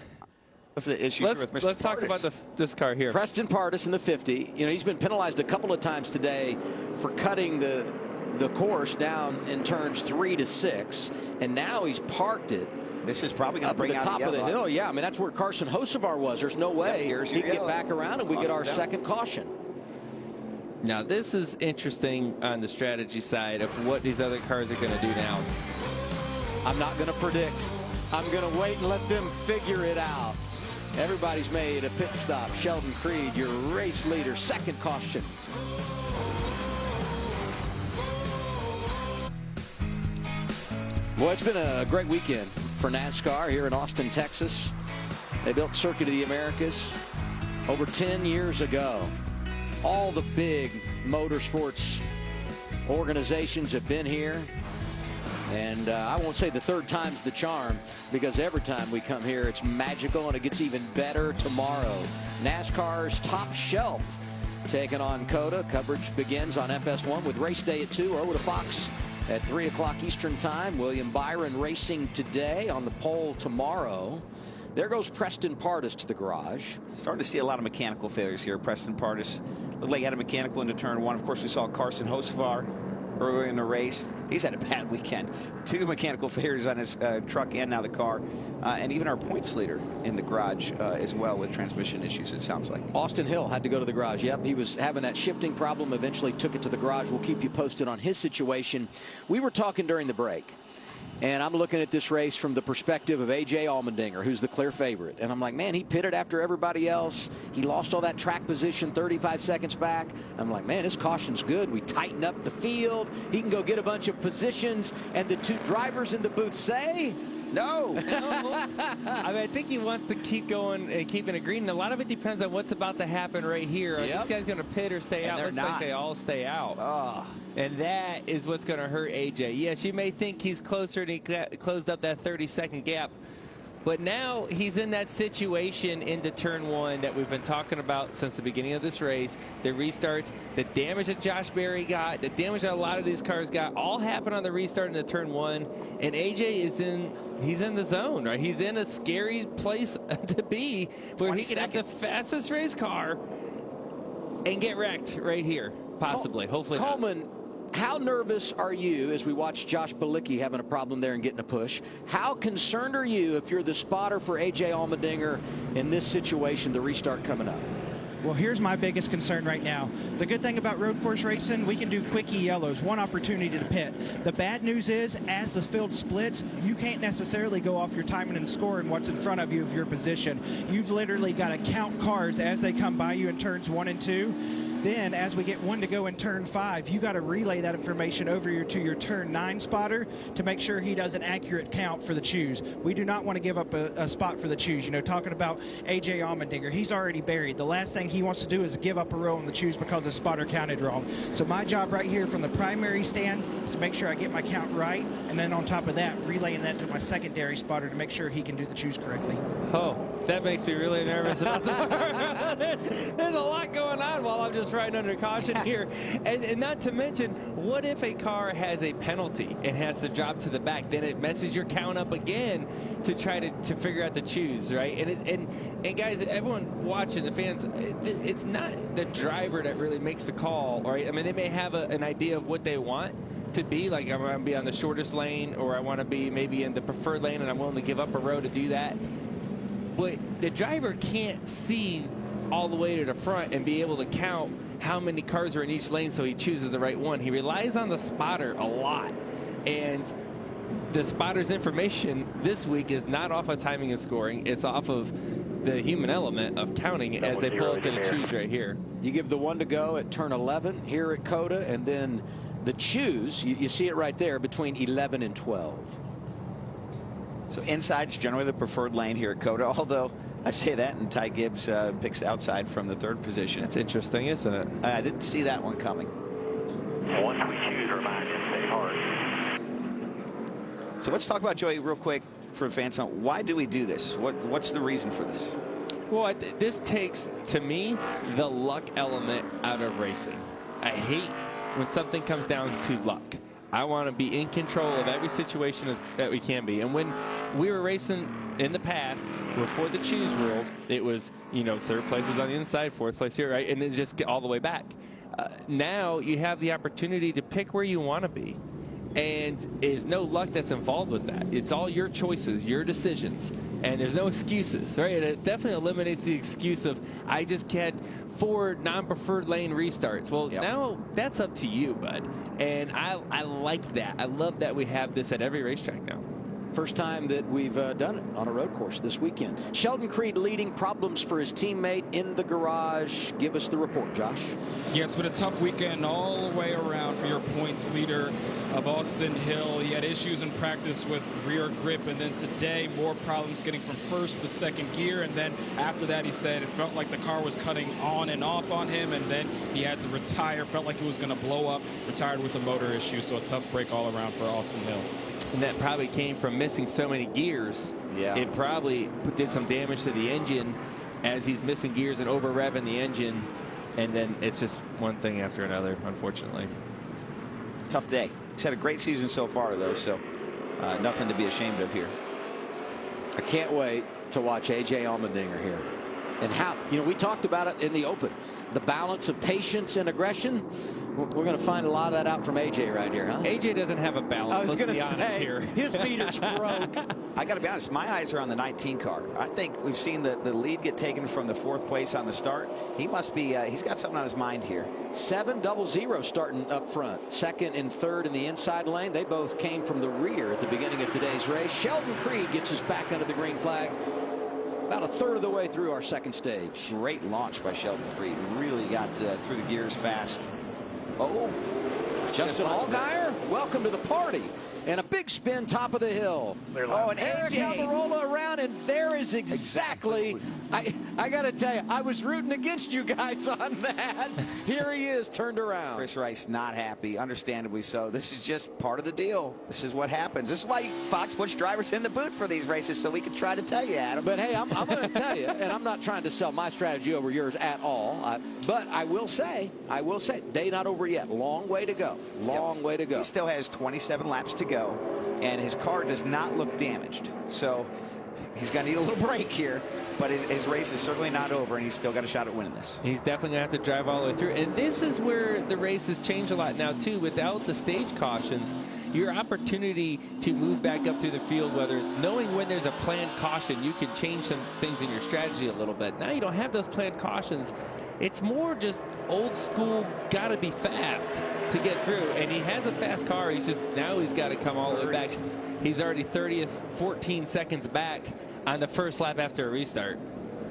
The issue with Mr. Let's talk about this car here. Preston Pardus in the 50. You know, he's been penalized a couple of times today for cutting the course down in turns 3 to 6, and now he's parked it. This is probably going to bring the out top of the hill. Yeah, I mean, that's where Carson Hocevar was. There's no way he can get back around, and we get our second caution. Now, this is interesting on the strategy side of what these other cars are going to do now. I'm not going to predict. I'm going to wait and let them figure it out. Everybody's made a pit stop. Sheldon Creed, your race leader, second caution. Boy, it's been a great weekend for NASCAR here in Austin, Texas. They built Circuit of the Americas over 10 years ago. All the big motorsports organizations have been here. And I won't say the third time's the charm, because every time we come here, it's magical, and it gets even better tomorrow. NASCAR's Top Shelf taking on COTA. Coverage begins on FS1 with race day at 2. Over to Fox at 3 o'clock Eastern time. William Byron racing today, on the pole tomorrow. There goes Preston Pardus to the garage. Starting to see a lot of mechanical failures here. Preston Pardus looked like he had a mechanical into turn 1. Of course, we saw Carson Hocevar earlier in the race. He's had a bad weekend. 2 mechanical failures on his truck and now the car. And even our points leader in the garage as well with transmission issues, it sounds like. Austin Hill had to go to the garage. Yep, he was having that shifting problem. Eventually took it to the garage. We'll keep you posted on his situation. We were talking during the break, and I'm looking at this race from the perspective of A.J. Allmendinger, who's the clear favorite. And I'm like, man, he pitted after everybody else. He lost all that track position 35 seconds back. I'm like, man, this caution's good. We tighten up the field. He can go get a bunch of positions. And the 2 drivers in the booth say, no. I mean, I think he wants to keep going and keeping it green. And a lot of it depends on what's about to happen right here. Yep. This guy's going to pit or stay out. Looks like they all stay out. Oh. And that is what's going to hurt AJ. Yes, you may think he's closer and he closed up that 30-second gap. But now he's in that situation into turn 1 that we've been talking about since the beginning of this race. The restarts, the damage that Josh Berry got, the damage that a lot of these cars got, all happened on the restart into turn 1. And AJ is he's in the zone, right? He's in a scary place to be, where he can have the fastest race car and get wrecked right here, possibly. Hopefully not. Coleman, how nervous are you as we watch Josh Bilicki having a problem there and getting a push? How concerned are you if you're the spotter for A.J. Allmendinger in this situation, the restart coming up? Well, here's my biggest concern right now. The good thing about road course racing, we can do quickie yellows, 1 opportunity to pit. The bad news is, as the field splits, you can't necessarily go off your timing and scoring what's in front of you of your position. You've literally got to count cars as they come by you in turns 1 and 2. Then, as we get 1 to go in turn 5, you got to relay that information over to your turn 9 spotter to make sure he does an accurate count for the choose. We do not want to give up a spot for the choose. You know, talking about A.J. Allmendinger, he's already buried. The last thing he wants to do is give up a row on the choose because the spotter counted wrong. So my job right here from the primary stand is to make sure I get my count right, and then on top of that, relaying that to my secondary spotter to make sure he can do the choose correctly. Oh, that makes me really nervous about tomorrow. There's a lot going on while I'm just riding under caution here. And not to mention, what if a car has a penalty and has to drop to the back? Then it messes your count up again to try to figure out the choose, right? And guys, everyone watching, the fans, it's not the driver that really makes the call, right? I mean, they may have an idea of what they want to be, like I want to be on the shortest lane, or I want to be maybe in the preferred lane, and I'm willing to give up a row to do that. But the driver can't see all the way to the front and be able to count how many cars are in each lane so he chooses the right one. He relies on the spotter a lot. And the spotter's information this week is not off of timing and scoring. It's off of the human element of counting as they pull up to the choose right here. You give the 1 to go at turn 11 here at COTA, and then the choose, you see it right there between 11 and 12. So inside's generally the preferred lane here at COTA, although I say that, and Ty Gibbs picks outside from the 3rd position. That's interesting, isn't it? I didn't see that one coming. Once we choose, remind you, stay hard. So let's talk about, Joey, real quick for fans. Why do we do this? What's the reason for this? Well, this takes, to me, the luck element out of racing. I hate when something comes down to luck. I want to be in control of every situation that we can be. And when we were racing in the past before the choose rule. It was, third place was on the inside, fourth place here, right? And then just get all the way back. Now you have the opportunity to pick where you want to be. And there's no luck that's involved with that. It's all your choices, your decisions, and there's no excuses, right? And it definitely eliminates the excuse of, I just can't 4 non-preferred lane restarts. Well, now that's up to you, bud. And I like that. I love that we have this at every racetrack now. First time that we've done it on a road course this weekend. Sheldon Creed leading, problems for his teammate in the garage. Give us the report, Josh. Yeah, it's been a tough weekend all the way around for your points leader of Austin Hill. He had issues in practice with rear grip, and then today more problems getting from first to second gear. And then after that, he said it felt like the car was cutting on and off on him, and then he had to retire. Felt like it was going to blow up. Retired with a motor issue, so a tough break all around for Austin Hill. And that probably came from missing so many gears. Yeah. It probably did some damage to the engine as he's missing gears and over revving the engine. And then it's just one thing after another, unfortunately. Tough day. He's had a great season so far, though, so nothing to be ashamed of here. I can't wait to watch A.J. Allmendinger here. And how, we talked about it in the Open. The balance of patience and aggression. We're going to find a lot of that out from AJ right here, huh? AJ doesn't have a balance. I was going to say, here. His meter's broke. I got to be honest, my eyes are on the 19 car. I think we've seen the lead get taken from the 4th place on the start. He must be, he's got something on his mind here. 7-0-0 starting up front. Second and third in the inside lane. They both came from the rear at the beginning of today's race. Sheldon Creed gets us back under the green flag. About a third of the way through our second stage. Great launch by Sheldon Creed. Really got through the gears fast. Oh, Justin Allgaier, welcome to the party. And a big spin top of the hill. Oh, and Eric Almirola around, and there is exactly. I got to tell you, I was rooting against you guys on that. Here he is, turned around. Chris Rice not happy, understandably so. This is just part of the deal. This is what happens. This is why Fox puts drivers in the booth for these races, so we can try to tell you, Adam. But hey, I'm going to tell you, and I'm not trying to sell my strategy over yours at all. But I will say, day not over yet. Long way to go. Long way to go. He still has 27 laps to go, and his car does not look damaged. So he's going to need a little break here, but his race is certainly not over, and he's still got a shot at winning this. He's definitely going to have to drive all the way through. And this is where the races change a lot now, too. Without the stage cautions, your opportunity to move back up through the field, whether it's knowing when there's a planned caution, you can change some things in your strategy a little bit. Now you don't have those planned cautions. It's more just old school, got to be fast to get through. And he has a fast car. He's just, now he's got to come all the way back. He's already 30th, 14 seconds back on the first lap after a restart.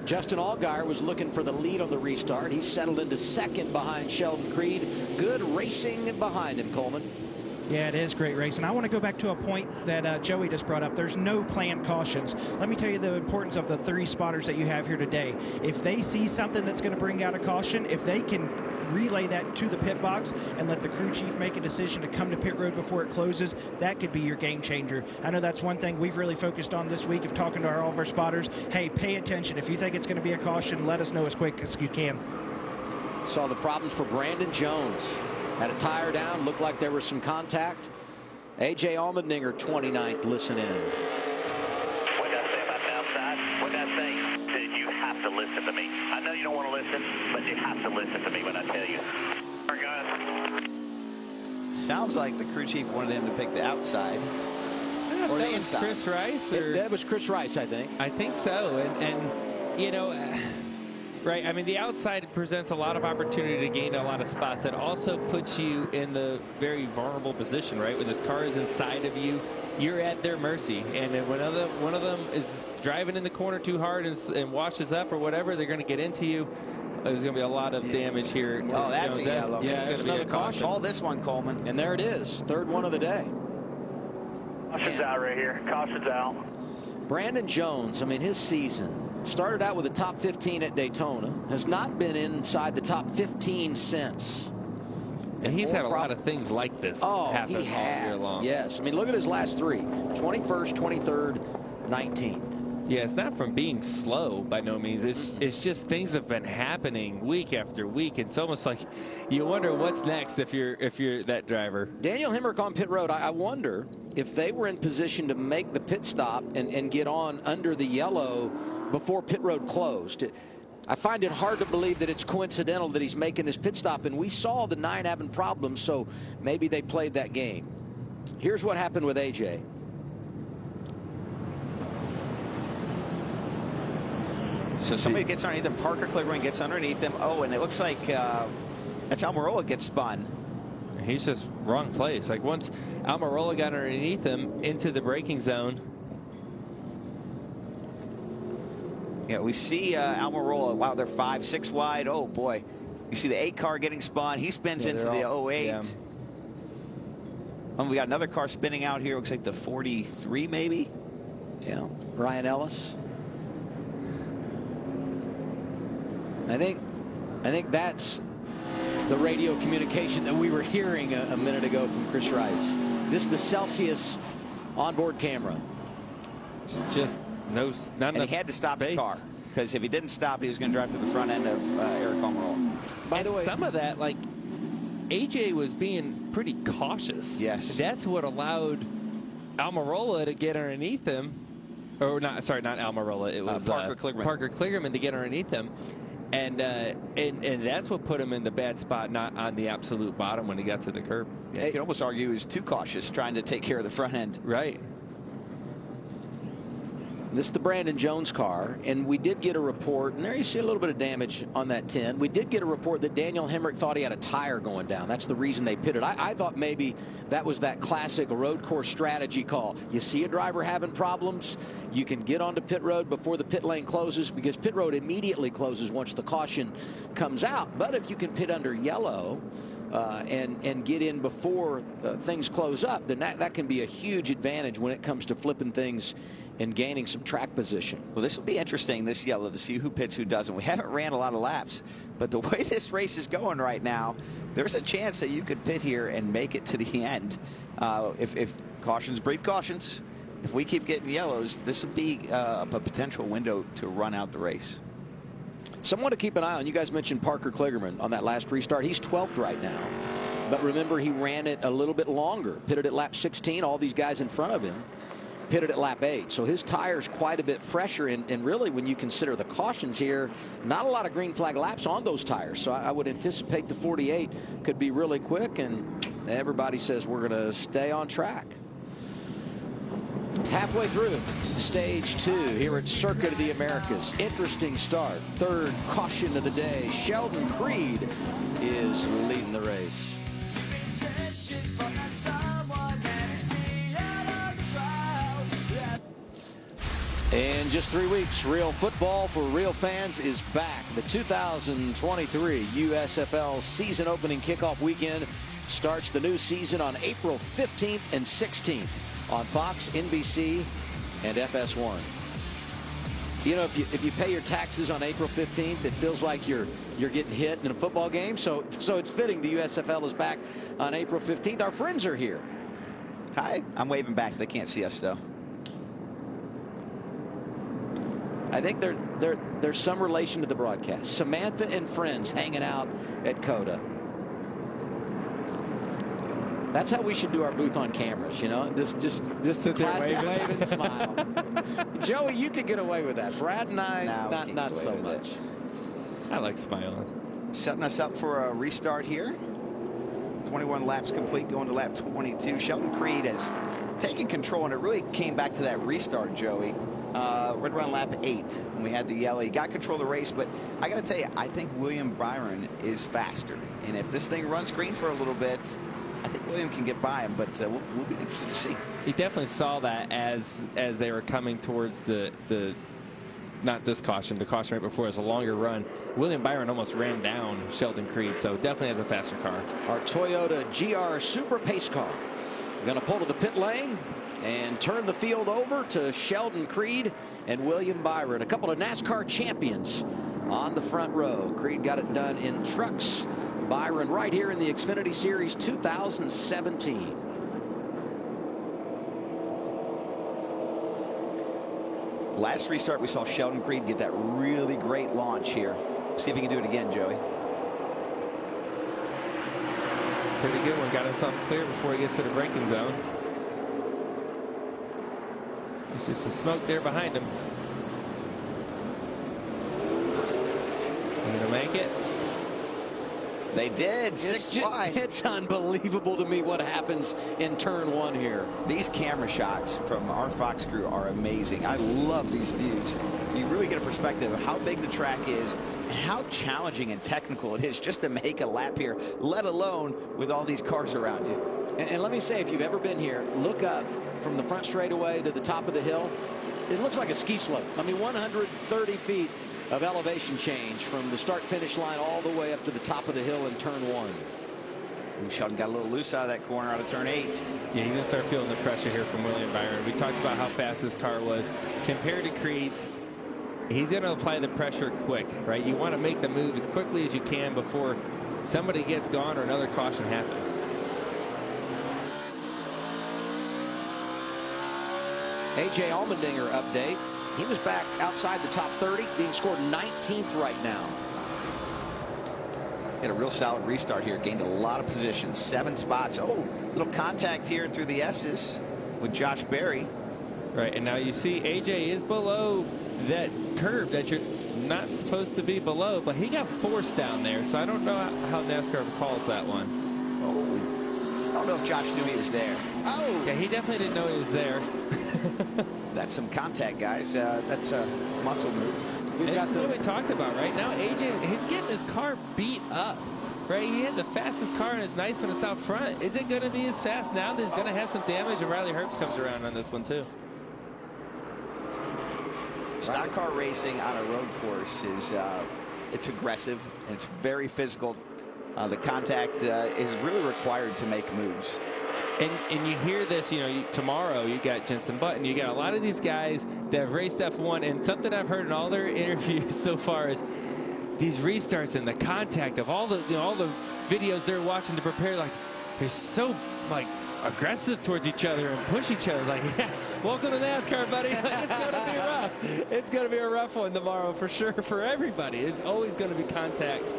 Justin Allgaier was looking for the lead on the restart. He settled into second behind Sheldon Creed. Good racing behind him, Coleman. Yeah, it is great racing. I want to go back to a point that Joey just brought up. There's no planned cautions. Let me tell you the importance of the 3 spotters that you have here today. If they see something that's going to bring out a caution, if they can relay that to the pit box and let the crew chief make a decision to come to pit road before it closes, that could be your game changer. I know that's one thing we've really focused on this week of talking to all of our spotters. Hey, pay attention. If you think it's going to be a caution, let us know as quick as you can. Saw the problems for Brandon Jones. Had a tire down, looked like there was some contact. A.J. Allmendinger, 29th, listen in. What did I say about the outside? What did I say? That you have to listen to me. I know you don't want to listen, but you have to listen to me when I tell you. All right, guys. Sounds like the crew chief wanted him to pick the outside. Or the inside. Chris Rice? Or that was Chris Rice, I think. I think so. And you know... Right, I mean, the outside presents a lot of opportunity to gain a lot of spots. That also puts you in the very vulnerable position, right? When this car is inside of you, you're at their mercy. And if one of them is driving in the corner too hard and washes up or whatever, they're going to get into you. There's going to be a lot of damage here. Oh, that's a yellow. Yeah, there's another caution. Call this one, Coleman. And there it is, third one of the day. Caution's out right here. Caution's out. Brandon Jones, I mean, his season started out with the top 15 at Daytona, has not been inside the top 15 since. And he's had a lot of things like this happen all year long. Yes, I mean, look at his last 3. 21st, 23rd, 19th. Yeah, it's not from being slow by no means. It's just things have been happening week after week. It's almost like you wonder what's next if you're that driver. Daniel Hemric on pit road. I wonder if they were in position to make the pit stop and get on under the yellow before pit road closed. I find it hard to believe that it's coincidental that he's making this pit stop, and we saw the 9 having problems, so maybe they played that game. Here's what happened with AJ. So somebody gets underneath him. Parker Kligerman gets underneath him. Oh, and it looks like that's Almirola gets spun. He's just wrong place. Like once Almirola got underneath him into the braking zone. Yeah, we see Almirola. Wow, they're 5, 6 wide. Oh boy, you see the 8 car getting spun. He spins into the 08. Yeah. And we got another car spinning out here. Looks like the 43 maybe. Yeah, Ryan Ellis. I think that's the radio communication that we were hearing a minute ago from Chris Rice. This is the Celsius onboard camera. Just not and enough he had to stop the space. car because if he didn't stop, he was going to drive to the front end of Eric Almirola. By the way, some of that, like AJ was being pretty cautious. Yes, that's what allowed Almirola to get underneath him, or not? Sorry, not Almirola. It was Parker Kligerman. Parker Kligerman to get underneath him. And that's what put him in the bad spot, not on the absolute bottom when he got to the curb. Yeah, you could almost argue he was too cautious trying to take care of the front end. Right. This is the Brandon Jones car, and we did get a report, and there you see a little bit of damage on that 10. We did get a report that Daniel Hemric thought he had a tire going down. That's the reason they pitted. I thought maybe that was that classic road course strategy call. You see a driver having problems, you can get onto pit road before the pit lane closes, because pit road immediately closes once the caution comes out. But if you can pit under yellow and get in before things close up, then that can be a huge advantage when it comes to flipping things and gaining some track position. Well, this will be interesting, this yellow, to see who pits, who doesn't. We haven't ran a lot of laps, but the way this race is going right now, there's a chance that you could pit here and make it to the end. If cautions breed cautions, if we keep getting yellows, this would be a potential window to run out the race. Someone to keep an eye on. You guys mentioned Parker Kligerman on that last restart. He's 12th right now. But remember, he ran it a little bit longer. Pitted at lap 16. All these guys in front of him pitted at lap 8. So his tire's quite a bit fresher. And really, when you consider the cautions here, not a lot of green flag laps on those tires. So I would anticipate the 48 could be really quick. And everybody says we're going to stay on track. Halfway through stage 2 here at Circuit of the Americas. Interesting start. Third caution of the day. Sheldon Creed is leading the race. In just 3 weeks, real football for real fans is back. The 2023 USFL season opening kickoff weekend starts the new season on April 15th and 16th on Fox, NBC, and FS1. You know, if you pay your taxes on April 15th, it feels like you're getting hit in a football game. So it's fitting the USFL is back on April 15th. Our friends are here. Hi, I'm waving back. They can't see us though. I think there's some relation to the broadcast. Samantha and friends hanging out at COTA. That's how we should do our booth on cameras, you know, just the classic wave and smile. Joey, you could get away with that. Brad and I, not so much. I like smiling. Setting us up for a restart here. 21 laps complete, going to lap 22. Sheldon Creed has taken control, and it really came back to that restart, Joey. Right around lap 8 when we had the yellow. He got control of the race, but I got to tell you, I think William Byron is faster. And if this thing runs green for a little bit, I think William can get by him, but we'll be interested to see. He definitely saw that as they were coming towards the not this caution, the caution right before. It was a longer run. William Byron almost ran down Sheldon Creed, so definitely has a faster car. Our Toyota GR Super Pace car going to pull to the pit lane and turn the field over to Sheldon Creed and William Byron, a couple of NASCAR champions on the front row. Creed got it done in trucks. Byron right here in the Xfinity Series 2017. Last restart, we saw Sheldon Creed get that really great launch here. See if he can do it again, Joey. Pretty good one. Got himself clear before he gets to the braking zone. There's just some smoke there behind him. Gonna make it. They did. Six wide. It's unbelievable to me what happens in turn 1 here. These camera shots from our Fox crew are amazing. I love these views. You really get a perspective of how big the track is and how challenging and technical it is just to make a lap here, let alone with all these cars around you. And let me say, if you've ever been here, look up from the front straightaway to the top of the hill. It looks like a ski slope. I mean, 130 feet of elevation change from the start-finish line all the way up to the top of the hill in turn 1. Ooh, Sheldon got a little loose out of that corner out of turn 8. Yeah, he's going to start feeling the pressure here from William Byron. We talked about how fast this car was. Compared to Creed's, he's going to apply the pressure quick, right? You want to make the move as quickly as you can before somebody gets gone or another caution happens. A.J. Allmendinger update. He was back outside the top 30, being scored 19th right now. Had a real solid restart here. Gained a lot of position. 7 spots. Oh, little contact here through the S's with Josh Berry. Right, and now you see AJ is below that curb that you're not supposed to be below, but he got forced down there, so I don't know how NASCAR calls that one. Oh, I don't know if Josh knew he was there. Oh! Yeah, he definitely didn't know he was there. That's some contact, guys. That's a muscle move. That's what we talked about, right? Now AJ, he's getting his car beat up, right? He had the fastest car, and it's nice when it's out front. Is it going to be as fast now that he's going to have some damage? And Riley Herbst comes around on this one, too. Stock car racing on a road course is it's aggressive and it's very physical. The contact is really required to make moves. And you hear this, you know, tomorrow you got Jenson Button, you got a lot of these guys that have raced F1, and something I've heard in all their interviews so far is these restarts and the contact of all the, you know, all the videos they're watching to prepare, like they're so like aggressive towards each other and push each other. It's like, yeah, welcome to NASCAR, buddy. Like, it's gonna be rough. It's gonna be a rough one tomorrow for sure for everybody. It's always gonna be contact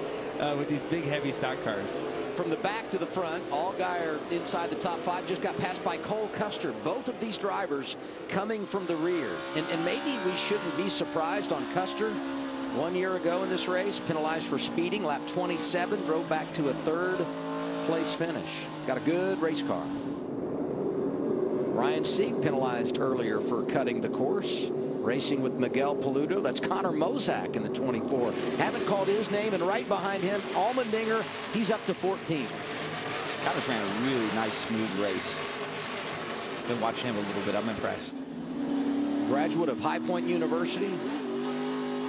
with these big, heavy stock cars. From the back to the front, Allgaier inside the top 5, just got passed by Cole Custer. Both of these drivers coming from the rear. And maybe we shouldn't be surprised on Custer. 1 year ago in this race, penalized for speeding, lap 27, drove back to a 3rd place finish. Got a good race car. Ryan Sieg penalized earlier for cutting the course. Racing with Miguel Paludo. That's Connor Mozak in the 24. Haven't called his name, and right behind him, Allmendinger. He's up to 14. Connor's ran a really nice, smooth race. Been watching him a little bit. I'm impressed. Graduate of High Point University.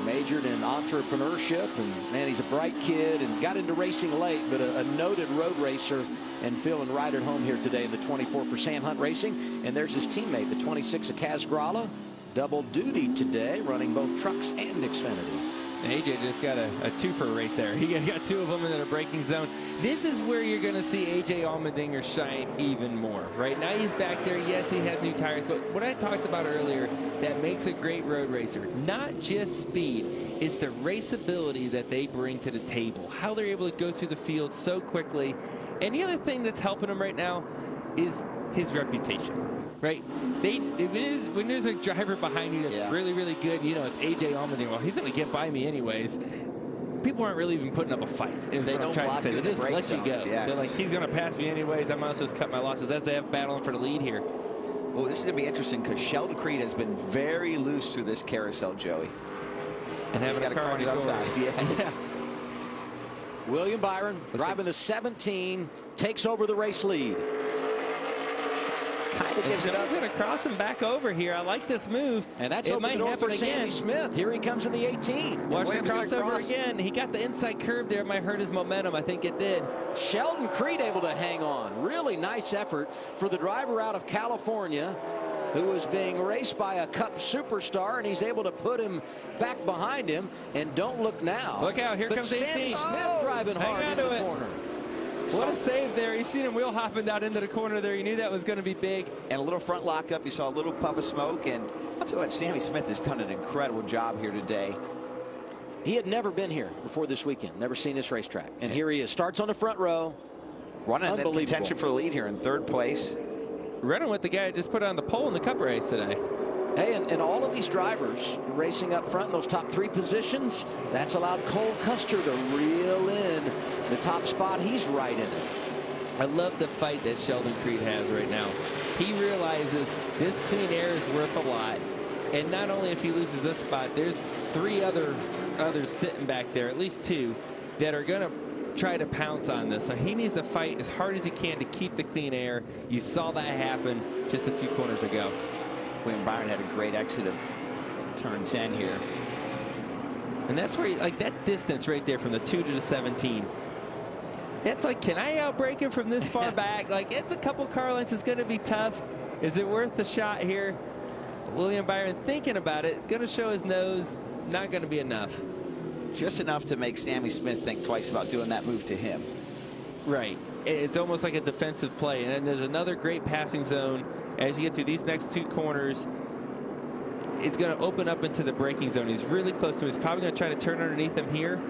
Majored in entrepreneurship, and man, he's a bright kid and got into racing late, but a noted road racer and feeling right at home here today in the 24 for Sam Hunt Racing. And there's his teammate, the 26 of Kaz Grala. Double duty today, running both trucks and Xfinity. And AJ just got a twofer right there. He got 2 of them in the braking zone. This is where you're going to see AJ Allmendinger shine even more. Right now he's back there. Yes, he has new tires, but what I talked about earlier that makes a great road racer, not just speed, it's the raceability that they bring to the table. How they're able to go through the field so quickly. And the other thing that's helping him right now is his reputation. Right? When there's a driver behind you that's really, really good, you know, it's AJ Allmendinger. Well, he's going to get by me anyways. People aren't really even putting up a fight. They don't block they just let zones, you go. Yes. They're like, he's going to pass me anyways. I might as well just cut my losses as they have battling for the lead here. Well, this is going to be interesting because Sheldon Creed has been very loose through this carousel, Joey. And he's got a car on the outside. Yes. Yeah. William Byron driving the 17, takes over the race lead. Kind of gives it up. He's going to cross him back over here. I like this move. And that's it might happen for again. Sandy Smith. Here he comes in the 18. Watch him cross over again. He got the inside curve there. It might hurt his momentum. I think it did. Sheldon Creed able to hang on. Really nice effort for the driver out of California who was being raced by a Cup superstar, and he's able to put him back behind him. And don't look now. Look out. Here comes Sandy 18. Smith driving hard into the corner. What a save there. You seen him wheel hopping down into the corner there. You knew that was going to be big. And a little front lockup. You saw a little puff of smoke. And I'll tell you what, Sammy Smith has done an incredible job here today. He had never been here before this weekend. Never seen this racetrack. And here he is. Starts on the front row. Running in contention for the lead here in third place. Running with the guy that just put on the pole in the Cup race today. Hey, and all of these drivers racing up front in those top 3 positions, that's allowed Cole Custer to reel in the top spot. He's right in it. I love the fight that Sheldon Creed has right now. He realizes this clean air is worth a lot. And not only if he loses this spot, there's 3 others sitting back there, at least 2, that are going to try to pounce on this. So he needs to fight as hard as he can to keep the clean air. You saw that happen just a few corners ago. William Byron had a great exit of turn 10 here. And that's where, like, that distance right there from the 2 to the 17. That's like, can I outbreak him from this far back? Like, it's a couple car lengths. It's going to be tough. Is it worth the shot here? William Byron thinking about it. It's going to show his nose. Not going to be enough. Just enough to make Sammy Smith think twice about doing that move to him. Right. It's almost like a defensive play. And then there's another great passing zone. As you get through these next 2 corners, it's going to open up into the braking zone. He's really close to him. He's probably going to try to turn underneath him here.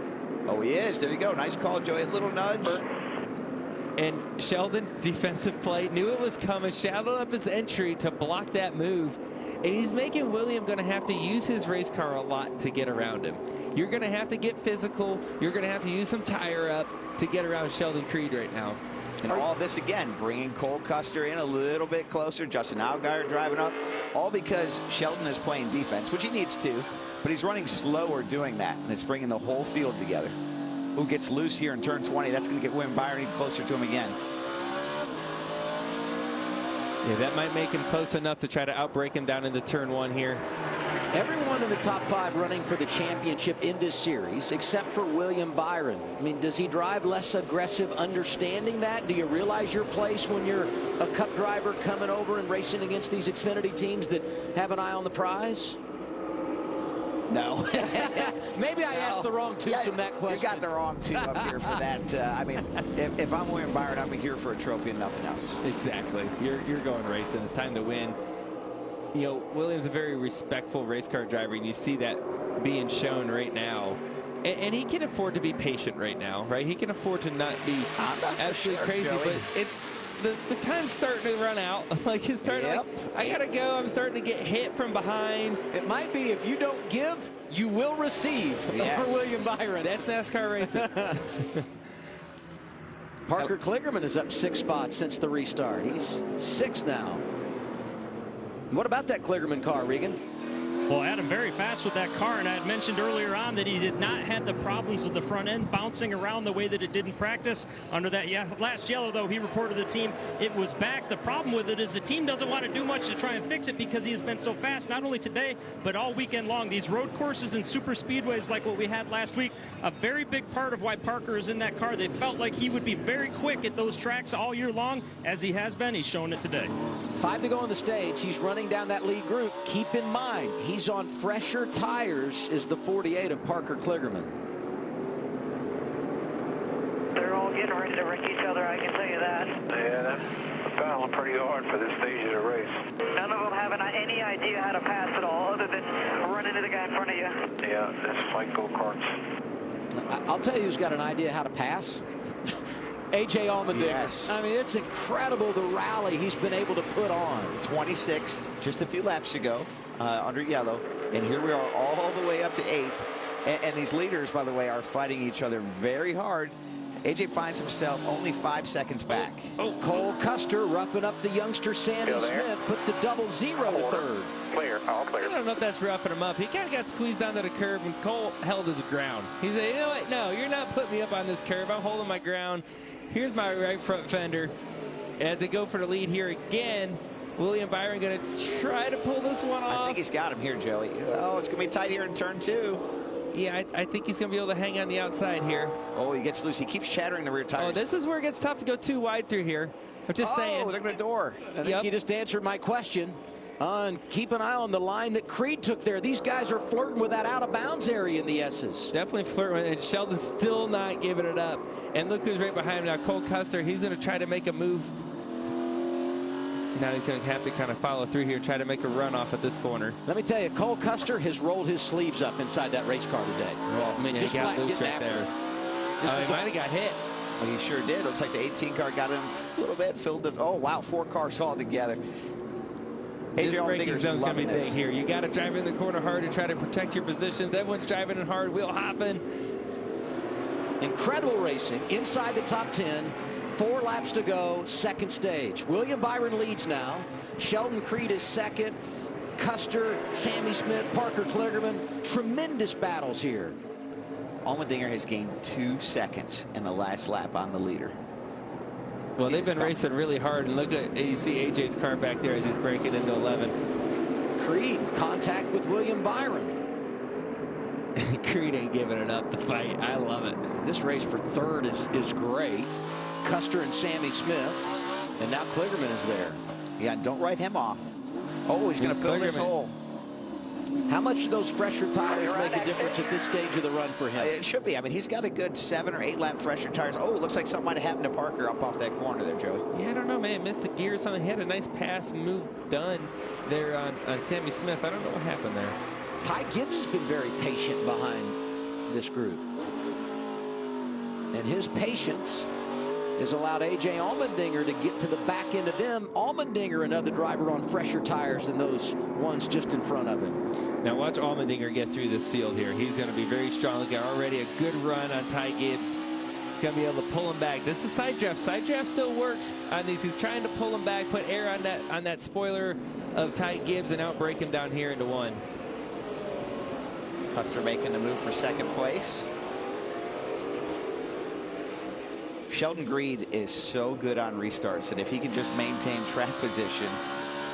Oh, he is. There you go. Nice call, Joey. A little nudge. And Sheldon, defensive play, knew it was coming. Shadowed up his entry to block that move. And he's making William going to have to use his race car a lot to get around him. You're going to have to get physical. You're going to have to use some tire up to get around Sheldon Creed right now. And all this again, bringing Cole Custer in a little bit closer. Justin Allgaier driving up. All because Sheldon is playing defense, which he needs to. But he's running slower doing that. And it's bringing the whole field together. Who gets loose here in turn 20? That's going to get William Byron even closer to him again. Yeah, that might make him close enough to try to outbreak him down into turn 1 here. Everyone in the top 5 running for the championship in this series, except for William Byron. I mean, does he drive less aggressive, understanding that? Do you realize your place when you're a Cup driver coming over and racing against these Xfinity teams that have an eye on the prize? No. Maybe I asked the wrong twos from that question. You got the wrong 2 up here for that. I mean, if I'm William Byron, I'm here for a trophy and nothing else. Exactly. You're going racing. It's time to win. You know, Williams is a very respectful race car driver, and you see that being shown right now. And he can afford to be patient right now, right? He can afford to not be absolutely crazy, Joey. But it's the time's starting to run out. Like, it's starting to, like, I gotta go. I'm starting to get hit from behind. It might be if you don't give, you will receive for William Byron. That's NASCAR racing. Parker Kligerman is up 6 spots since the restart. He's 6 now. What about that Kligerman car, Regan? Well, Adam, very fast with that car, and I had mentioned earlier on that he did not have the problems with the front end bouncing around the way that it did in practice. Under that last yellow, though, he reported to the team it was back. The problem with it is the team doesn't want to do much to try and fix it because he has been so fast, not only today, but all weekend long. These road courses and super speedways like what we had last week, a very big part of why Parker is in that car. They felt like he would be very quick at those tracks all year long, as he has been. He's shown it today. 5 to go on the stage. He's running down that lead group. Keep in mind, he's on fresher tires is the 48 of Parker Kligerman. They're all getting ready to wreck each other, I can tell you that. Yeah, that's battling pretty hard for this stage of the race. None of them have any idea how to pass at all, other than run into the guy in front of you. Yeah, that's like go-karts. I'll tell you who's got an idea how to pass. A.J. Allmendinger. Yes. I mean, it's incredible the rally he's been able to put on. 26th, just a few laps to go under yellow. And here we are all the way up to 8th. And these leaders, by the way, are fighting each other very hard. AJ finds himself only 5 seconds back. Cole Custer roughing up the youngster Sammy Smith, put the 0-0 to third. Clear, all clear. I don't know if that's roughing him up. He kind of got squeezed onto the curb and Cole held his ground. He said, you know what? No, you're not putting me up on this curb. I'm holding my ground. Here's my right front fender. As they go for the lead here again, William Byron going to try to pull this one off. I think he's got him here, Joey. Oh, it's going to be tight here in turn 2. Yeah, I think he's going to be able to hang on the outside here. Oh, he gets loose. He keeps shattering the rear tires. Oh, this is where it gets tough to go too wide through here. I'm just saying. Oh, they're going to door. I think you just answered my question. Keep an eye on the line that Creed took there. These guys are flirting with that out-of-bounds area in the S's. Definitely flirting, and Sheldon's still not giving it up. And look who's right behind him now, Cole Custer. He's going to try to make a move. Now he's going to have to kind of follow through here, try to make a run off at this corner. Let me tell you, Cole Custer has rolled his sleeves up inside that race car today. I mean, just got loose right there. Oh, he might have got hit. Well, he sure did. Looks like the 18 car got him a little bit, filled the. Oh, wow, 4 cars all together. This braking zone's going to be big here. You got to drive in the corner hard to try to protect your positions. Everyone's driving in hard, wheel hopping. Incredible racing inside the top 10. 4 laps to go, second stage. William Byron leads now. Sheldon Creed is second. Custer, Sammy Smith, Parker Kligerman. Tremendous battles here. Allmendinger has gained 2 seconds in the last lap on the leader. Well, they've been racing really hard, and look at, you see AJ's car back there as he's breaking into 11. Creed, contact with William Byron. Creed ain't giving it up, the fight. I love it. This race for third is great. Custer and Sammy Smith, and now Kligerman is there. Yeah, don't write him off. Oh, he's going to fill this hole. How much do those fresher tires make a difference at this stage of the run for him? It should be. I mean, he's got a good 7 or 8 lap fresher tires. Oh, it looks like something might have happened to Parker up off that corner there, Joey. Yeah, I don't know, man. Missed a gear or something. He had a nice pass move done there on Sammy Smith. I don't know what happened there. Ty Gibbs has been very patient behind this group. And his patience has allowed A.J. Allmendinger to get to the back end of them. Allmendinger, another driver on fresher tires than those ones just in front of him. Now watch Allmendinger get through this field here. He's going to be very strong. Look at already a good run on Ty Gibbs. Going to be able to pull him back. This is side draft. Side draft still works on these. He's trying to pull him back, put air on that spoiler of Ty Gibbs, and outbrake him down here into 1. Custer making the move for second place. Sheldon Creed is so good on restarts that if he can just maintain track position,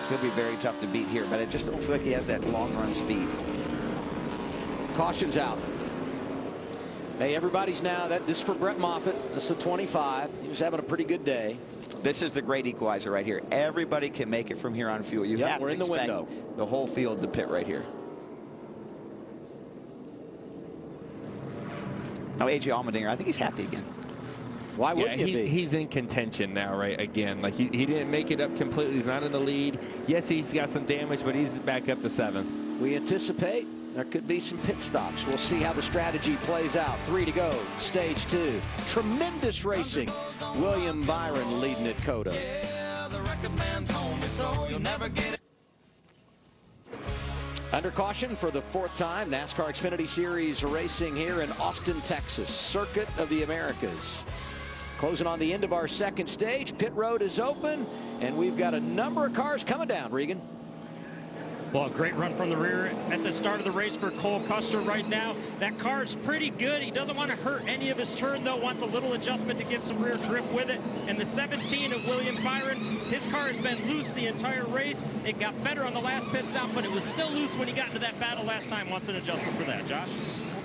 he'll be very tough to beat here. But I just don't feel like he has that long run speed. Caution's out. Hey, everybody's now, this is for Brett Moffitt. This is the 25. He was having a pretty good day. This is the great equalizer right here. Everybody can make it from here on fuel. You have to expect the whole field to pit right here. Now, A.J. Allmendinger, I think he's happy again. Why wouldn't you be? He's in contention now, right? Again, like he didn't make it up completely. He's not in the lead. Yes, he's got some damage, but he's back up to 7. We anticipate there could be some pit stops. We'll see how the strategy plays out. 3 to go, stage 2. Tremendous racing. William Byron leading at Coda. Under caution for the 4th time, NASCAR Xfinity Series racing here in Austin, Texas, Circuit of the Americas. Closing on the end of our second stage. Pit road is open, and we've got a number of cars coming down, Regan. Well, a great run from the rear at the start of the race for Cole Custer right now. That car is pretty good. He doesn't want to hurt any of his turn, though. Wants a little adjustment to get some rear grip with it. And the 17 of William Byron, his car has been loose the entire race. It got better on the last pit stop, but it was still loose when he got into that battle last time. Wants an adjustment for that, Josh.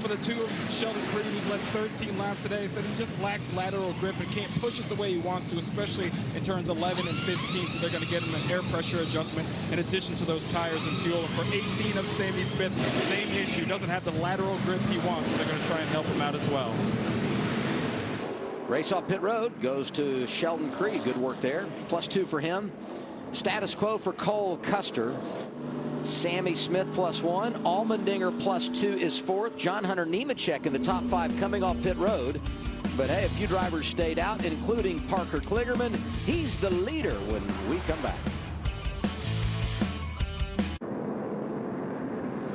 For the 2 of Sheldon Creed, who's led 13 laps today, said he just lacks lateral grip and can't push it the way he wants to, especially in turns 11 and 15. So they're going to get him an air pressure adjustment in addition to those tires and fuel. And for 18 of Sammy Smith, same issue. Doesn't have the lateral grip he wants, so they're going to try and help him out as well. Race off pit road goes to Sheldon Creed. Good work there. +2 for him. Status quo for Cole Custer. Sammy Smith +1. Allmendinger +2 is 4th. John Hunter Nemechek in the top 5 coming off pit road. But hey, a few drivers stayed out, including Parker Kligerman. He's the leader when we come back.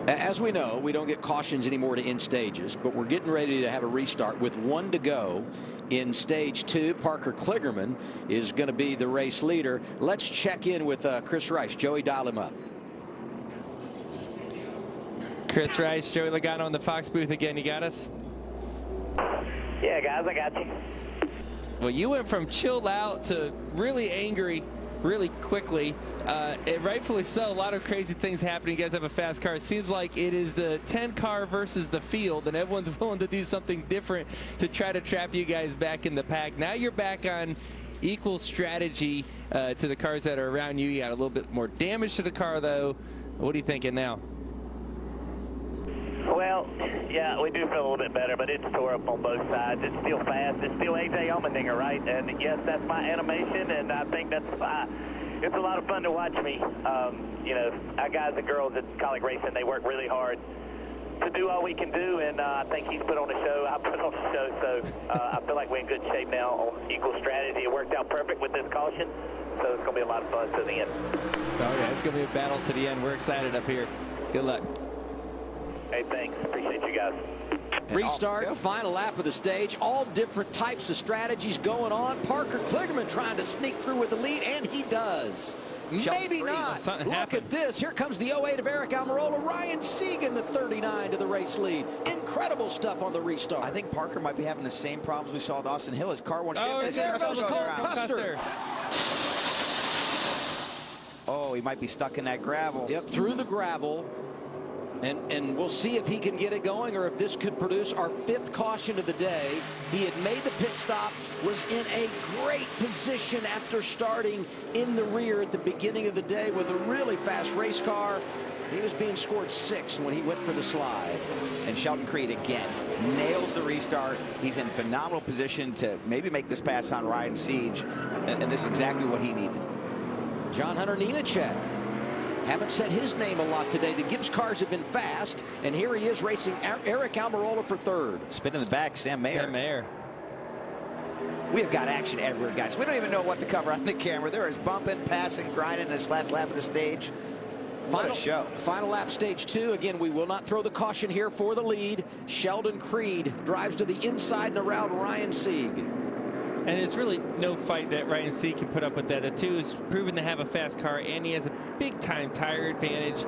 As we know, we don't get cautions anymore to end stages, but we're getting ready to have a restart with 1 to go in stage 2. Parker Kligerman is going to be the race leader. Let's check in with Chris Rice. Joey, dial him up. Chris Rice, Joey Logano in the Fox booth again. You got us? Yeah, guys, I got you. Well, you went from chilled out to really angry really quickly. And rightfully so. A lot of crazy things happening. You guys have a fast car. It seems like it is the 10 car versus the field, and everyone's willing to do something different to try to trap you guys back in the pack. Now you're back on equal strategy to the cars that are around you. You got a little bit more damage to the car, though. What are you thinking now? Well, yeah, we do feel a little bit better, but it's tore up on both sides. It's still fast. It's still AJ Allmendinger, right? And yes, that's my animation, and I think that's it's a lot of fun to watch me. You know, our guys and girls at Colleague Racing, they work really hard to do all we can do, and I think he's put on a show. I put on a show, so I feel like we're in good shape now on equal strategy. It worked out perfect with this caution, so it's going to be a lot of fun to the end. Oh, yeah, it's going to be a battle to the end. We're excited up here. Good luck. Hey, thanks. Appreciate you guys. Restart, final lap of the stage. All different types of strategies going on. Parker Kligerman trying to sneak through with the lead, and he does. Maybe not. Look at this. Here comes the 08 of Eric Almirola. Ryan Segan, the 39 to the race lead. Incredible stuff on the restart. I think Parker might be having the same problems we saw at Austin Hill. His car won't shift. Oh, there goes Cole Custer. Oh, he might be stuck in that gravel. Yep, through the gravel. And we'll see if he can get it going or if this could produce our 5th caution of the day. He had made the pit stop, was in a great position after starting in the rear at the beginning of the day with a really fast race car. He was being scored 6th when he went for the slide. And Sheldon Creed again nails the restart. He's in phenomenal position to maybe make this pass on Ryan Siege. And this is exactly what he needed. John Hunter Nemechek. Haven't said his name a lot today. The Gibbs cars have been fast, and here he is racing Eric Almirola for 3rd. Spin in the back, Sam Mayer. Sam Mayer. We have got action everywhere, guys. We don't even know what to cover on the camera. There is bumping, passing, grinding in this last lap of the stage. What a show. Final lap, stage 2. Again, we will not throw the caution here for the lead. Sheldon Creed drives to the inside and around Ryan Sieg. And there's really no fight that Ryan Sieg can put up with that. The 2 is proven to have a fast car, and he has a big-time tire advantage.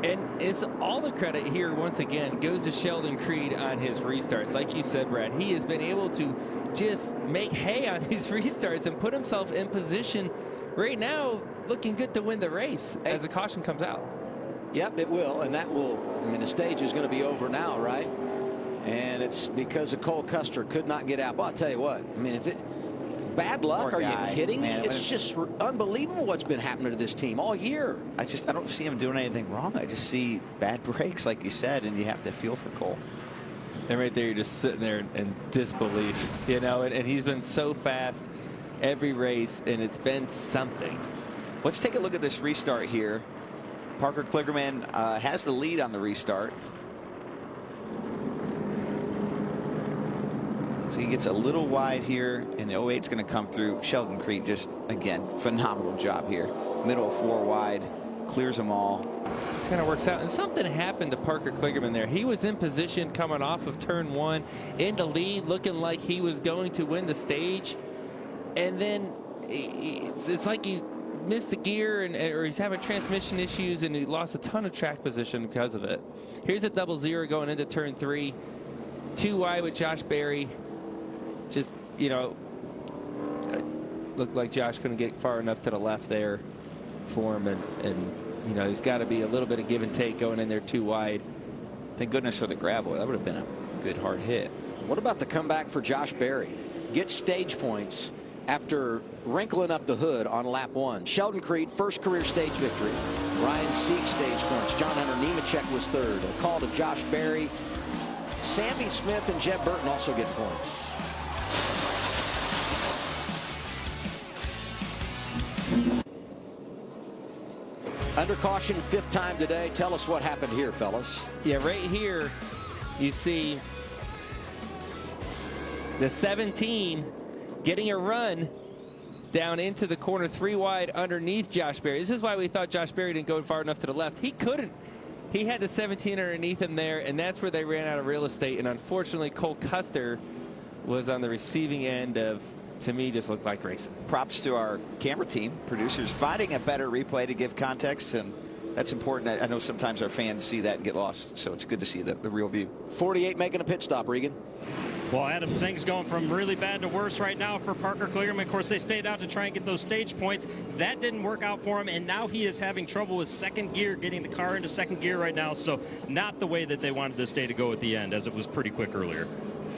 And it's all the credit here, once again, goes to Sheldon Creed on his restarts. Like you said, Brad, he has been able to just make hay on these restarts and put himself in position right now, looking good to win the race as the caution comes out. Yep, it will, and that will, I mean, the stage is going to be over now, right? And it's because of Cole Custer could not get out. Well, I'll tell you what, I mean, if it, bad luck, are you kidding me? It's just unbelievable what's been happening to this team all year. I don't see him doing anything wrong. I just see bad breaks, like you said, and you have to feel for Cole. And right there, you're just sitting there in disbelief, you know, and he's been so fast every race, and it's been something. Let's take a look at this restart here. Parker Kligerman has the lead on the restart. So he gets a little wide here, and the 08's going to come through. Sheldon Creed just, again, phenomenal job here. Middle 4 wide, clears them all. Kind of works out. And something happened to Parker Kligerman there. He was in position coming off of turn 1 into lead, looking like he was going to win the stage. And then it's like he missed the gear or he's having transmission issues, and he lost a ton of track position because of it. Here's a 0-0 going into turn 3. 2 wide with Josh Berry. Just, you know, looked like Josh couldn't get far enough to the left there for him. And you know, there's got to be a little bit of give and take going in there 2 wide. Thank goodness for the gravel. That would have been a good hard hit. What about the comeback for Josh Berry? Get stage points after wrinkling up the hood on lap 1. Sheldon Creed, first career stage victory. Ryan Sieg, stage points. John Hunter Nemechek was 3rd. A call to Josh Berry. Sammy Smith and Jeb Burton also get points. Under caution, 5th time today. Tell us what happened here, fellas. Yeah, right here you see the 17 getting a run down into the corner 3 wide underneath Josh Berry. This is why we thought Josh Berry didn't go far enough to the left. He couldn't. He had the 17 underneath him there, and that's where they ran out of real estate. And unfortunately, Cole Custer was on the receiving end of, to me, just looked like racing. Props to our camera team, producers, finding a better replay to give context, and that's important. I know sometimes our fans see that and get lost, so it's good to see the real view. 48 making a pit stop, Regan. Well, Adam, things going from really bad to worse right now for Parker Kligerman. Of course, they stayed out to try and get those stage points. That didn't work out for him, and now he is having trouble with second gear, getting the car into second gear right now. So not the way that they wanted this day to go at the end, as it was pretty quick earlier.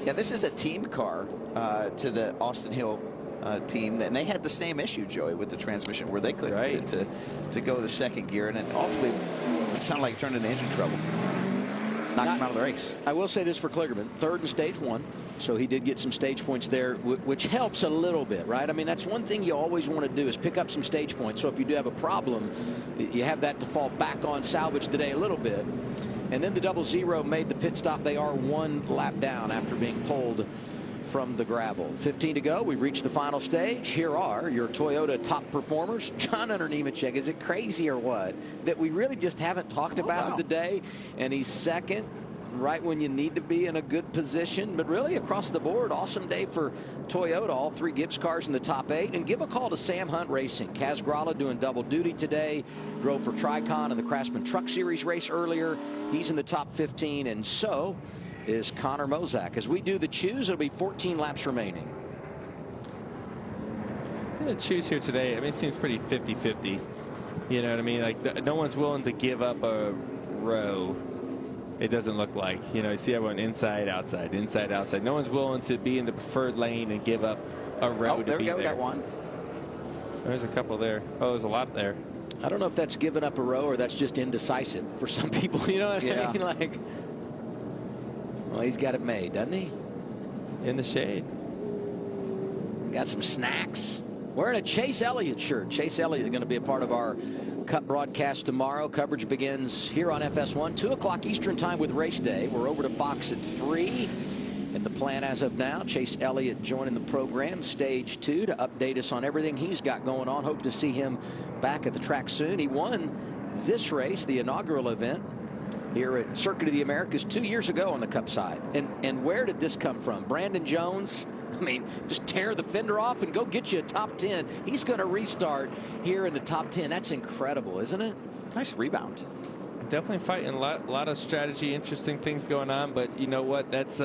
Yeah, this is a team car to the Austin Hill team, and they had the same issue, Joey, with the transmission where they couldn't get it to go to the second gear, and it ultimately it sounded like it turned into engine trouble. Knocked him out of the race. I will say this for Kligerman, third in stage 1. So he did get some stage points there, which helps a little bit, right? I mean, that's one thing you always want to do is pick up some stage points. So if you do have a problem, you have that to fall back on, salvage the day a little bit. And then the 00 made the pit stop. They are 1 lap down after being pulled from the gravel. 15 to go. We've reached the final stage. Here are your Toyota top performers. John Hunter Nemechek. Is it crazy or what that we really just haven't talked about him today? And he's second, right when you need to be in a good position. But really across the board, awesome day for Toyota. All 3 Gibbs cars in the top 8. And give a call to Sam Hunt Racing. Kaz Grala doing double duty today. Drove for Tricon in the Craftsman Truck Series race earlier. He's in the top 15. And so is Connor Mozak. As we do the choose, it'll be 14 laps remaining. I'm going to choose here today. I mean, it seems pretty 50-50. You know what I mean? Like, no one's willing to give up a row. It doesn't look like. You know, you see everyone inside, outside, inside, outside. No one's willing to be in the preferred lane and give up a row to be there. There we go. We got one. There's a couple there. Oh, there's a lot there. I don't know if that's giving up a row or that's just indecisive for some people. You know what I mean? Like, well, he's got it made, doesn't he? In the shade. Got some snacks. Wearing a Chase Elliott shirt. Chase Elliott is going to be a part of our Cup broadcast tomorrow. Coverage begins here on FS1, 2 o'clock Eastern time with race day. We're over to Fox at 3. And the plan as of now, Chase Elliott joining the program, stage 2, to update us on everything he's got going on. Hope to see him back at the track soon. He won this race, the inaugural event, here at Circuit of the Americas 2 years ago on the Cup side. And where did this come from? Brandon Jones, I mean, just tear the fender off and go get you a top 10. He's going to restart here in the top 10. That's incredible, isn't it? Nice rebound. Definitely fighting a lot of strategy, interesting things going on. But you know what? That's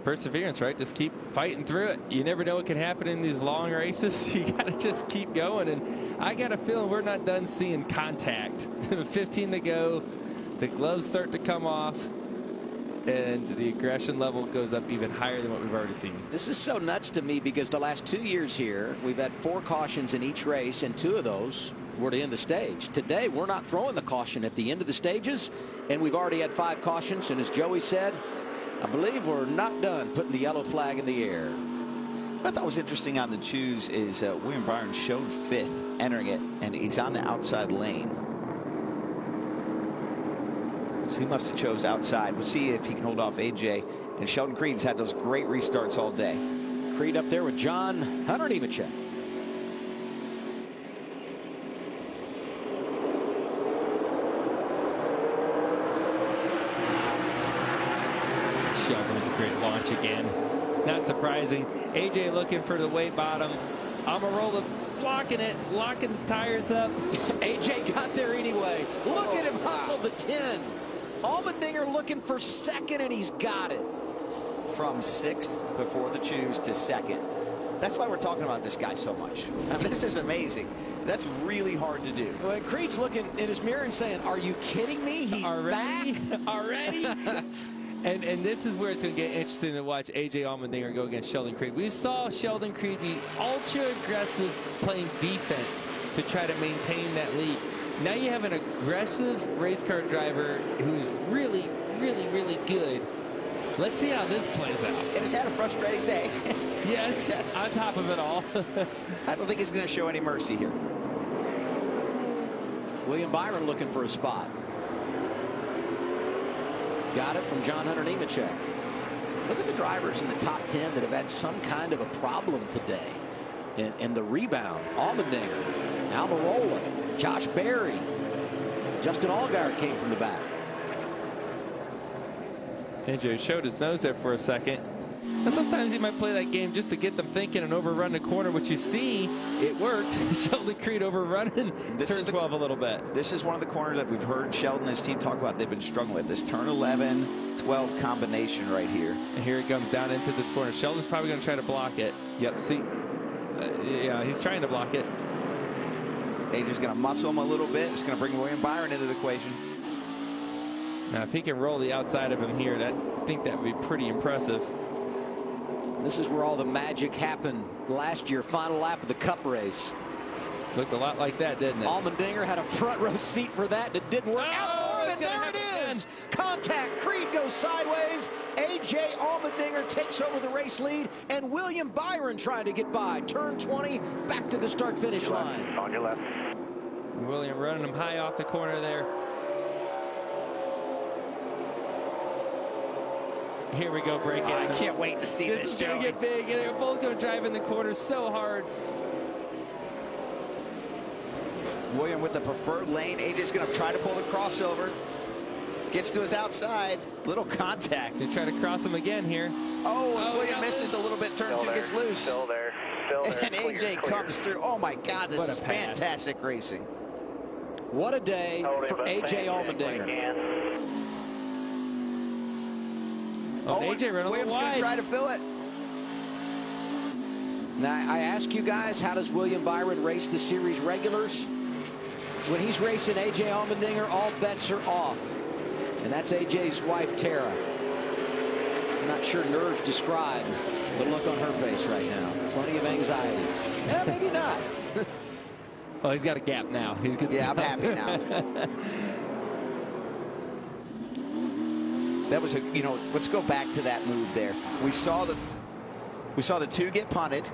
perseverance, right? Just keep fighting through it. You never know what can happen in these long races. You got to just keep going. And I got a feeling we're not done seeing contact. 15 to go. The gloves start to come off. And the aggression level goes up even higher than what we've already seen. This is so nuts to me because the last 2 years here, we've had 4 cautions in each race, and 2 of those were to end the stage. Today, we're not throwing the caution at the end of the stages, and we've already had 5 cautions. And as Joey said, I believe we're not done putting the yellow flag in the air. What I thought was interesting on the choose is William Byron showed 5th entering it, and he's on the outside lane. So he must have chose outside. We'll see if he can hold off AJ. And Sheldon Creed's had those great restarts all day. Creed up there with John Hunter Nemechek. Sheldon with a great launch again. Not surprising. AJ looking for the way bottom. Almirola blocking it, locking the tires up. AJ got there anyway. Look at him hustle the 10. Allmendinger looking for second, and he's got it. From 6th before the choose to 2nd. That's why we're talking about this guy so much. I mean, this is amazing. That's really hard to do. Well, Creed's looking in his mirror and saying, are you kidding me? He's back? Already? And this is where it's going to get interesting to watch AJ Allmendinger go against Sheldon Creed. We saw Sheldon Creed be ultra aggressive playing defense to try to maintain that lead. Now you have an aggressive race car driver who's really, really, really good. Let's see how this plays out. And has had a frustrating day. Yes, on top of it all. I don't think he's going to show any mercy here. William Byron looking for a spot. Got it from John Hunter Nemechek. Look at the drivers in the top 10 that have had some kind of a problem today. And the rebound, Allmendinger, Almirola, Josh Berry, Justin Allgaier came from the back. AJ showed his nose there for a second. And sometimes he might play that game just to get them thinking and overrun the corner, which you see, it worked. Sheldon Creed overrunning turn 12 a little bit. This is one of the corners that we've heard Sheldon and his team talk about they've been struggling with. This turn 11, 12 combination right here. And here he comes down into this corner. Sheldon's probably going to try to block it. Yep, see, yeah, he's trying to block it. AJ's going to muscle him a little bit. It's going to bring William Byron into the equation. Now, if he can roll the outside of him here, I think that would be pretty impressive. This is where all the magic happened last year, final lap of the Cup race. Looked a lot like that, didn't it? Allmendinger had a front row seat for that, and it didn't work out. And there it is. Contact. Creed goes sideways. A.J. Allmendinger takes over the race lead, and William Byron trying to get by. Turn 20, back to the start-finish line. On your left. William running him high off the corner there. Here we go, break I can't wait to see this. This is going to get big. They're both going to drive in the corner so hard. William with the preferred lane. AJ's going to try to pull the crossover. Gets to his outside. Little contact. They try to cross him again here. Oh, William misses a little bit. Turn 2 gets loose. Still there. Still there. And AJ comes through. Oh, my God. This is fantastic racing. What a day for A.J. Allmendinger. Oh, AJ running Williams wide. going to try to fill it. Now, I ask you guys, how does William Byron race the series regulars? When he's racing A.J. Allmendinger, all bets are off. And that's A.J.'s wife, Tara. I'm not sure nerves describe the look on her face right now. Plenty of anxiety. Yeah, maybe not. Oh, he's got a gap now. He's good. Yeah, I'm happy now. That was let's go back to that move there. We saw the two get punted.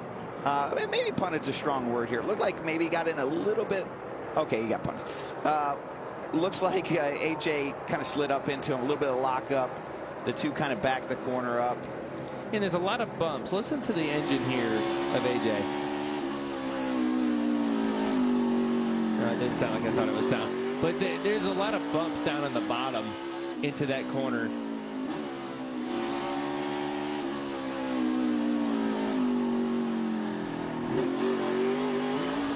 Maybe punted's a strong word here. It looked like maybe he got in a little bit. Okay, he got punted. Looks like AJ kind of slid up into him, a little bit of lockup. The two kind of backed the corner up. And there's a lot of bumps. Listen to the engine here of AJ. It didn't sound like I thought it would sound. But there's a lot of bumps down on the bottom into that corner.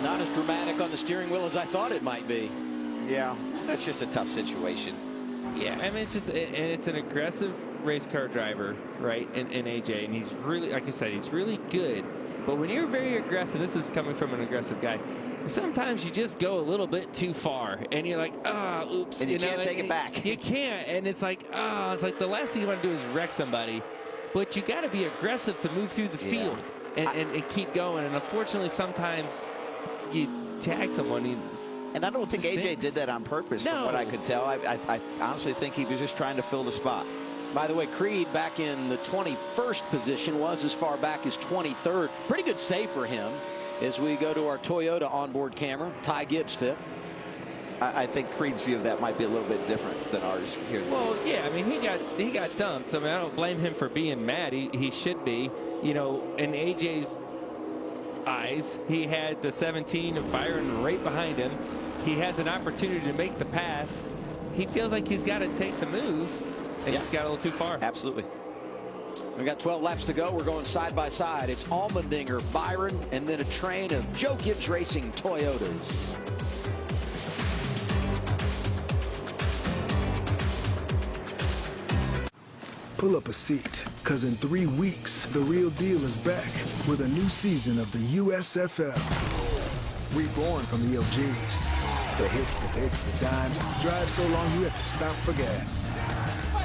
Not as dramatic on the steering wheel as I thought it might be. Yeah, that's just a tough situation. Yeah, I mean, it's an aggressive race car driver, right? And AJ, and he's really, like I said, he's really good. But when you're very aggressive, this is coming from an aggressive guy, sometimes you just go a little bit too far, and you're like, oops. And you can't take it back. You can't, and it's like, it's like the last thing you want to do is wreck somebody. But you got to be aggressive to move through the field and keep going. And unfortunately, sometimes you tag someone. And I don't think AJ did that on purpose, from what I could tell. I honestly think he was just trying to fill the spot. By the way, Creed back in the 21st position, was as far back as 23rd. Pretty good save for him as we go to our Toyota onboard camera. Ty Gibbs 5th. I think Creed's view of that might be a little bit different than ours here. Well, yeah, I mean, he got dumped. I mean, I don't blame him for being mad. He should be. You know, in AJ's eyes, he had the 17 of Byron right behind him. He has an opportunity to make the pass. He feels like he's got to take the move, and he's got a little too far. Absolutely. We got 12 laps to go. We're going side by side. It's Allmendinger, Byron, and then a train of Joe Gibbs Racing Toyotas. Pull up a seat, because in 3 weeks, the real deal is back with a new season of the USFL. Reborn from the OGs. The hits, the picks, the dimes, drive so long you have to stop for gas.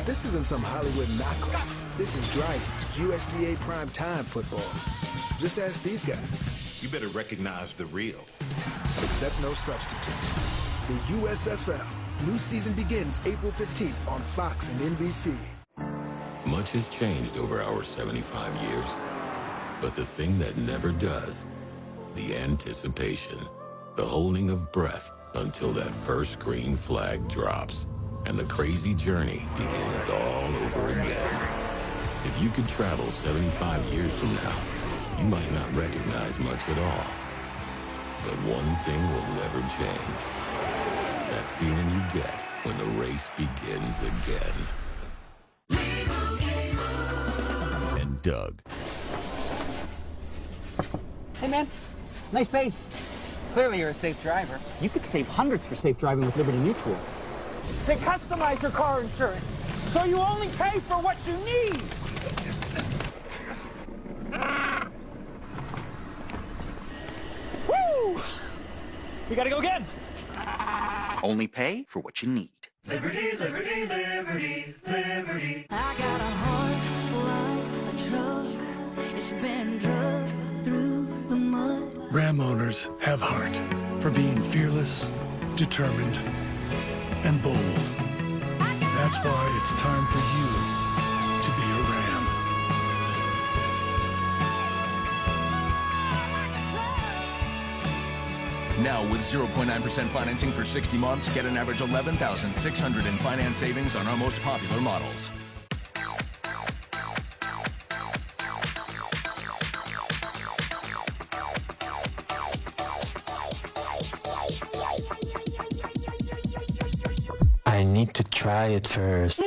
This isn't some Hollywood knockoff. This is Dragons USDA prime time football. Just ask these guys. You better recognize the real. Except no substitutes. The USFL. New season begins April 15th on Fox and NBC. Much has changed over our 75 years. But the thing that never does, the anticipation, the holding of breath until that first green flag drops and the crazy journey begins all over again. If you could travel 75 years from now, you might not recognize much at all. But one thing will never change. That feeling you get when the race begins again. And Doug. Hey, man. Nice base. Clearly you're a safe driver. You could save hundreds for safe driving with Liberty Mutual. They customize your car insurance, so you only pay for what you need. Woo! We gotta go again. Only pay for what you need. Liberty, liberty, liberty, liberty. I got a heart like a truck. It's Ram owners have heart for being fearless, determined, and bold. That's why it's time for you to be a Ram. Now with 0.9% financing for 60 months, get an average $11,600 in finance savings on our most popular models. I need to try it first.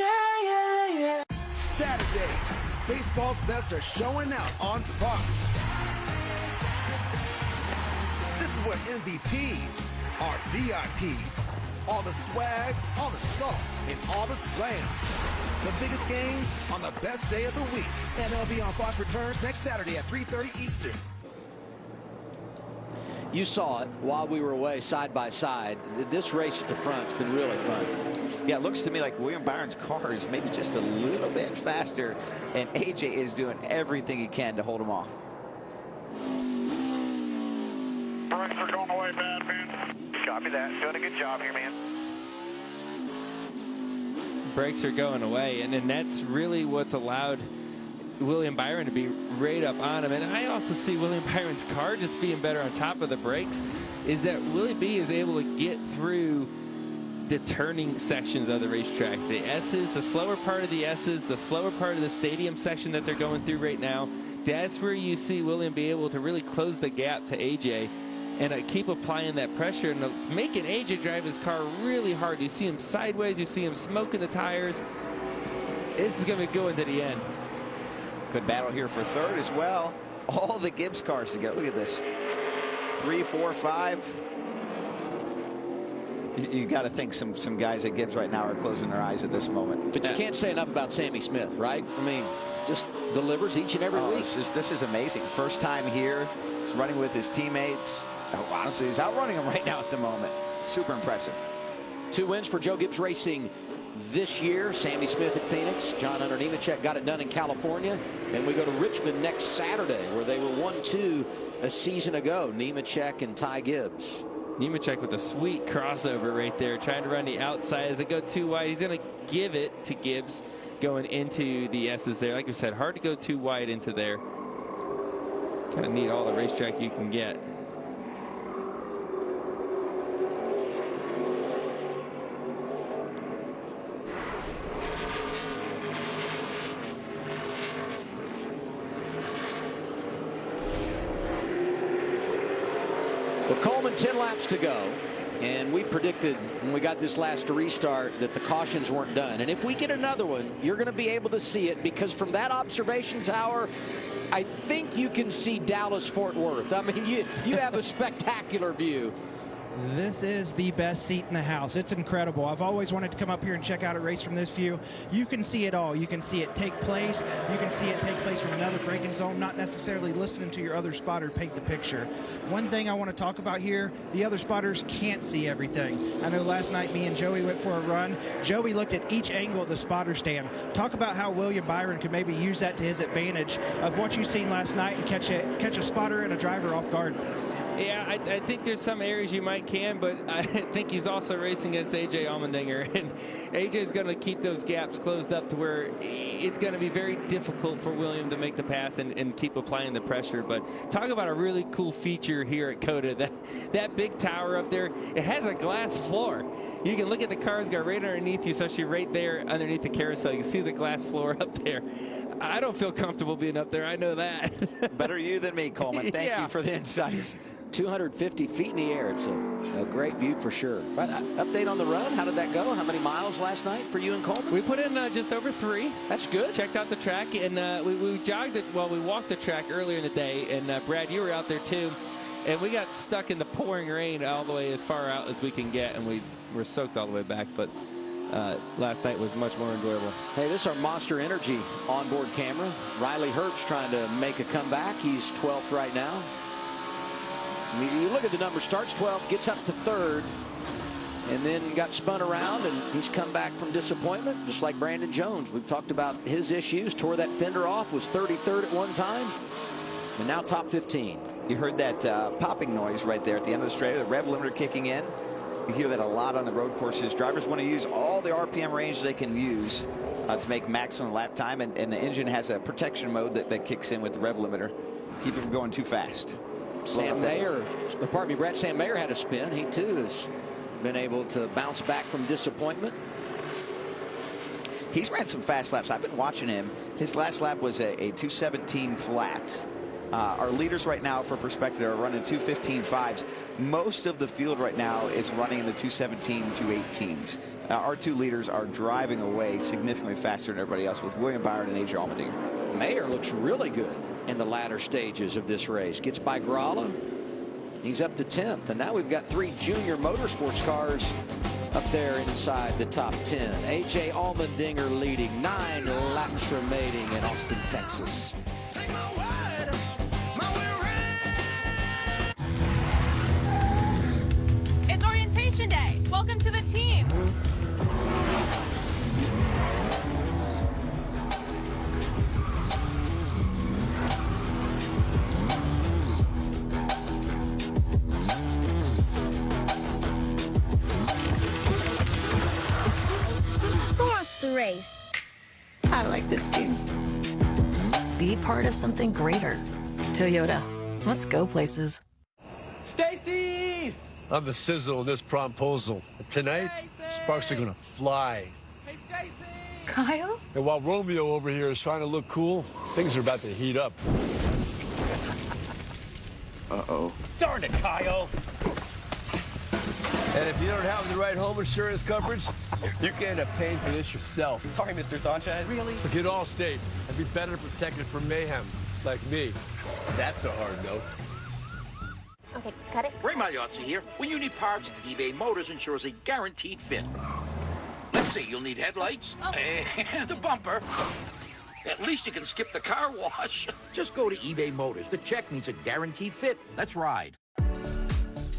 Saturdays, baseball's best are showing out on Fox. This is where MVPs are VIPs. All the swag, all the salt, and all the slams. The biggest games on the best day of the week. MLB on Fox returns next Saturday at 3:30 Eastern. You saw it while we were away side by side. This race at the front has been really fun. Yeah, it looks to me like William Byron's car is maybe just a little bit faster, and AJ is doing everything he can to hold him off. Brakes are going away bad, man. Copy that. Doing a good job here, man. Brakes are going away, and then that's really what's allowed William Byron to be right up on him. And I also see William Byron's car just being better on top of the brakes, is that Willie B is able to get through the turning sections of the racetrack. The S's, the slower part of the S's, the slower part of the stadium section that they're going through right now, that's where you see William be able to really close the gap to AJ and keep applying that pressure, and it's making AJ drive his car really hard. You see him sideways, you see him smoking the tires. This is going to go into the end. Good battle here for third as well. All the Gibbs cars together. Look at this. 3, 4, 5. You got to think some guys at Gibbs right now are closing their eyes at this moment. But you can't say enough about Sammy Smith, right? I mean, just delivers each and every week. This is amazing. First time here. He's running with his teammates. Oh, honestly, he's outrunning them right now at the moment. Super impressive. 2 wins for Joe Gibbs Racing this year. Sammy Smith at Phoenix. John Hunter Nemechek got it done in California. And we go to Richmond next Saturday, where they were 1-2 a season ago. Nemechek and Ty Gibbs. Nemechek with a sweet crossover right there, trying to run the outside. As it go too wide, he's going to give it to Gibbs going into the S's there. Like I said, hard to go too wide into there. Kind of need all the racetrack you can get. Well, Coleman, 10 laps to go. And we predicted when we got this last restart that the cautions weren't done. And if we get another one, you're going to be able to see it, because from that observation tower, I think you can see Dallas-Fort Worth. I mean, you have a spectacular view. This is the best seat in the house. It's incredible. I've always wanted to come up here and check out a race from this view. You can see it all. You can see it take place. You can see it take place from another braking zone, not necessarily listening to your other spotter paint the picture. One thing I want to talk about here, the other spotters can't see everything. I know last night me and Joey went for a run. Joey looked at each angle of the spotter stand. Talk about how William Byron could maybe use that to his advantage of what you've seen last night and catch a spotter and a driver off guard. Yeah, I think there's some areas you might can, but I think he's also racing against AJ Allmendinger, and AJ's going to keep those gaps closed up to where it's going to be very difficult for William to make the pass and keep applying the pressure. But talk about a really cool feature here at COTA. That big tower up there, it has a glass floor. You can look at the cars go right underneath you, especially right there underneath the carousel. You can see the glass floor up there. I don't feel comfortable being up there. I know that. Better you than me, Coleman. Thank you for the insights. 250 feet in the air. It's a great view for sure. But update on the run. How did that go? How many miles last night for you and Coleman? We put in just over 3. That's good. Checked out the track, and we jogged it. Well, we walked the track earlier in the day, and Brad, you were out there too. And we got stuck in the pouring rain all the way as far out as we can get, and we were soaked all the way back. But last night was much more enjoyable. Hey, this is our Monster Energy onboard camera. Riley Herbst trying to make a comeback. He's 12th right now. You look at the number, starts 12th, gets up to 3rd, and then got spun around, and he's come back from disappointment, just like Brandon Jones. We've talked about his issues, tore that fender off, was 33rd at one time, and now top 15. You heard that popping noise right there at the end of the straight, the rev limiter kicking in. You hear that a lot on the road courses. Drivers want to use all the RPM range they can use to make maximum lap time, and the engine has a protection mode that kicks in with the rev limiter. Keep it from going too fast. Sam Mayer, pardon me, Brad, Sam Mayer had a spin. He too has been able to bounce back from disappointment. He's ran some fast laps. I've been watching him. His last lap was a 2:17 flat. Our leaders right now, for perspective, are running 2:15.5s. Most of the field right now is running in the 2:17, 2:18s. Our two leaders are driving away significantly faster than everybody else, with William Byron and AJ Allmendinger. Mayer looks really good in the latter stages of this race. Gets by Gralla. He's up to 10th, and now we've got 3 junior motorsports cars up there inside the top 10. AJ Allmendinger leading, 9 laps remaining in Austin, Texas. It's orientation day. Welcome to the team. Who wants to race? I like this team. Be part of something greater. Toyota. Let's go places. Stacy! I'm the sizzle in this promposal. Tonight, sparks are gonna fly. Kyle? And while Romeo over here is trying to look cool, things are about to heat up. Uh-oh. Darn it, Kyle. And if you don't have the right home insurance coverage, you can end up paying for this yourself. Sorry, Mr. Sanchez. Really? So get Allstate and be better protected from mayhem, like me. That's a hard note. Okay, cut it. Ray Magliozzi here. When you need parts, eBay Motors ensures a guaranteed fit. Let's see, you'll need headlights and a bumper. At least you can skip the car wash. Just go to eBay Motors. The check means a guaranteed fit. Let's ride.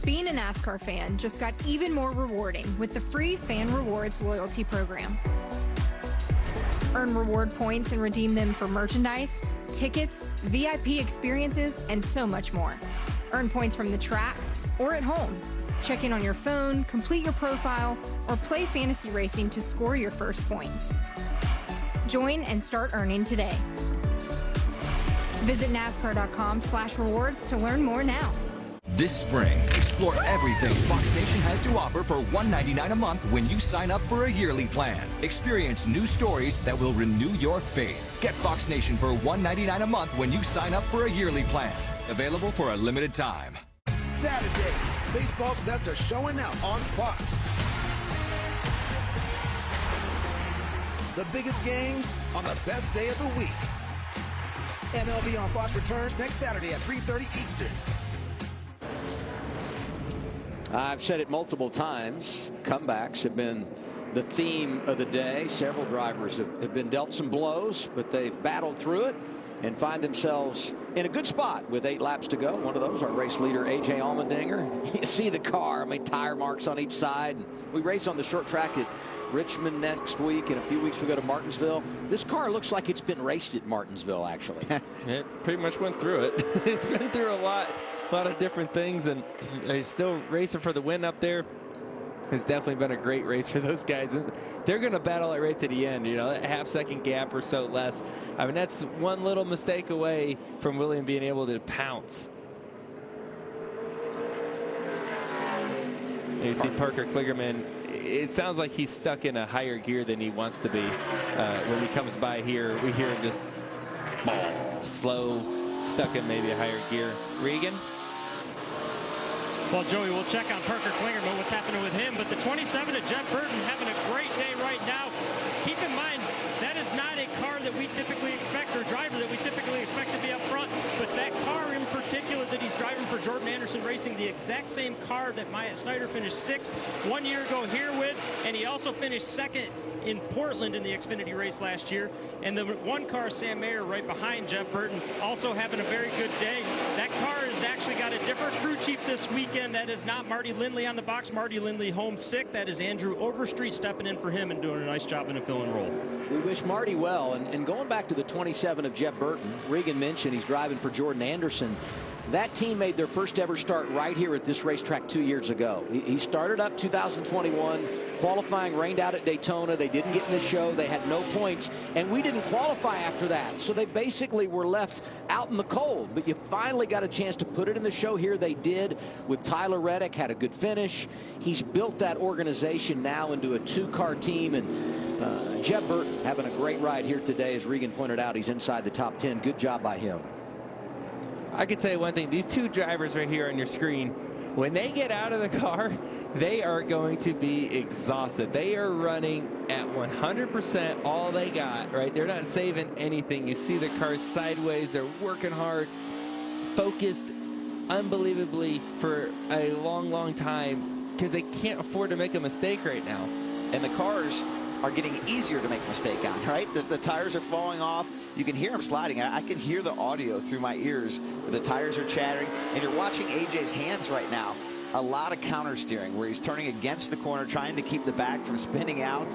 Being a NASCAR fan just got even more rewarding with the free Fan Rewards loyalty program. Earn reward points and redeem them for merchandise, tickets, VIP experiences, and so much more. Earn points from the track or at home. Check in on your phone, complete your profile, or play fantasy racing to score your first points. Join and start earning today. Visit NASCAR.com/rewards to learn more now. This spring, explore everything Fox Nation has to offer for $1.99 a month when you sign up for a yearly plan. Experience new stories that will renew your faith. Get Fox Nation for $1.99 a month when you sign up for a yearly plan. Available for a limited time. Saturdays, baseball's best are showing out on Fox. The biggest games on the best day of the week. MLB on Fox returns next Saturday at 3:30 Eastern. I've said it multiple times. Comebacks have been the theme of the day. Several drivers have been dealt some blows, but they've battled through it and find themselves in a good spot with 8 laps to go. One of those, our race leader, AJ Allmendinger. You see the car, I mean, tire marks on each side. We race on the short track at Richmond next week, and a few weeks we go to Martinsville. This car looks like it's been raced at Martinsville, actually. It pretty much went through it. It's been through a lot of different things, and he's still racing for the win up there. It's definitely been a great race for those guys. They're going to battle it right to the end, you know, that half-second gap or so less. I mean, that's one little mistake away from William being able to pounce. You see Parker Kligerman. It sounds like he's stuck in a higher gear than he wants to be. When he comes by here, we hear him just slow, stuck in maybe a higher gear. Regan? Well, Joey, we'll check on Parker Kligerman, what's happening with him. But the 27 of Jeff Burton having a great day right now. Keep in mind, that is not a car that we typically expect, or driver that we typically expect to be up front. But that car in particular that he's driving for Jordan Anderson Racing, the exact same car that Myatt Snyder finished 6th 1 year ago here with. And he also finished 2nd in Portland in the Xfinity race last year. And the one car, Sam Mayer, right behind Jeff Burton, also having a very good day. That car has actually got a different crew chief this weekend. That is not Marty Lindley on the box. Marty Lindley home sick. That is Andrew Overstreet stepping in for him and doing a nice job in a fill and roll. We wish Marty well. And going back to the 27 of Jeff Burton, Regan mentioned he's driving for Jordan Anderson. That team made their first ever start right here at this racetrack 2 years ago. He started up 2021, qualifying rained out at Daytona. They didn't get in the show. They had no points, and we didn't qualify after that. So they basically were left out in the cold. But you finally got a chance to put it in the show here. They did with Tyler Reddick, had a good finish. He's built that organization now into a two-car team, and Jeb Burton having a great ride here today. As Regan pointed out, he's inside the top 10. Good job by him. I can tell you one thing. These two drivers right here on your screen, when they get out of the car, they are going to be exhausted. They are running at 100% all they got, right? They're not saving anything. You see the cars sideways. They're working hard, focused unbelievably for a long, long time because they can't afford to make a mistake right now. And the cars are getting easier to make a mistake on, right? The tires are falling off. You can hear them sliding. I can hear the audio through my ears. The tires are chattering, and you're watching AJ's hands right now. A lot of counter steering where he's turning against the corner, trying to keep the back from spinning out.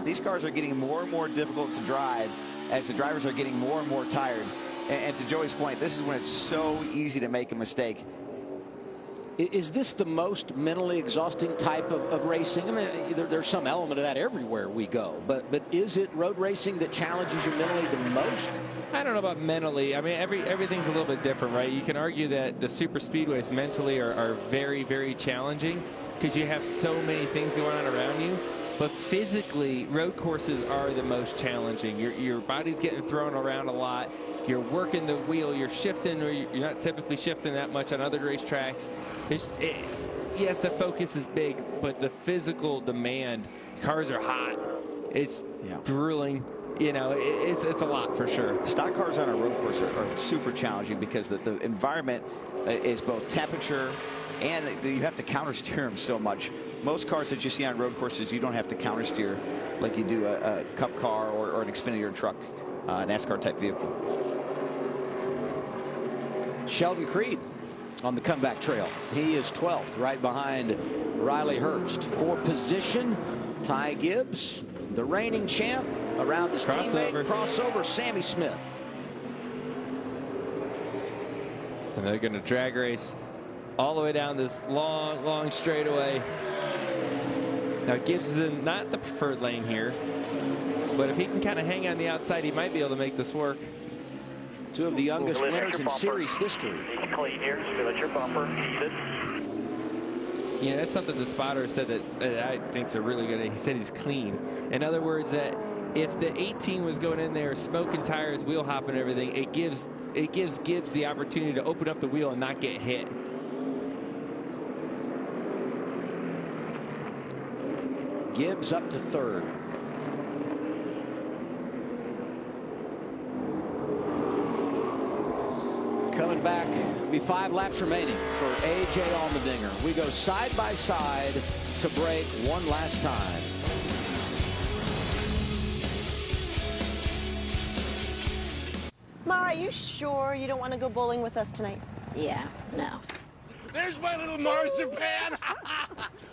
These cars are getting more and more difficult to drive as the drivers are getting more and more tired. And to Joey's point, this is when it's so easy to make a mistake. Is this the most mentally exhausting type of racing? I mean, there's some element of that everywhere we go, but is it road racing that challenges you mentally the most? I don't know about mentally. I mean, everything's a little bit different, right? You can argue that the super speedways mentally are very, very challenging because you have so many things going on around you. But physically, road courses are the most challenging. Your body's getting thrown around a lot. You're working the wheel. You're shifting, or you're not typically shifting that much on other racetracks. Yes, the focus is big, but the physical demand, cars are hot. It's grueling. You know, it's a lot for sure. Stock cars on a road course are super challenging because the environment is both temperature and you have to counter steer them so much. Most cars that you see on road courses, you don't have to counter steer like you do a Cup car or an Xfinity or truck, NASCAR type vehicle. Sheldon Creed on the comeback trail. He is 12th, right behind Riley Herbst. For position, Ty Gibbs, the reigning champ, around his teammate, crossover, Sammy Smith. And they're going to drag race all the way down this long, long straightaway. Now Gibbs is in not the preferred lane here, but if he can kind of hang on the outside, he might be able to make this work. Two of the youngest winners in series history. Clean here, let your bumper. Yeah, that's something the spotter said that I think is a really good. He said he's clean. In other words, that if the 18 was going in there smoking tires, wheel hopping, everything, it gives Gibbs the opportunity to open up the wheel and not get hit. Gibbs up to third. Coming back, be 5 laps remaining for A.J. Allmendinger. We go side by side to break one last time. Ma, are you sure you don't want to go bowling with us tonight? Yeah, no. There's my little marzipan.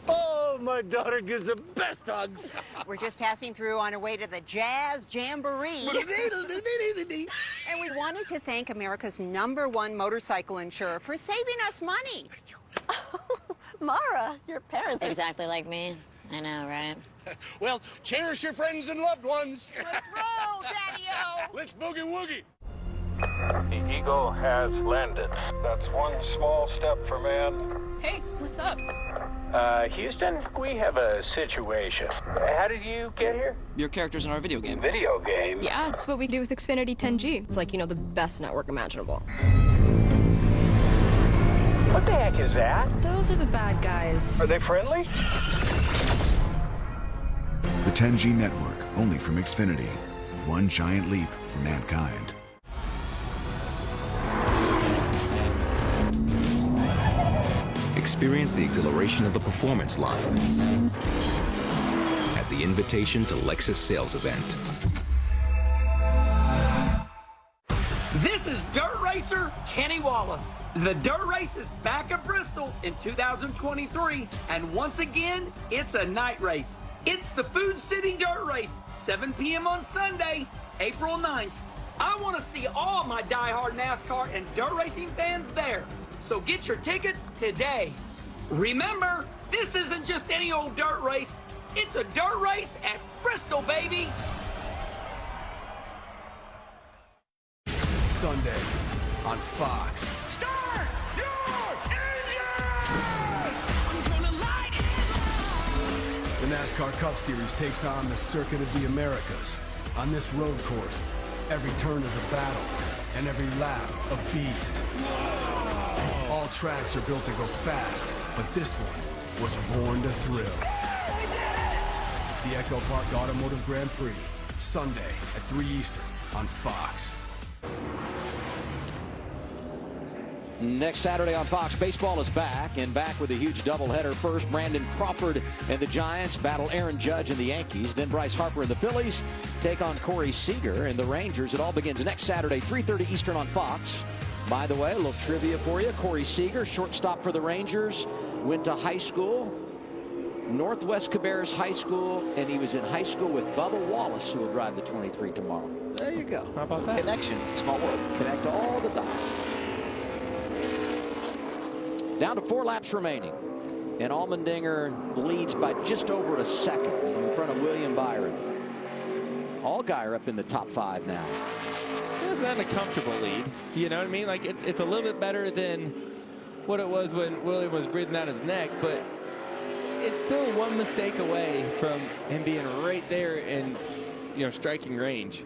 Oh, my daughter gives the best hugs. We're just passing through on our way to the Jazz Jamboree. And we wanted to thank America's #1 motorcycle insurer for saving us money. Mara, your parents are... Exactly like me. I know, right? Well, cherish your friends and loved ones. Let's roll, Daddy-O. Let's boogie woogie. The Eagle has landed. That's one small step for man. Hey, what's up? Houston, we have a situation. How did you get here? Your character's in our video game. Video game? Yeah, it's what we do with Xfinity 10G. It's like, you know, the best network imaginable. What the heck is that? Those are the bad guys. Are they friendly? The 10G network, only from Xfinity. One giant leap for mankind. Experience the exhilaration of the performance line at the Invitation to Lexus sales event. This is Dirt Racer Kenny Wallace. The Dirt Race is back at Bristol in 2023, and once again, it's a night race. It's the Food City Dirt Race, 7 p.m. on Sunday, April 9th. I want to see all my die-hard NASCAR and dirt racing fans there. So get your tickets today. Remember, this isn't just any old dirt race. It's a dirt race at Bristol, baby. Sunday on Fox. Start your The NASCAR Cup Series takes on the Circuit of the Americas. On this road course, every turn is a battle, and every lap a beast. All tracks are built to go fast, but this one was born to thrill. The Echo Park Automotive Grand Prix, Sunday at 3 Eastern on Fox. Next Saturday on Fox, baseball is back, and back with a huge doubleheader. First, Brandon Crawford and the Giants battle Aaron Judge and the Yankees. Then Bryce Harper and the Phillies take on Corey Seager and the Rangers. It all begins next Saturday, 3:30 Eastern on Fox. By the way, a little trivia for you. Corey Seager, shortstop for the Rangers, went to high school, Northwest Cabarrus High School, and he was in high school with Bubba Wallace, who will drive the 23 tomorrow. There you go. How about that? Connection. Small world. Connect all the dots. Down to 4 laps remaining. And Allmendinger leads by just over a second in front of William Byron. Allgaier up in the top 5 now. It's not a comfortable lead. You know what I mean? Like, it's a little bit better than what it was when William was breathing down his neck, but it's still one mistake away from him being right there in, striking range.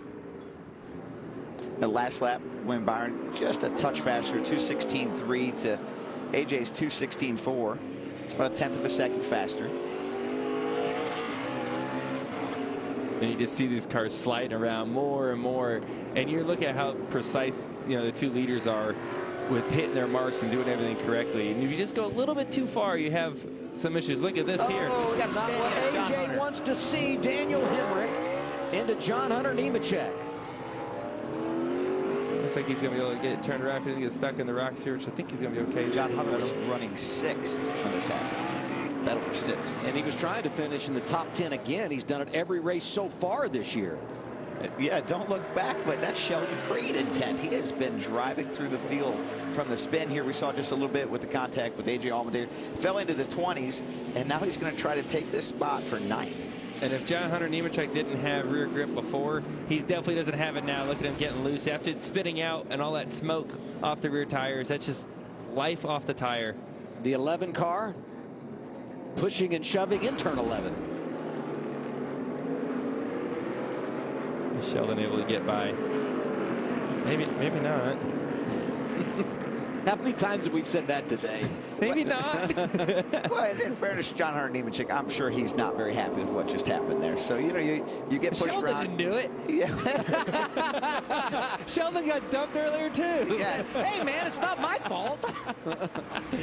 The last lap, William Byron just a touch faster, 2:16.3 to AJ's 2:16.4. It's about a 1/10 of a second faster. And you just see these cars sliding around more and more, and you look at how precise the two leaders are with hitting their marks and doing everything correctly. And if you just go a little bit too far, you have some issues. Look at this here. Oh, that's not what AJ wants to see. Daniel Hemrick into John Hunter Nemechek. Looks like he's going to be able to get it turned around. He's going to get stuck in the rocks here, which I think he's going to be okay. John Hunter was running 6th when this happened. Battle for 6th. And he was trying to finish in the top 10 again. He's done it every race so far this year. Yeah, don't look back, but that's Sheldon Creed intent. He has been driving through the field from the spin here. We saw just a little bit with the contact with AJ Allmendinger. Fell into the 20s, and now he's going to try to take this spot for 9th. And if John Hunter Nemechek didn't have rear grip before, he definitely doesn't have it now. Look at him getting loose after spitting out and all that smoke off the rear tires. That's just life off the tire. The 11 car pushing and shoving in turn 11. Sheldon able to get by. Maybe not. How many times have we said that today? Maybe not. Well, in fairness to John Hunter Nemechek, I'm sure he's not very happy with what just happened there. So, you get pushed Sheldon around. didn't do it. Yeah. Sheldon got dumped earlier, too. Yes. Hey, man, it's not my fault.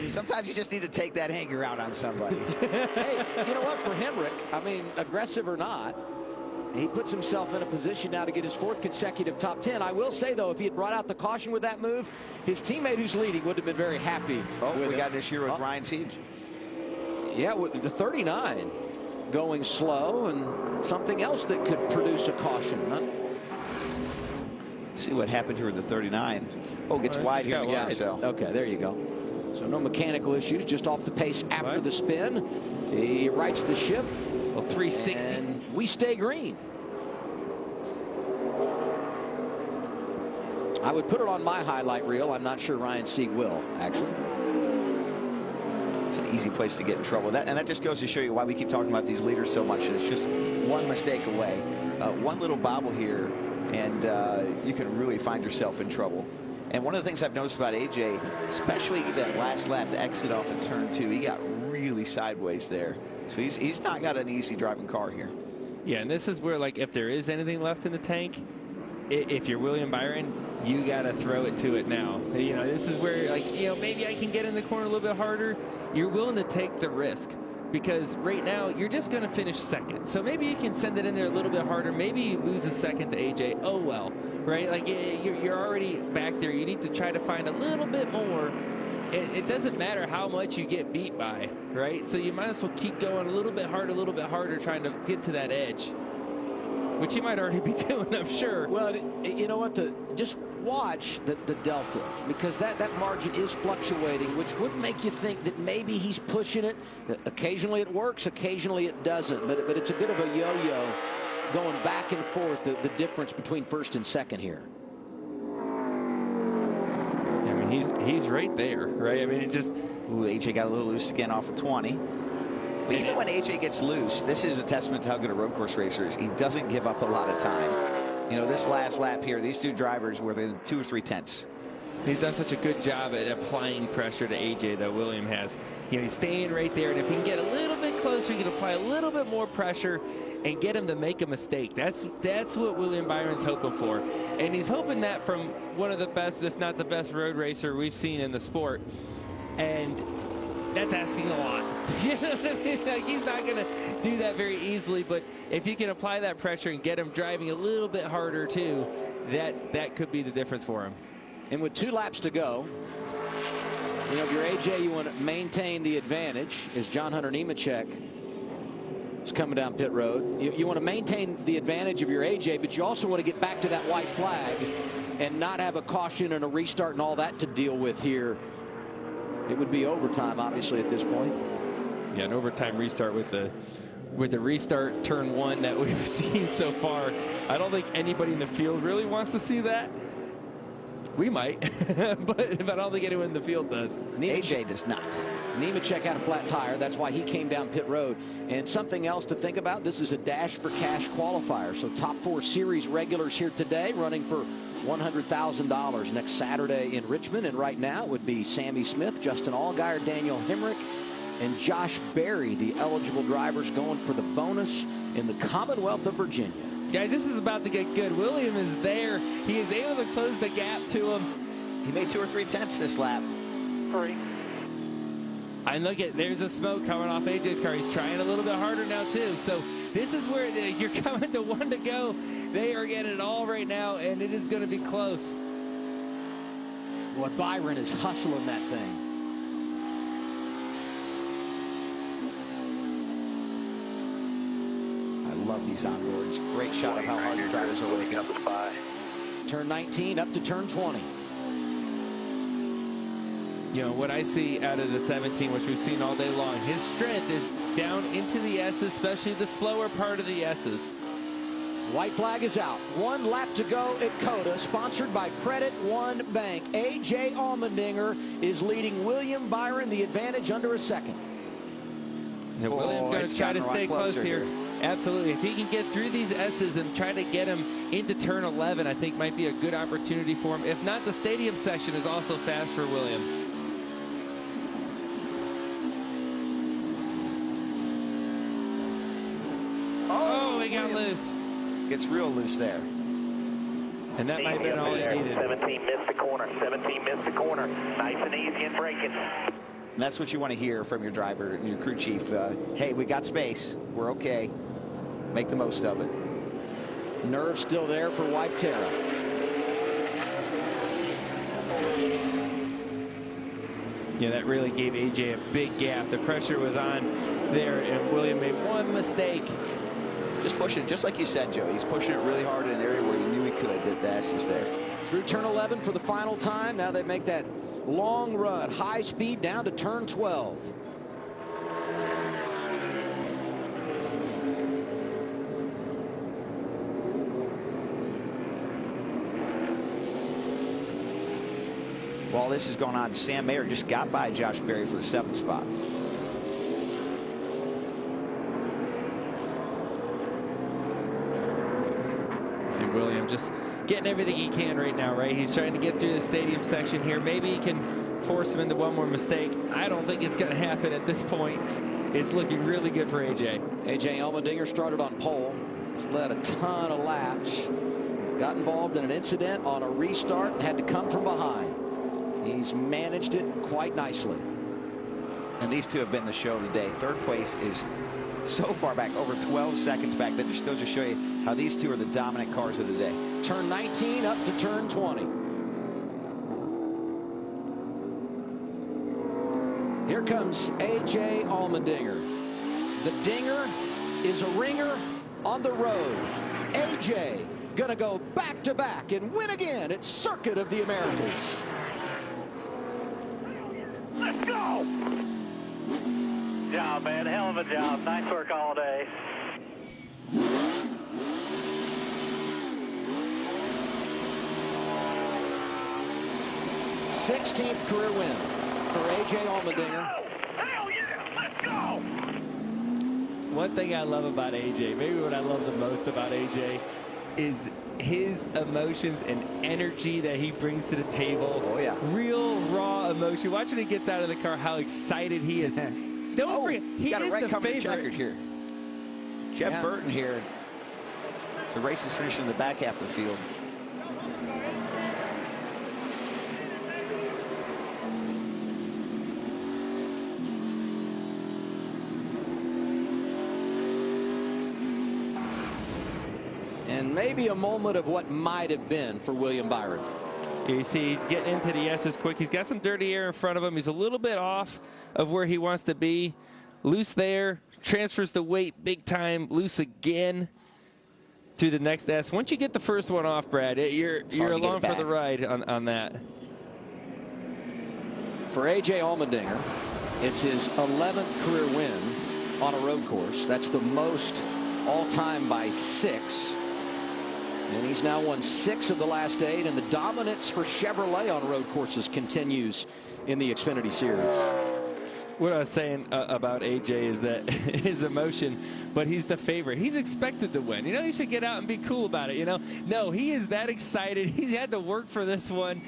Sometimes you just need to take that anger out on somebody. Hey, you know what? For Hemrick, I mean, aggressive or not, he puts himself in a position now to get his 4th consecutive top 10. I will say, though, if he had brought out the caution with that move, his teammate who's leading would have been very happy. Oh, with we got this year with Ryan Siege. Yeah, with the 39 going slow and something else that could produce a caution. Huh? See what happened here with the 39. Oh, gets wide here in the carousel. Okay, there you go. So no mechanical issues, just off the pace after the spin. He rights the ship. Well, 360. And we stay green. I would put it on my highlight reel. I'm not sure Ryan Sieg will, actually. It's an easy place to get in trouble. And that just goes to show you why we keep talking about these leaders so much. It's just one mistake away. One little bobble here, and you can really find yourself in trouble. And one of the things I've noticed about AJ, especially that last lap, the exit off in turn 2, he got really sideways there. So he's not got an easy driving car here. Yeah, and this is where, like, if there is anything left in the tank, if you're William Byron, you got to throw it to it now. This is where, like, maybe I can get in the corner a little bit harder. You're willing to take the risk because right now you're just going to finish 2nd. So maybe you can send it in there a little bit harder. Maybe you lose a 2nd to AJ. Oh, well, right? Like, you're already back there. You need to try to find a little bit more. It doesn't matter how much you get beat by, right? So you might as well keep going a little bit harder, trying to get to that edge. which he might already be doing, I'm sure. Well, you know what? Just watch the delta, because that margin is fluctuating, which would make you think that maybe he's pushing it. Occasionally it works, occasionally it doesn't. But it's a bit of a yo-yo going back and forth, the difference between first and second here. I mean, he's right there, right? I mean, it just... Ooh, AJ got a little loose again off of 20. But even when AJ gets loose, this is a testament to how good a road course racer is. He doesn't give up a lot of time. You know, this last lap here, these two drivers were within 2 or 3 tenths. He's done such a good job at applying pressure to AJ that William has. You know, he's staying right there, and if he can get a little bit closer, he can apply a little bit more pressure and get him to make a mistake. That's what William Byron's hoping for. And he's hoping that from one of the best, if not the best road racer we've seen in the sport. And that's asking a lot. You know what I mean? Like, he's not going to do that very easily, but if you can apply that pressure and get him driving a little bit harder too, that could be the difference for him. And with 2 laps to go, you know, if you're AJ, you want to maintain the advantage, as John Hunter Nemechek is coming down pit road. You want to maintain the advantage of your AJ, but you also want to get back to that white flag and not have a caution and a restart and all that to deal with here. It would be overtime, obviously, at this point. Yeah, an overtime restart with the restart turn 1 that we've seen so far. I don't think anybody in the field really wants to see that. We might, but I don't think anyone in the field does. AJ does not. Nemechek had a flat tire. That's why he came down pit road. And something else to think about, this is a Dash for Cash qualifier. So top 4 series regulars here today running for $100,000 next Saturday in Richmond. And right now it would be Sammy Smith, Justin Allgaier, Daniel Hemrick, and Josh Berry, the eligible drivers going for the bonus in the Commonwealth of Virginia. Guys, this is about to get good. William is there. He is able to close the gap to him. He made 2 or 3 tenths this lap. 3. And look at, there's a smoke coming off AJ's car. He's trying a little bit harder now too. So this is where you're coming to 1 to go. They are getting it all right now, and it is going to be close. Boy, Byron is hustling that thing. I love these onboards. Great shot of how hard the drivers are working. Turn 19 up to turn 20. You know, what I see out of the 17, which we've seen all day long, his strength is down into the S's, especially the slower part of the S's. White flag is out. 1 lap to go at COTA, sponsored by Credit One Bank. A.J. Allmendinger is leading William Byron the advantage under a second. Yeah, William's going to try to stay close here. Absolutely. If he can get through these S's and try to get him into turn 11, I think might be a good opportunity for him. If not, the stadium section is also fast for William. Oh, he got loose. Gets real loose there. And that might have been all he needed. 17 missed the corner. 17 missed the corner. Nice and easy and braking. And that's what you want to hear from your driver and your crew chief. Hey, we got space. We're okay. Make the most of it. Nerve still there for Waitera. Yeah, that really gave AJ a big gap. The pressure was on there, and William made 1 mistake. Just pushing it, just like you said, Joe. He's pushing it really hard in an area where he knew he could. The S is there. Through turn 11 for the final time. Now they make that long run, high speed down to turn 12. While this is going on, Sam Mayer just got by Josh Berry for the 7th spot. See William just getting everything he can right now, right? He's trying to get through the stadium section here. Maybe he can force him into 1 more mistake. I don't think it's going to happen at this point. It's looking really good for AJ. AJ Allmendinger started on pole, led a ton of laps, got involved in an incident on a restart and had to come from behind. He's managed it quite nicely. And these two have been the show today. 3rd place is so far back, over 12 seconds back. That just goes to show you how these two are the dominant cars of the day. Turn 19 up to turn 20. Here comes A.J. Allmendinger. The dinger is a ringer on the road. AJ gonna go back-to-back and win again at Circuit of the Americas. Let's go! Job, man. Hell of a job. Nice work all day. 16th career win for A.J. Allmendinger. Hell yeah! Let's go! One thing I love about AJ, maybe what I love the most about AJ, is his emotions and energy that he brings to the table. Oh, yeah. Real raw emotion. Watch when he gets out of the car, how excited he is. Don't forget, he got is a red the covered favorite. checkered here. Jeff Burton here. So race is finished in the back half of the field. And maybe a moment of what might have been for William Byron. You see, he's getting into the S's quick. He's got some dirty air in front of him. He's a little bit off of where he wants to be. Loose there, transfers the weight big time, loose again to the next S. Once you get the first one off, Brad, you're along for the ride on that. For A.J. Allmendinger, it's his 11th career win on a road course. That's the most all-time by 6. And he's now won 6 of the last 8, and the dominance for Chevrolet on road courses continues in the Xfinity Series. What I was saying about AJ is that his emotion, but he's the favorite. He's expected to win. You know, you should get out and be cool about it, you know. No, he is that excited. He had to work for this one,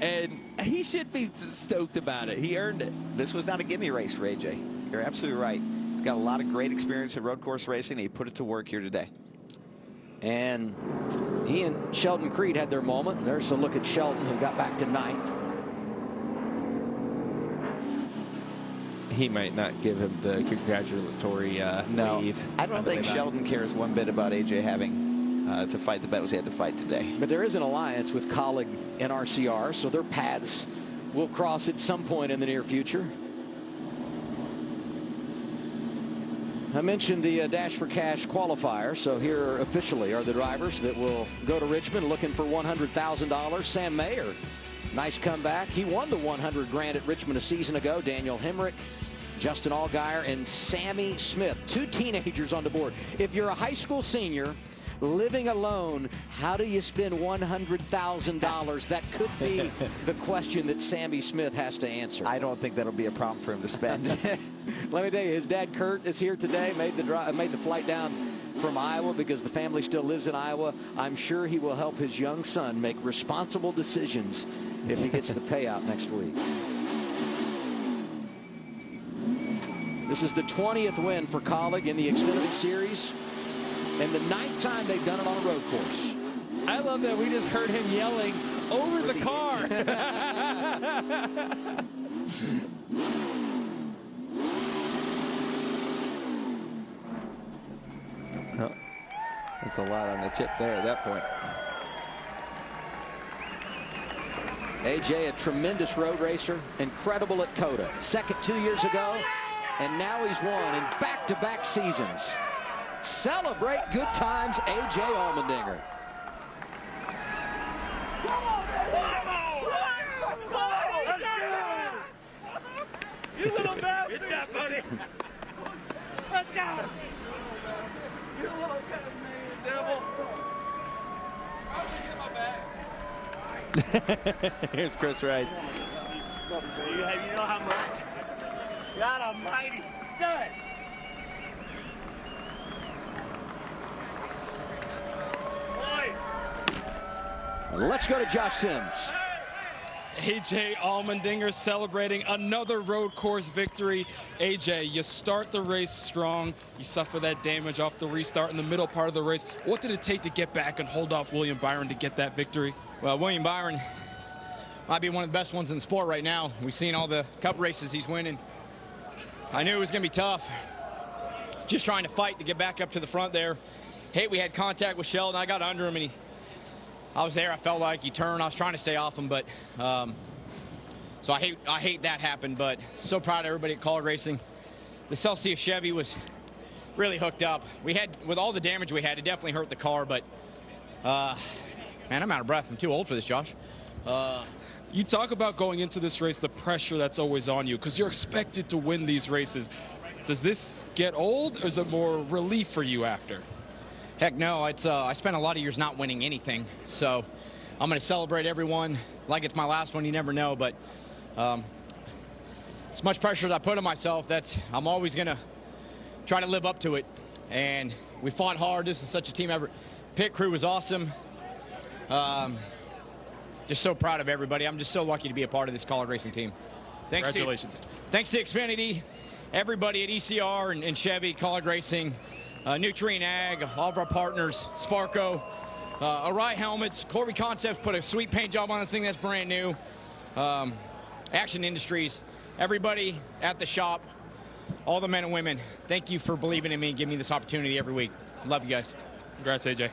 and he should be stoked about it. He earned it. This was not a gimme race for AJ. You're absolutely right. He's got a lot of great experience in road course racing, and he put it to work here today. And he and Sheldon Creed had their moment. There's a look at Sheldon, who got back to 9th. He might not give him the congratulatory wave. I don't think Sheldon cares one bit about AJ having to fight the battles he had to fight today. But there is an alliance with Colleague and RCR, so their paths will cross at some point in the near future. I mentioned the Dash for Cash qualifier, so here officially are the drivers that will go to Richmond looking for $100,000. Sam Mayer, nice comeback. He won the $100,000 at Richmond a season ago. Daniel Hemrick, Justin Allgaier, and Sammy Smith, 2 teenagers on the board. If you're a high school senior living alone, how do you spend $100,000? That could be the question that Sammy Smith has to answer. I don't think that'll be a problem for him to spend. Let me tell you, his dad Kurt is here today, made the flight down from Iowa because the family still lives in Iowa. I'm sure he will help his young son make responsible decisions if he gets the payout next week. This is the 20th win for Colleague in the Xfinity Series, and the 9th time they've done it on a road course. I love that we just heard him yelling over the car. Oh, that's a lot on the chip there at that point. AJ, a tremendous road racer, incredible at COTA. Second 2 years ago, and now he's won in back-to-back seasons. Celebrate good times, A.J. Allmendinger. You little bastard! Good job, buddy! Let's go! You little devil! Here's Chris Rice. You know how much? God almighty stud! Let's go to Josh Sims. A.J. Allmendinger celebrating another road course victory. A.J., you start the race strong. You suffer that damage off the restart in the middle part of the race. What did it take to get back and hold off William Byron to get that victory? Well, William Byron might be one of the best ones in the sport right now. We've seen all the cup races he's winning. I knew it was going to be tough. Just trying to fight to get back up to the front there. We had contact with Sheldon. I got under him, and I was there. I felt like he turned. I was trying to stay off him, but so I hate that happened. But so proud of everybody at Colleague Racing. The Celsius Chevy was really hooked up. With all the damage we had, it definitely hurt the car, but man, I'm out of breath. I'm too old for this, Josh. You talk about going into this race, the pressure that's always on you, because you're expected to win these races. Does this get old, or is it more relief for you after? Heck no, I spent a lot of years not winning anything, so I'm going to celebrate everyone like it's my last one. You never know, but as much pressure as I put on myself, I'm always going to try to live up to it. And we fought hard. This is such a team effort. Pit crew was awesome. Just so proud of everybody. I'm just so lucky to be a part of this college racing team. Congratulations. Thanks to Xfinity, everybody at ECR and Chevy, College Racing, Nutrien Ag, all of our partners, Sparco, Arai Helmets, Corby Concepts put a sweet paint job on the thing that's brand new. Action Industries, everybody at the shop, all the men and women, thank you for believing in me and giving me this opportunity every week. Love you guys. Congrats, AJ.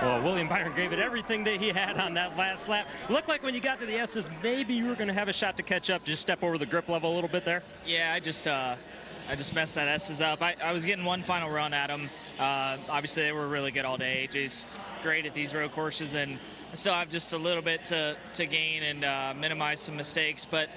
Well, William Byron gave it everything that he had on that last lap. Looked like when you got to the S's, maybe you were going to have a shot to catch up. Just step over the grip level a little bit there. Yeah, I just messed that S's up. I was getting one final run at them. Obviously, they were really good all day. AJ's great at these road courses, and I still have just a little bit to gain and minimize some mistakes. But,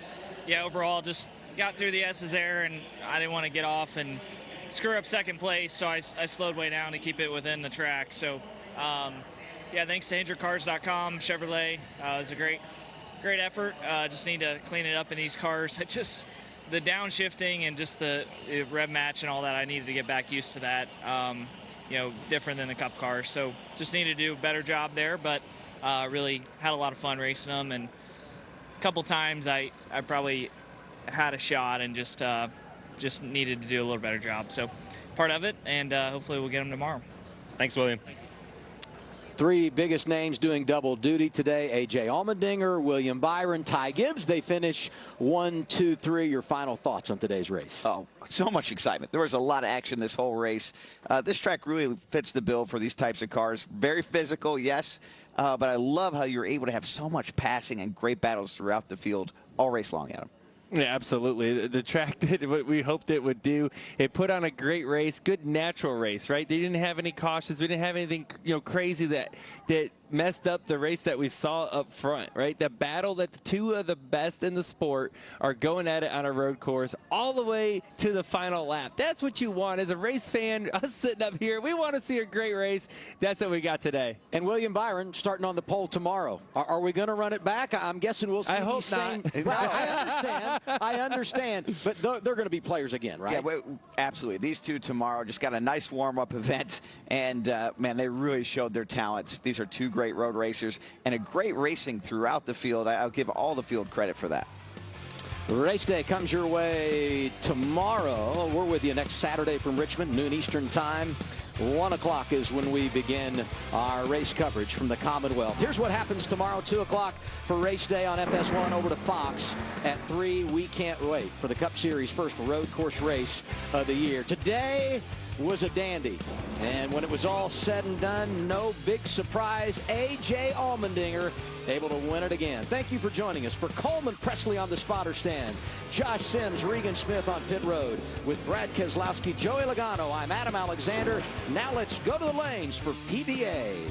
yeah, overall, just got through the S's there, and I didn't want to get off and screw up second place, so I slowed way down to keep it within the track. So, yeah, thanks to HendrickCars.com, Chevrolet. It was a great effort. Just need to clean it up in these cars. The downshifting and just the rev match and all that, I needed to get back used to that. You know, different than the Cup cars. So just need to do a better job there, but really had a lot of fun racing them. And a couple times I probably had a shot and just needed to do a little better job. So part of it, and hopefully we'll get them tomorrow. Thanks, William. Three biggest names doing double duty today: A.J. Allmendinger, William Byron, Ty Gibbs. They finish 1, 2, 3. Your final thoughts on today's race? Oh, so much excitement. There was a lot of action this whole race. This track really fits the bill for these types of cars. Very physical, yes, but I love how you're able to have so much passing and great battles throughout the field all race long, Adam. Yeah, absolutely. The track did what we hoped it would do. It put on a great race, good natural race, right? They didn't have any cautions. We didn't have anything, crazy that messed up the race that we saw up front, right? The battle that the two of the best in the sport are going at it on a road course all the way to the final lap. That's what you want as a race fan. Us sitting up here, we want to see a great race. That's what we got today. And William Byron starting on the pole tomorrow. Are we going to run it back? I'm guessing we'll see. I hope not. Well, I understand, but they're going to be players again, right? Yeah, absolutely. These two tomorrow just got a nice warm-up event, and, man, they really showed their talents. These are two great road racers and a great racing throughout the field. I'll give all the field credit for that. Race day comes your way tomorrow. We're with you next Saturday from Richmond, noon Eastern time. 1 o'clock is when we begin our race coverage from the Commonwealth. Here's what happens tomorrow, 2 o'clock for race day on FS1 over to Fox. At 3, we can't wait for the Cup Series first road course race of the year. Today was a dandy. And when it was all said and done, no big surprise. A.J. Allmendinger able to win it again. Thank you for joining us. For Coleman Presley on the spotter stand, Josh Sims, Regan Smith on pit road. With Brad Keselowski, Joey Logano, I'm Adam Alexander. Now let's go to the lanes for PBA.